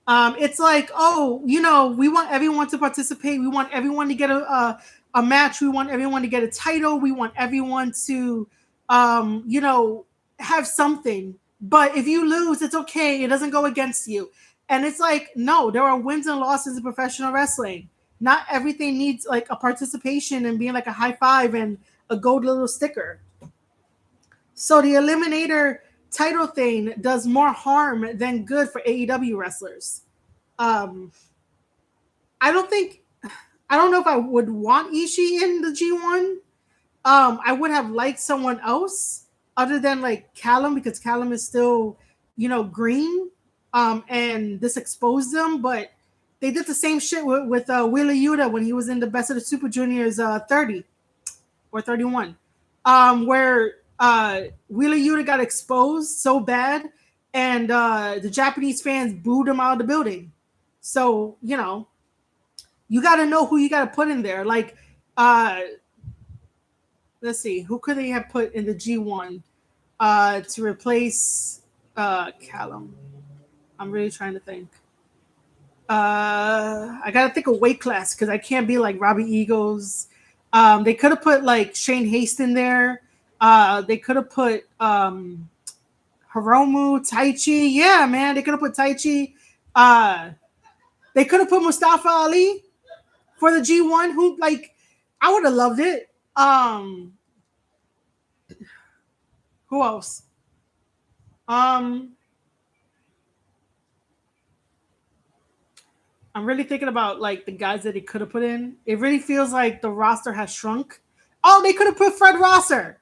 It's like, oh, we want everyone to participate. We want everyone to get a match. We want everyone to get a title. We want everyone to, have something. But if you lose, it's okay. It doesn't go against you. And it's like, no, there are wins and losses in professional wrestling. Not everything needs like a participation and being like a high five and a gold little sticker. So the Eliminator title thing does more harm than good for AEW wrestlers. I don't know if I would want Ishii in the G1. I would have liked someone else other than like Callum, because Callum is still, green. And this exposed them, but they did the same shit with Wheeler Yuta when he was in the Best of the Super Juniors 30 or 31, where Wheeler Yuta got exposed so bad, and the Japanese fans booed him out of the building. So, you got to know who you got to put in there. Like, let's see, who could they have put in the G1 to replace Callum? I'm really trying to think. I gotta think of weight class because I can't be like Robbie Eagles. They could have put like Shane Haston there. They could have put Hiromu, Taichi. Yeah, man, they could have put Taichi. They could have put Mustafa Ali for the G1. Who I would have loved it. Who else? I'm really thinking about like the guys that they could have put in. It really feels like the roster has shrunk. Oh, they could have put Fred Rosser.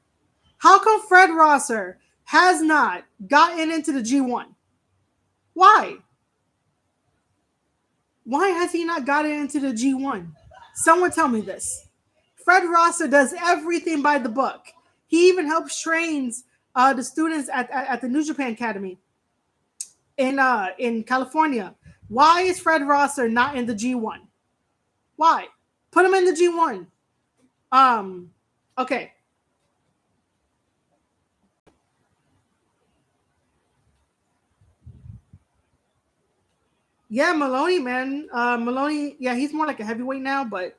How come Fred Rosser has not gotten into the G1? Why? Why has he not gotten into the G1? Someone tell me this. Fred Rosser does everything by the book. He even helps trains the students at the New Japan Academy. in California. Why is Fred Rosser not in the G1? Why? Put him in the G1. Um, okay. Yeah, Maloney, man. Maloney, yeah, he's more like a heavyweight now, but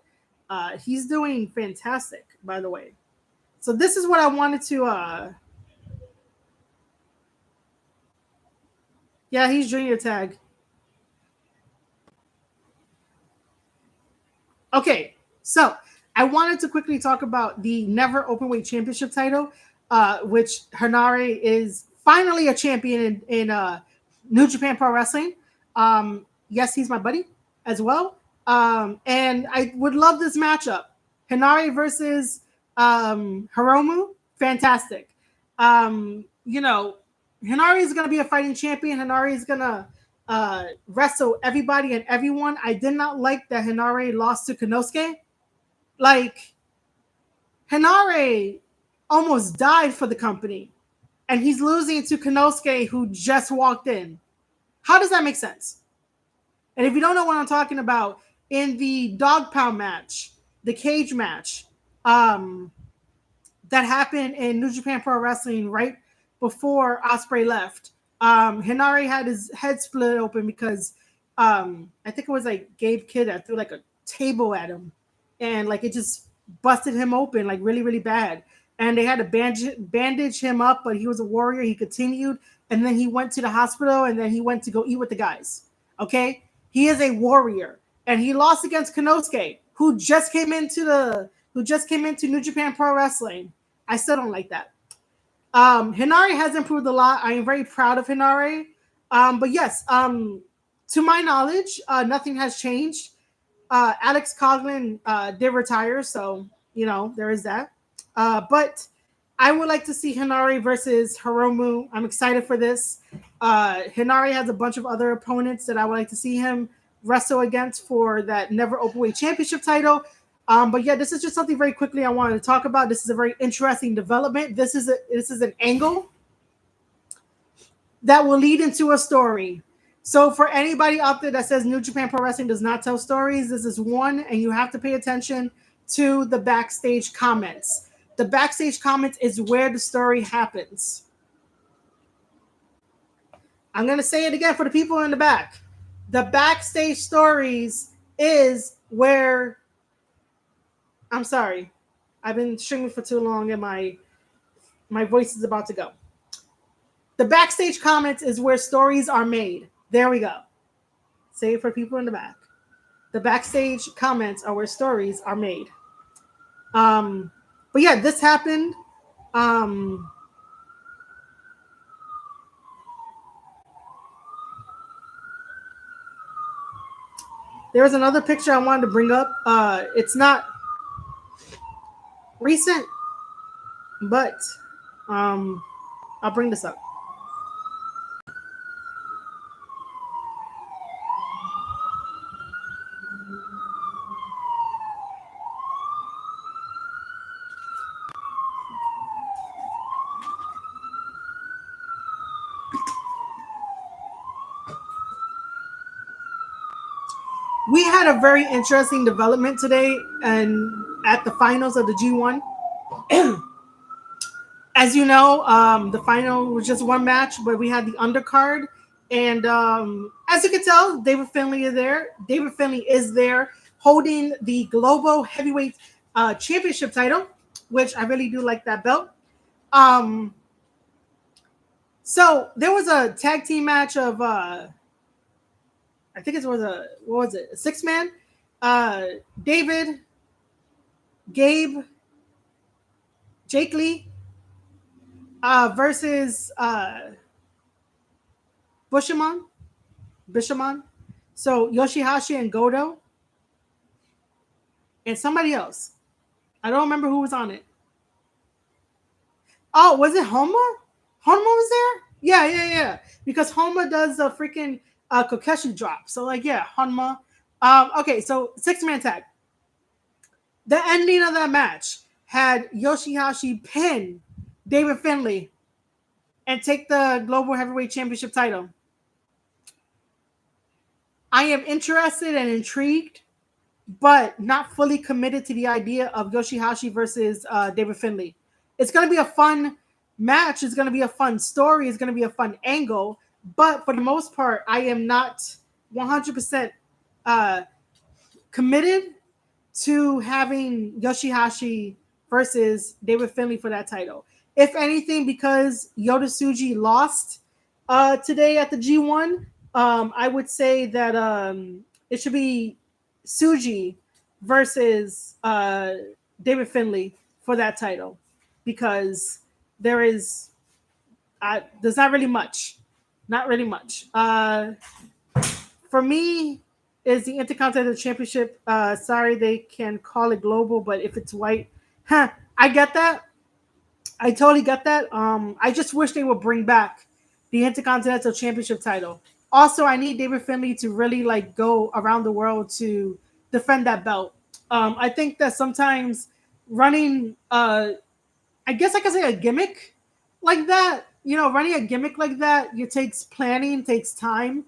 he's doing fantastic, by the way. So this is what I wanted to yeah, he's junior tag. Okay, so I wanted to quickly talk about the Never Openweight Championship title, which Hanare is finally a champion in New Japan Pro Wrestling. Yes, he's my buddy as well. And I would love this matchup. Hanare versus Hiromu, fantastic. You know, Hanare is going to be a fighting champion. Hanare is going to wrestle everybody and everyone. I did not like that Hanare lost to Konosuke. Like, Hanare almost died for the company, and he's losing to Konosuke, who just walked in. How does that make sense? And if you don't know what I'm talking about, in the dog pound match, the cage match, um, that happened in New Japan Pro Wrestling right before Osprey left. Hinari had his head split open because I think it was like Gabe Kidd that threw like a table at him, and like it just busted him open like really really bad. And they had to bandage him up, but he was a warrior. He continued, and then he went to the hospital, and then he went to go eat with the guys. Okay, he is a warrior, and he lost against Konosuke, who just came into New Japan Pro Wrestling. I still don't like that. Hinari has improved a lot. I am very proud of Hinari. But yes, to my knowledge, nothing has changed. Alex Coughlin did retire, so you know there is that. But I would like to see Hinari versus Hiromu. I'm excited for this. Hinari has a bunch of other opponents that I would like to see him wrestle against for that Never Openweight Championship title. But yeah, this is just something very quickly I wanted to talk about. This is a very interesting development. This is an angle that will lead into a story. So for anybody out there that says New Japan Pro Wrestling does not tell stories, this is one, and you have to pay attention to the backstage comments. The backstage comments is where the story happens. I'm going to say it again for the people in the back. The backstage stories is where, I'm sorry, I've been streaming for too long and my voice is about to go. The backstage comments is where stories are made. There we go. Say it for people in the back. The backstage comments are where stories are made. But yeah, this happened. There was another picture I wanted to bring up. It's not recent, but I'll bring this up. We had a very interesting development today and at the finals of the G1. As you know, the final was just one match, but we had the undercard. And as you can tell, David Finlay is there. David Finlay is there holding the Global Heavyweight Championship title, which I really do like that belt. Um, so there was a tag team match of I think it was a 6-man? David, Gabe, Jake Lee versus Bishamon. So Yoshihashi and Godo and somebody else. I don't remember who was on it. Oh, was it Homa? Homa was there? Yeah. Because Homa does a freaking Kokeshi drop. So like, yeah, Honma. Okay, so 6-man tag. The ending of that match had Yoshihashi pin David Finlay and take the Global Heavyweight Championship title. I am interested and intrigued, but not fully committed to the idea of Yoshihashi versus David Finlay. It's going to be a fun match. It's going to be a fun story. It's going to be a fun angle. But for the most part, I am not 100% uh, committed to having Yoshihashi versus David Finlay for that title. If anything, because Yota Tsuji lost today at the G1, I would say that it should be Tsuji versus David Finlay for that title, because there's not really much, not really much. For me, is the Intercontinental Championship. Sorry, they can call it global, but if it's white, huh? I get that. I totally get that. I just wish they would bring back the Intercontinental Championship title. Also, I need David Finlay to really like go around the world to defend that belt. I think that sometimes running I guess I could say a gimmick like that. You know, running a gimmick like that, it takes planning, takes time.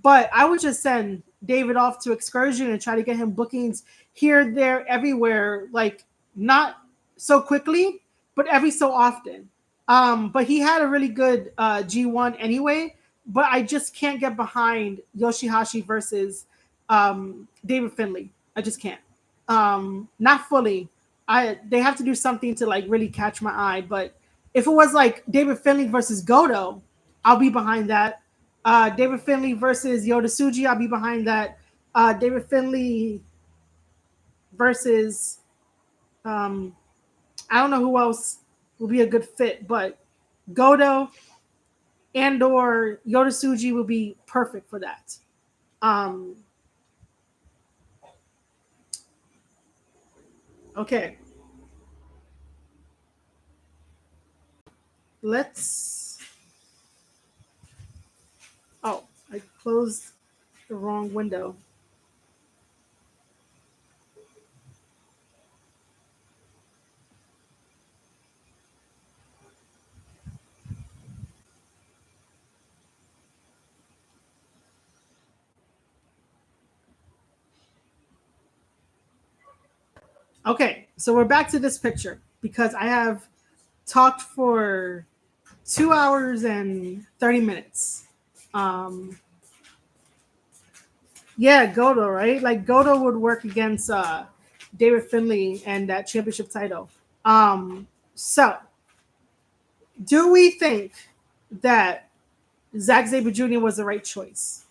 But I would just send David off to excursion and try to get him bookings here, there, everywhere, like not so quickly, but every so often. But he had a really good G1 anyway. But I just can't get behind Yoshihashi versus David Finlay. I just can't. Not fully. They have to do something to like really catch my eye. But if it was like David Finlay versus Goto, I'll be behind that. David Finlay versus Yota Tsuji, I'll be behind that. David Finlay versus um, I don't know who else will be a good fit, but Goto and or Yota Tsuji will be perfect for that. Um, okay, let's. Oh, I closed the wrong window. Okay, so we're back to this picture because I have talked for 2 hours and 30 minutes. Um, yeah, Goto, right? Like Goto would work against David Finlay and that championship title. So, do we think that Zack Sabre Jr. was the right choice?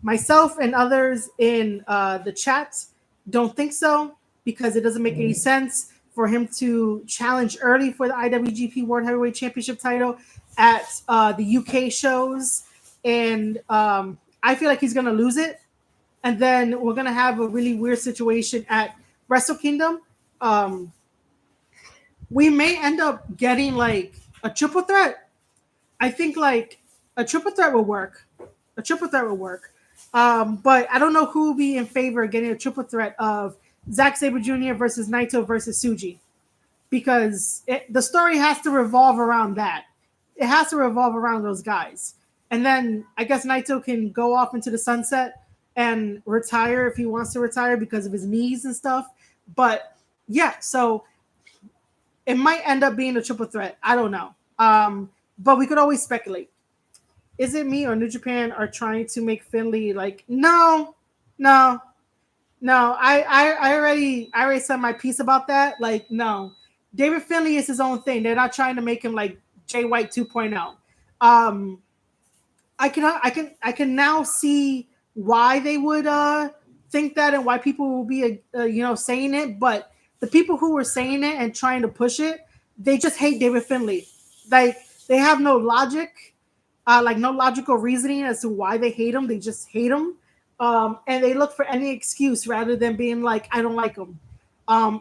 Myself and others in the chat don't think so, because it doesn't make any sense for him to challenge early for the IWGP World Heavyweight Championship title at the UK shows. And I feel like he's going to lose it. And then we're going to have a really weird situation at Wrestle Kingdom. We may end up getting like a triple threat. I think like a triple threat will work. A triple threat will work. But I don't know who will be in favor of getting a triple threat of Zack Sabre Jr. versus Naito versus Suji, because the story has to revolve around that. It has to revolve around those guys. And then I guess Naito can go off into the sunset and retire if he wants to retire because of his knees and stuff. But yeah, so it might end up being a triple threat. I don't know. But we could always speculate. Is it me or New Japan are trying to make Finlay like no, no, no? I already said my piece about that. Like no, David Finlay is his own thing. They're not trying to make him like Jay White 2.0. Um, I can now see why they would think that and why people will be saying it. But the people who were saying it and trying to push it, they just hate David Finlay. Like they have no logic, like no logical reasoning as to why they hate him. They just hate him, and they look for any excuse rather than being like, I don't like him.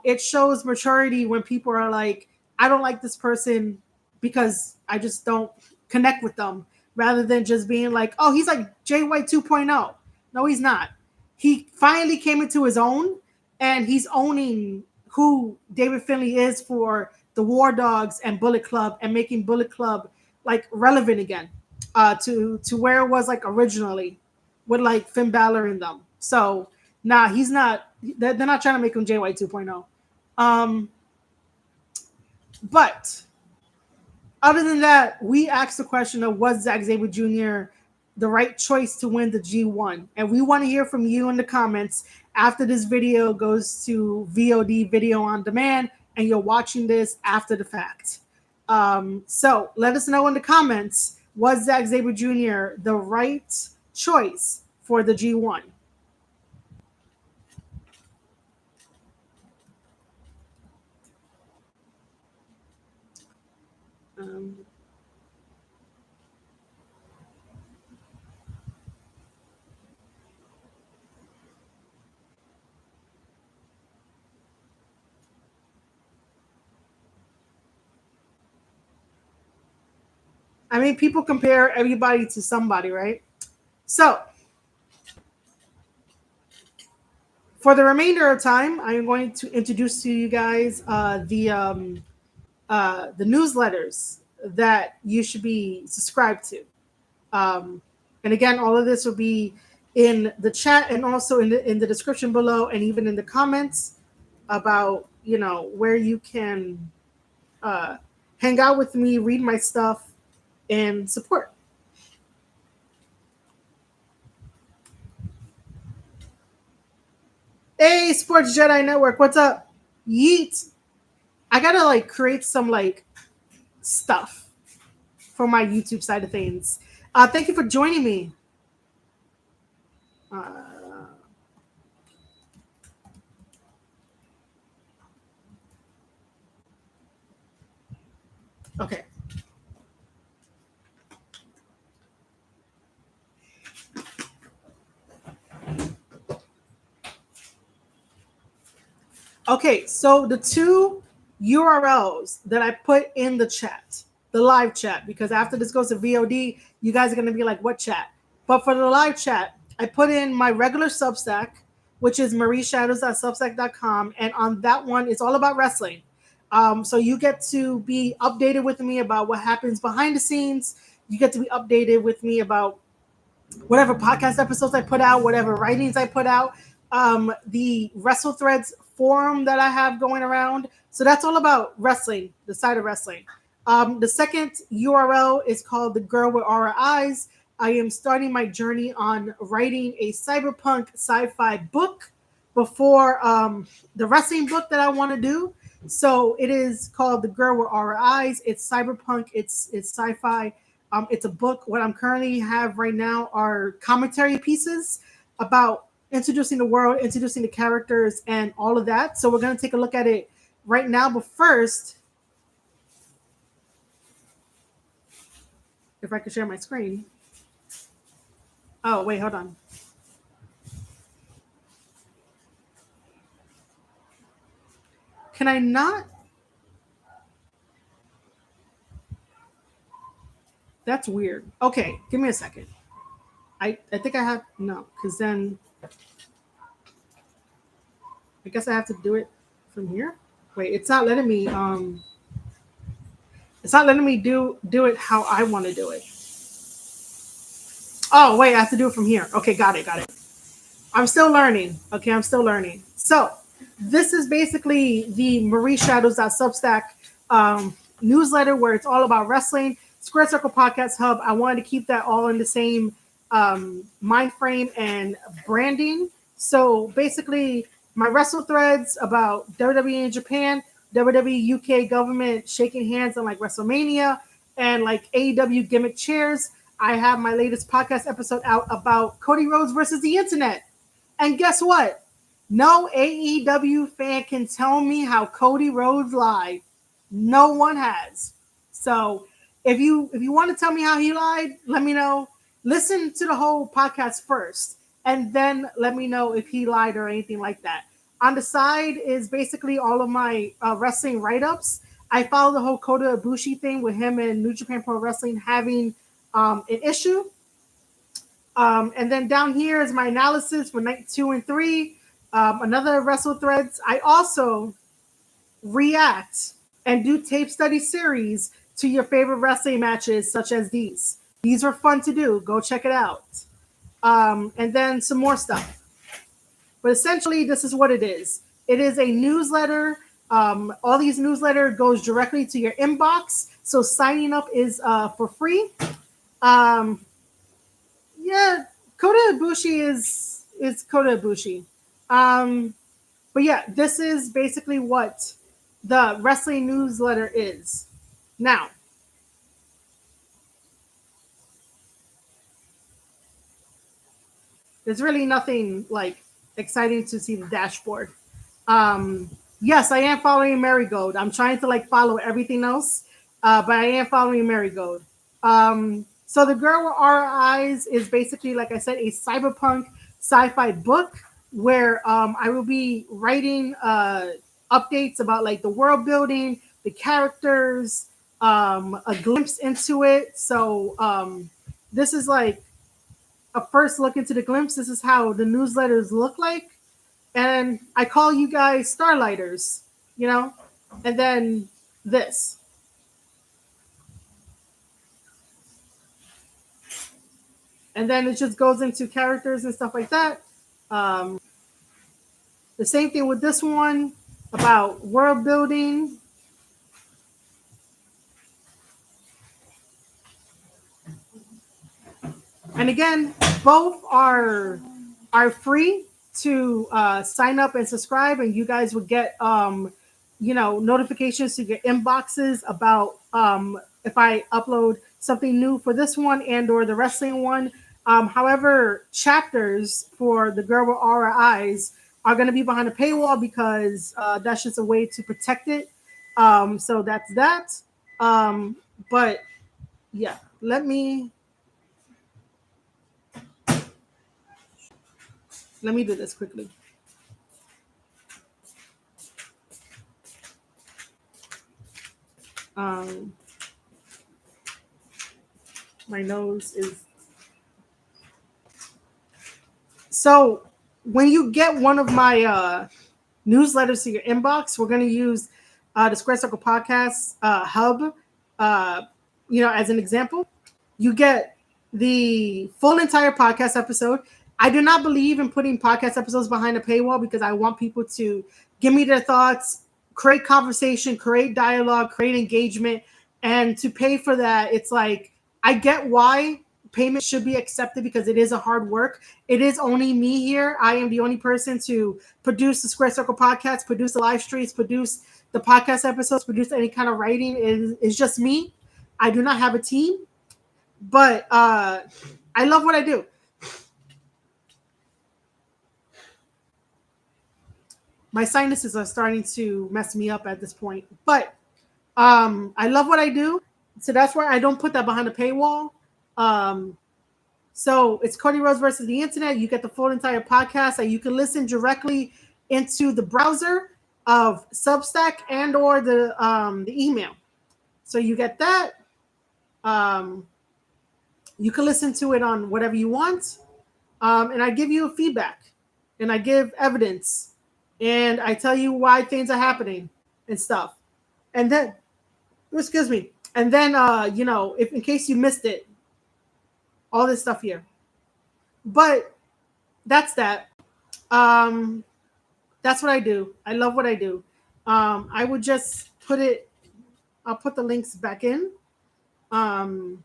It shows maturity when people are like, I don't like this person because I just don't connect with them, rather than just being like, oh, he's like Jay White 2.0. No, he's not. He finally came into his own, and he's owning who David Finlay is for the War Dogs and Bullet Club, and making Bullet Club like relevant again, to where it was like originally. with like Finn Balor in them. So nah, he's not. They're not trying to make him JY 2.0. Um, but other than that, we asked the question of was Zack Sabre Jr. the right choice to win the G1? And we want to hear from you in the comments after this video goes to VOD, video on demand, and you're watching this after the fact. So let us know in the comments, was Zack Sabre Jr. the right choice for the G1? Um, I mean, people compare everybody to somebody, right? So for the remainder of time, I am going to introduce to you guys the newsletters that you should be subscribed to. Um, and again, all of this will be in the chat and also in the description below, and even in the comments about where you can uh, hang out with me, read my stuff, and support. Hey, Sports Jedi Network, what's up? Yeet. I gotta like create some like stuff for my YouTube side of things. Thank you for joining me. Uh, okay. Okay, so the two URLs that I put in the chat, the live chat, because after this goes to VOD, you guys are going to be like, what chat? But for the live chat, I put in my regular Substack, which is marieshadows.substack.com. And on that one, it's all about wrestling. So you get to be updated with me about what happens behind the scenes. You get to be updated with me about whatever podcast episodes I put out, whatever writings I put out, the Wrestle Threads forum that I have going around. So that's all about wrestling, the side of wrestling. The second URL is called The Girl with Aura Eyes. I am starting my journey on writing a cyberpunk sci-fi book before the wrestling book that I want to do. So it is called The Girl with Aura Eyes. It's cyberpunk. It's sci-fi. It's a book. What I'm currently have right now are commentary pieces about introducing the world, introducing the characters, and all of that. So we're going to take a look at it right now. But first, if I could share my screen. Oh, wait, hold on. Can I not? That's weird. Okay, give me a second. I think I have no, because then I guess I have to do it from here. Wait, it's not letting me it's not letting me do it how I want to do it. Oh wait, I have to do it from here. Okay, got it. I'm still learning. Okay, I'm still learning. So this is basically the Marie Shadows Substack newsletter where it's all about wrestling. Square Circle Podcast Hub. I wanted to keep that all in the same mind frame and branding. So basically, my wrestle threads about WWE in Japan, WWE UK government shaking hands on like WrestleMania, and like AEW gimmick chairs. I have my latest podcast episode out about Cody Rhodes versus the internet. And guess what? No AEW fan can tell me how Cody Rhodes lied. No one has. So if you want to tell me how he lied, let me know. Listen to the whole podcast first, and then let me know if he lied or anything like that. On the side is basically all of my wrestling write-ups. I follow the whole Kota Ibushi thing with him and New Japan Pro Wrestling having an issue. And then down here is my analysis for night 2 and 3. Another Wrestle Threads. I also react and do tape study series to your favorite wrestling matches, such as these. These are fun to do. Go check it out. and then some more stuff. But essentially, this is what it is. It is a newsletter. All these newsletter goes directly to your inbox. So signing up is for free. Um, yeah, Kota Ibushi is Kota Ibushi. Um, but yeah, this is basically what the wrestling newsletter is. Now, there's really nothing like exciting to see the dashboard. Um, yes, I am following Marigold. I'm trying to like follow everything else, but I am following Marigold. So the Girl with Our Eyes is basically, like I said, a cyberpunk sci-fi book where I will be writing updates about like the world building, the characters, a glimpse into it. So this is like a first look into the glimpse. This is how the newsletters look like. And I call you guys Starlighters, you know? And then this. And then it just goes into characters and stuff like that. Um, the same thing with this one about world building. And again, both are free to sign up and subscribe, and you guys would get notifications to your inboxes about if I upload something new for this one and or the wrestling one. However, chapters for the Girl with Aura Eyes are going to be behind a paywall because that's just a way to protect it. So that's that. But yeah, let me do this quickly. Um, my nose is so when you get one of my newsletters to your inbox, we're going to use the Square Circle Podcast hub, as an example. You get the full entire podcast episode. I do not believe in putting podcast episodes behind a paywall because I want people to give me their thoughts, create conversation, create dialogue, create engagement. And to pay for that, it's like, I get why payment should be accepted because it is a hard work. It is only me here. I am the only person to produce the Square Circle podcast, produce the live streams, produce the podcast episodes, produce any kind of writing. It's just me. I do not have a team, but I love what I do. My sinuses are starting to mess me up at this point, but I love what I do. So that's why I don't put that behind a paywall. So it's Cody Rose versus the internet. You get the full entire podcast and you can listen directly into the browser of Substack and or the email. So you get that. You can listen to it on whatever you want. And I give you feedback and I give evidence and I tell you why things are happening and stuff. And then, excuse me. And then, if in case you missed it, all this stuff here. But that's that. Um, that's what I do. I love what I do. I would just I'll put the links back in. Um,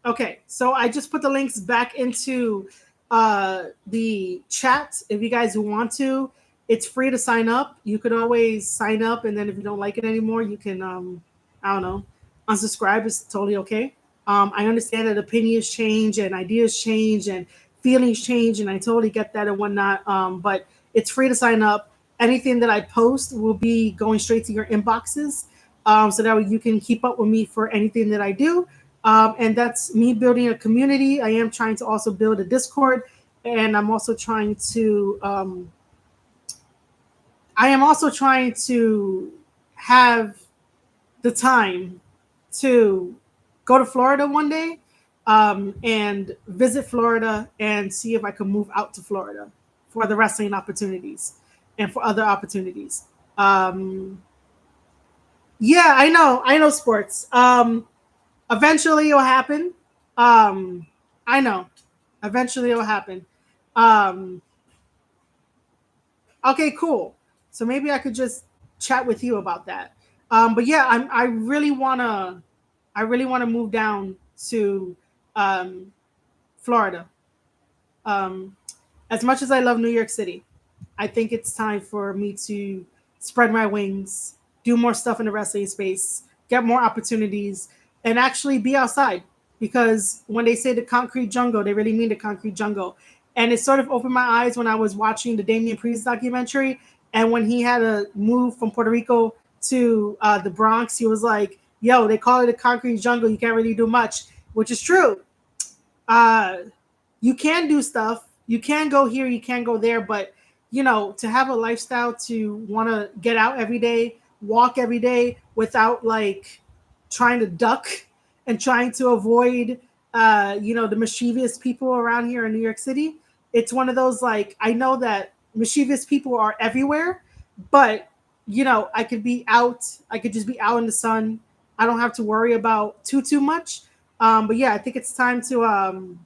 Okay, so I just put the links back into the chat if you guys want to. It's free to sign up. You could always sign up, and then if you don't like it anymore, you can, I don't know, unsubscribe. It's totally okay. I understand that opinions change and ideas change and feelings change, and I totally get that and whatnot. But it's free to sign up. Anything that I post will be going straight to your inboxes, so that way you can keep up with me for anything that I do. And that's me building a community. I am trying to also build a Discord, and I am also trying to have the time to go to Florida one day and visit Florida and see if I can move out to Florida for the wrestling opportunities and for other opportunities. Um, yeah, I know sports. Eventually it'll happen. I know. Eventually it'll happen. Um, okay, cool. So maybe I could just chat with you about that. But yeah, I really wanna move down to um, Florida. Um, as much as I love New York City, I think it's time for me to spread my wings, do more stuff in the wrestling space, get more opportunities, and actually be outside. Because when they say the concrete jungle, they really mean the concrete jungle. And it sort of opened my eyes when I was watching the Damian Priest documentary. And when he had to move from Puerto Rico to the Bronx, he was like, yo, they call it a concrete jungle. You can't really do much, which is true. Uh, you can do stuff. You can go here, you can go there, but to have a lifestyle to want to get out every day, walk every day without like trying to duck and trying to avoid the mischievous people around here in New York City. It's one of those like I know that mischievous people are everywhere, but I could just be out in the sun. I don't have to worry about too much. But yeah, I think it's time to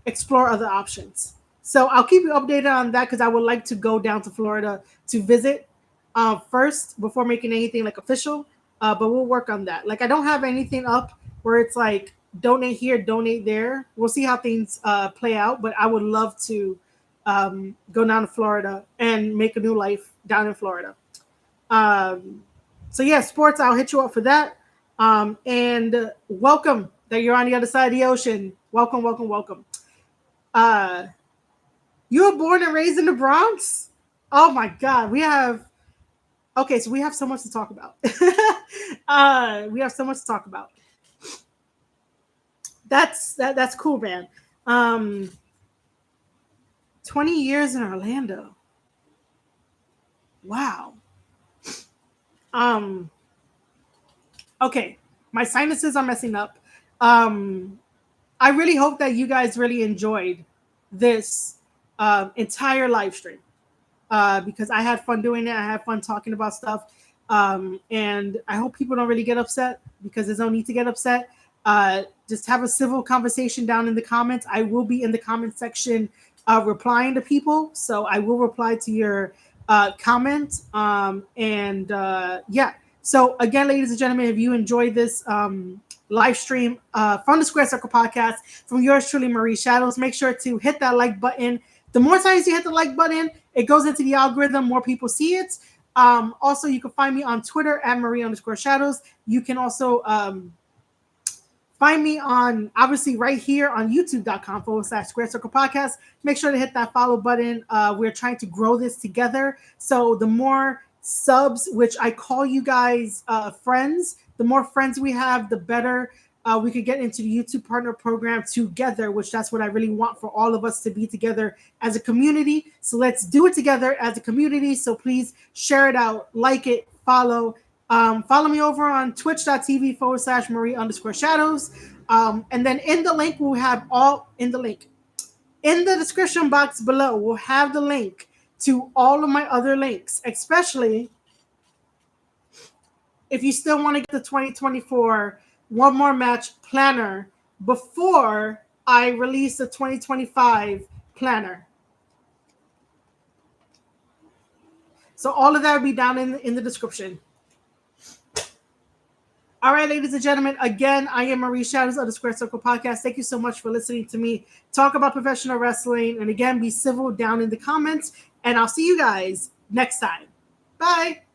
explore other options. So I'll keep you updated on that because I would like to go down to Florida to visit first before making anything like official. But we'll work on that. Like I don't have anything up where it's like donate here, donate there. We'll see how things play out. But I would love to go down to Florida and make a new life down in Florida. Um, so yeah, sports. I'll hit you up for that. And welcome that you're on the other side of the ocean. Welcome, welcome, welcome. Uh, you were born and raised in the Bronx. Oh my God, we have okay. So we have so much to talk about. We have so much to talk about. That's cool, man. Um, 20 years in Orlando. Wow. Um, okay, my sinuses are messing up. Um, I really hope that you guys really enjoyed this entire live stream because I had fun doing it. I had fun talking about stuff. And I hope people don't really get upset because there's no need to get upset. Just have a civil conversation down in the comments. I will be in the comment section replying to people. So I will reply to your comment. Yeah. So again, ladies and gentlemen, if you enjoyed this live stream from the Square Circle podcast from yours truly, Marie Shadows, make sure to hit that like button. The more times you hit the like button, it goes into the algorithm, more people see it. Also, you can find me on Twitter at Marie_Shadows. You can also find me on, obviously, right here on youtube.com/Square Circle Podcast. Make sure to hit that follow button. We're trying to grow this together. So the more subs, which I call you guys friends, the more friends we have, the better we could get into the YouTube Partner Program together, which that's what I really want for all of us to be together as a community. So let's do it together as a community. So please share it out, like it, follow. Follow me over on twitch.tv/Marie_Shadows. And then in the link, we'll have all in the link. In the description box below, we'll have the link to all of my other links, especially if you still want to get the 2024 One More Match planner before I release the 2025 planner. So all of that will be down in the description. All right, ladies and gentlemen, again, I am Marie Shadows of the Square Circle Podcast. Thank you so much for listening to me talk about professional wrestling. And again, be civil down in the comments. And I'll see you guys next time. Bye.